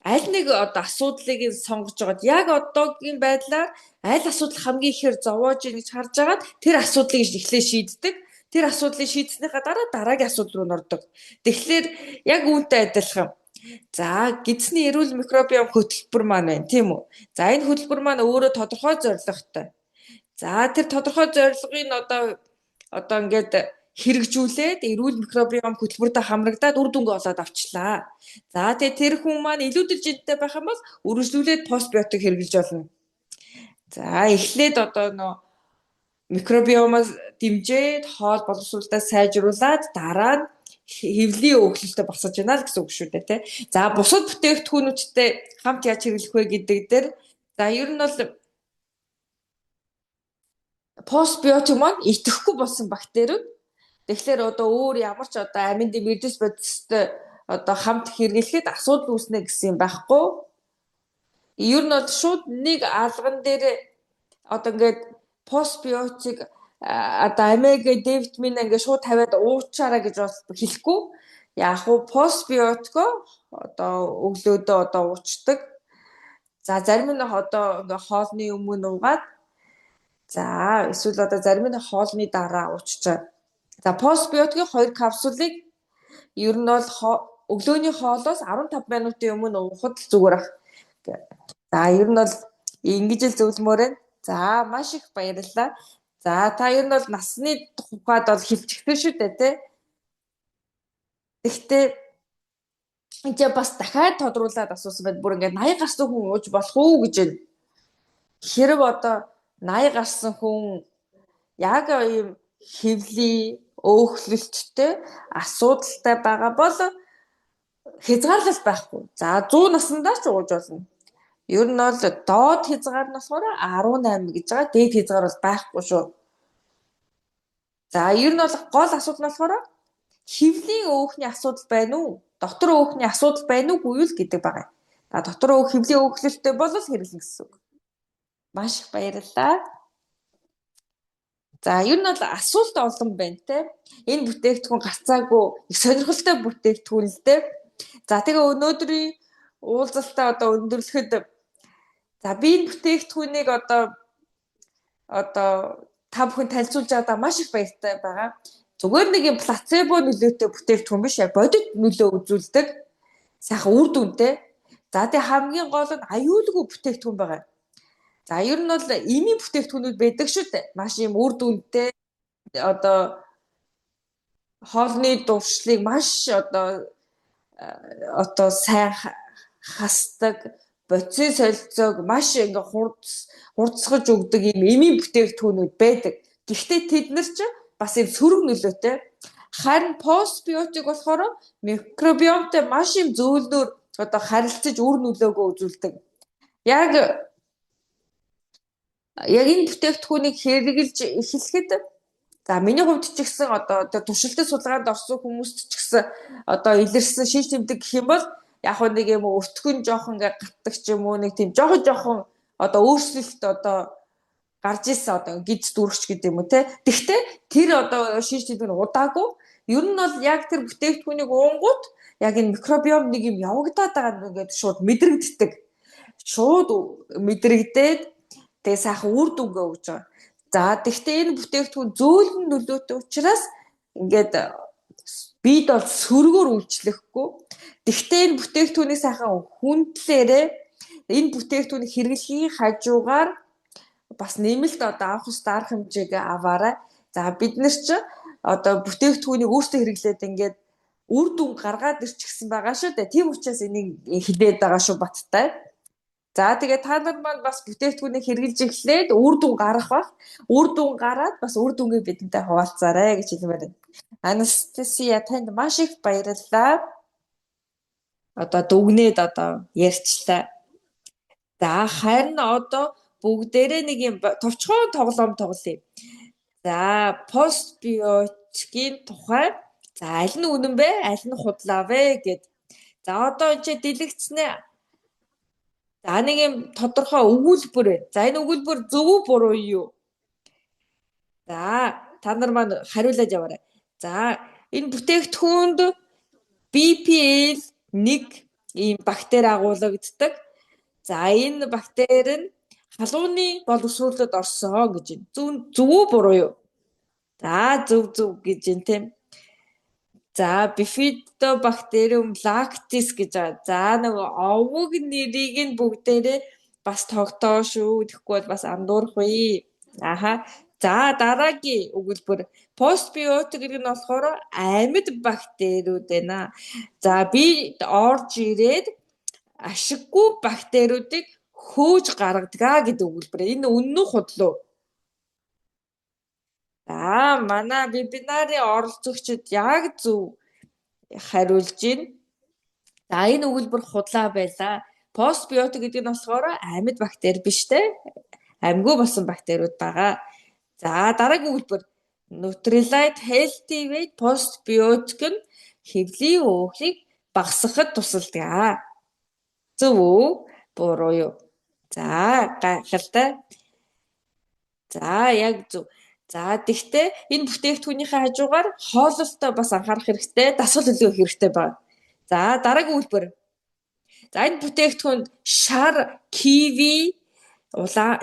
аль нэг одоо асуудлыг сонгож байгаад яг одоогийн байдлаар аль асуудал хамгийн ихээр зовоож ийн гэж харж агаад тэр асуудлыг эхлээд шийддэг. Тэр асуудлыг шийдснийхаа дараа дараагийн асуудал руу нордог. Тэгэхээр яг үүнтэй адилхан. За гидсний эрүүл микробиом хөтөлбөр маань байна тийм үү? За энэ хөтөлбөр маань өөрөө тодорхой зорилготой. За тэр тодорхой зорилгыг одоо ингээд хэрэгжүүлээд эрүүл микробиом хөтөлбөртэй хамрагдаад үр дүнгээ олоод авчлаа. За тэгээ тэр хүн маань илүүдэлжинтэй байх юм бол үргэлжлүүлээд постбиотик хэрэглэж болно. За эхлээд одоо нөө микробиомоос дэмжиж хоол боловсруулалтаа сайжруулад дараа нь хэвлийн өглөлтөд босож байна л гэсэн үг шүү дээ тий. За бусад бүтээгдэхүүнүүдтэй хамт яаж хэрэглэх вэ гэдэг дээр за ер нь бол постбиотик маань идэхгүй болсон бактериуд. Тэгэхээр одоо өөр ямар ч одоо амин дэмэрдэс бодистой одоо хамт хэрэглэхэд асуудал үүснэ гэсэн юм байхгүй. Ер нь бол шууд нэг алган дээр одоо ингээд постбиотик одоо омега Д витамин ингээд шууд тавиад уучаараа гэж хэлэхгүй. Яг уу постбиотико одоо өглөөдөө одоо уучдаг. За зарим нь одоо ингээ хоолны өмнө уугаад за эсвэл одоо зарим нь хоолны дараа ууччаа. За постбиотикийн 2 капсулыг ер нь бол өглөөний хоолоос 15 минутын өмнө уухад зүгээр ах. За ер нь бол ингэж л зөвлөмөр байна. За маш их баярлалаа. За та ер нь бол насны тухайд бол хилчигдэн шүү дээ тий. Гэхдээ энэ бас дахиад тодруулаад асуусан байд бүр ингээд 80 гарсан хүн ууж болох уу гэж байна. Хэрэг одоо 80 гарсан хүн яг ийм хэвлийн өөхлөлттэй асуудалтай байгаа бол хязгаарлалт байхгүй. За 100 наснда ч ууж болно. Ер нь бол доод хязгаар нь болохоор 18 гэж байгаа. Дээд хязгаар бол байхгүй шүү. За ер нь бол гол асуудал нь болохоор хэвлийн өөхний асуудал байна уу? Дотор өөхний асуудал байна уугүй юу гэдэг байгаа. За дотор өөх хэвлийн өөхлөлттэй бол хэрэглэн гэсэн үг. Маш их баярлалаа. За ер нь бол асуулт олон байна те. Энэ бүтээгдэхүүн гарцаагүй их сонирхолтой бүтээгдэхүүн л дээ. За тэгээ өнөөдрийн уулзалтаа одоо өндөрлөхөд за би энэ бүтээгдэхүүнийг одоо та бүхэн танилцуулж байгаадаа маш их баяртай байгаа. Зүгээр нэг юм плацебо нөлөөтэй бүтээгдэхүүн биш, яг бодит нөлөө үзүүлдэг. Сайхан үр дүнтэй. За тэгээ хамгийн гол нь аюулгүй бүтээгдэхүүн байгаа. За ер нь бол эми бүтээгдэхүүнүүд байдаг шүү дээ. Маш юм үр дүнтэй одоо хоолны дуршлыг маш одоо сайн хасдаг, бодисын солилцоог маш ингээ хурцгаж өгдөг юм эми бүтээгдэхүүнүүд байдаг. Гэхдээ тэд нар ч бас юм сөрөг нөлөөтэй. Харин постбиотик болохоор микробиомтой маш юм зөөлнөөр одоо харилцаж үр нөлөөгөө үзүүлдэг. Яг энэ бүтээгдэхүүнийг хэрэгжилж эхлэхэд за миний хувьд ч гэсэн одоо туршилтын судалгаанд орсон хүмүүст ч гэсэн одоо илэрсэн шинж тэмдэг гэх юм бол яг нэг юм өтгөн жоохон ингээ гатдаг ч юм уу нэг тийм жоохон одоо өөрчлөлт одоо гарч ирсэн одоо гиз дүрхч гэдэг юм уу те. Тэгвэл тэр одоо шинж тэмдэг нь удаагүй. Ер нь бол яг тэр бүтээгдэхүүнийг уунгууд яг энэ микробиом нэг юм явагдаад байгаа нь ингээд шууд мэдрэгддэг. Шууд мэдрэгдээд тэгээ сайхан үр дүнгээ өгч байгаа. За тэгвэл энэ бүтээгдэхүүн зөөлөн нөлөөтэй учраас ингээд бид бол сөргөөр үйлчлэхгүй. Тэгвэл энэ бүтээгдэхүүнийг сайхан хүндлээрээ энэ бүтээгдэхүүнийг хэрэглэхийн хажуугаар бас нэмэлт одоо авах ёстой арга хэмжээг аваарай. За бид нар ч одоо бүтээгдэхүүнийг өөрсдөө хэрэглээд ингээд үр дүн гаргаад ирчихсэн байгаа шүү дээ. Тийм учраас энийг хэлээд байгаа шүү баттай. За тэгээ та нар маань бас бүтээгдэхүүнийг хэрэглэж эхлээд үр дүн гарах бах. Үр дүн гараад бас үр дүнгээ бидэнтэй хуваалцаарай гэж хэлмээр байна. Анастасия танд маш их баярлалаа. Одоо дүгнээд одоо ярьчлаа. За харин одоо бүгдээрээ нэг юм товчхон тоглоом тоглоё. За постбиотикийн тухай за аль нь үнэн бэ? Аль нь худлаа вэ гэд. За одоо энэ дэлгэцнээ за нэг юм тодорхой өгүүлбэр байна. За энэ өгүүлбэр зөв үү буруу юу? За та нар маань хариулаад яваарай. За энэ бүтээгдэхүүнд BPL1 ийм бактери агуулгаддаг. За энэ бактери нь халууны боловсруулалт орсон гэж байна. Зөв үү буруу юу? За зөв гэж байна тийм. За Bifidobacterium lactis гэж байгаа. За нэг овог нэрийг нь бүгдээрээ бас тогтоо шүү. Тэгэхгүй бол бас андуурах вэ. Аха. За дараагийн өгүүлбэр постбиотик гэдэг нь болохоор амьд бактериуд байна. За би орж ирээд ашиггүй бактериудыг хөөж гаргадаг гэдэг өгүүлбэр. Энэ үнэн үү худлаа? За манай вебинарын оролцогчид яг зөв хариулж байна. За энэ өгүүлбэр худлаа байлаа. Постбиотик гэдэг нь болохоор амьд бактери биш те. Амьгүй болсон бактериуд байгаа. За дараагийн өгүүлбэр Nutrilite Healthy Weight постбиотик нь хэвлийн өөхийг багасгахад тусалдаг. Зөв үү? Буруу юу? За гайхалтай. За яг зөв. За тэгтээ энэ бүтээгдэхүүнийхээ хажуугаар хооллолтой бас анхаарах хэрэгтэй, дасгал төлөвлөх хэрэгтэй байна. За дараагийн үйлбэр. За энэ бүтээгдэхүүнд шар, киви,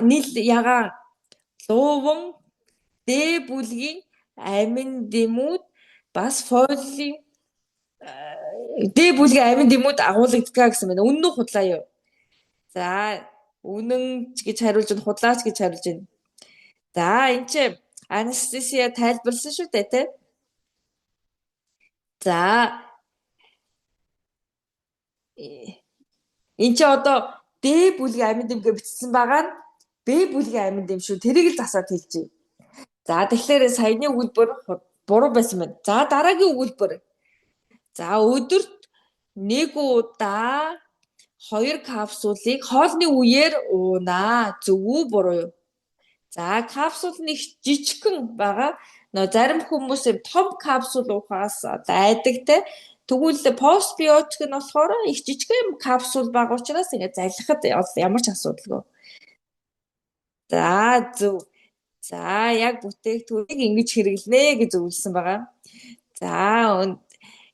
нил ягаан, луван, Д бүлгийн амин дэмүүд бас фолийн Д бүлгийн амин дэмүүд агуулгадгаа гэсэн байна. Үнэн үү худлаа юу? За, үнэн ч гэж хариулж байна, худлаач гэж хариулж байна. За, энэ чи анестезия тайлбарласан шүү дээ, тэ? За, энэ чи одоо Д бүлгийн амин дэм гэж бичсэн байгаа нь Б бүлгийн амин дэм шүү. Тэрийг л засаад хэлжээ. За, тэгэхээр саяны өгүүлбэр буруу байсан байна. За, дараагийн өгүүлбэр. За, өдөрт нэг удаа 2 капсулыг хоолны үеэр уунаа. Зөв үү, буруу юу? За, капсул нь их жижигхэн байгаа. Зарим хүмүүс том капсул уухаас айдагтай. Тэгвэл постбиотик нь болохоор их жижигхэн капсул байгаа учраас ингээд залхихад ямар ч асуудалгүй. За, зөв. За, яг бүтээгдэхүүнийг ингэж хэрэглэнэ гэж зөвлөсөн байгаа. За,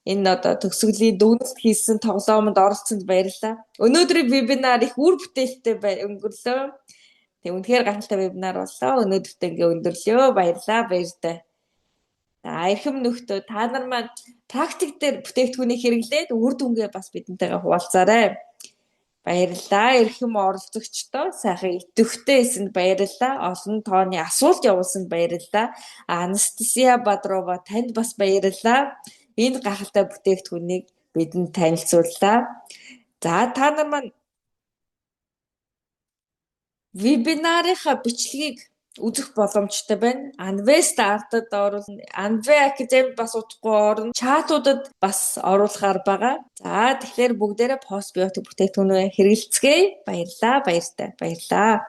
энэ одоо төгсгөлийн дүгнэлт хийсэн тоглоомод оролцсонд баярлалаа. Өнөөдрийн вебинар их үр бүтээлтэй өнгөрлөө. Тэг үнэхээр гахалтай вебинар боллоо. Өнөөдөртөө ингээ өндөрлөө. Баярлалаа, баяртай. За, эрхэм нөхдөө та нар маань практик дээр бүтээгдэхүүнийг хэрэглээд үр дүнгээ бас бидэнтэйгээ хуваалцаарай. Баярлалаа. Эрхэм оролцогчдоо сайхан идэвхтэй эсэнд баярлалаа. Олон тооны асуулт явуулсанд баярлалаа. Анастасия Бадрова танд бас баярлалаа. Энэ гахалтай бүтээгдэхүүнийг бидэнд танилцууллаа. За, та нар маань вебинарынхаа бичлэгийг үзэх боломжтой байна. Anve Start-д оруулна. Anve Academy бас утгагүй орно. Чатуудад бас оруулахаар байгаа. За, тэгэхээр бүгдээрээ постбиотик бүтээгдэхүүнээ хэрэгэлцгээе. Баярлалаа, баяртай. Баярлалаа.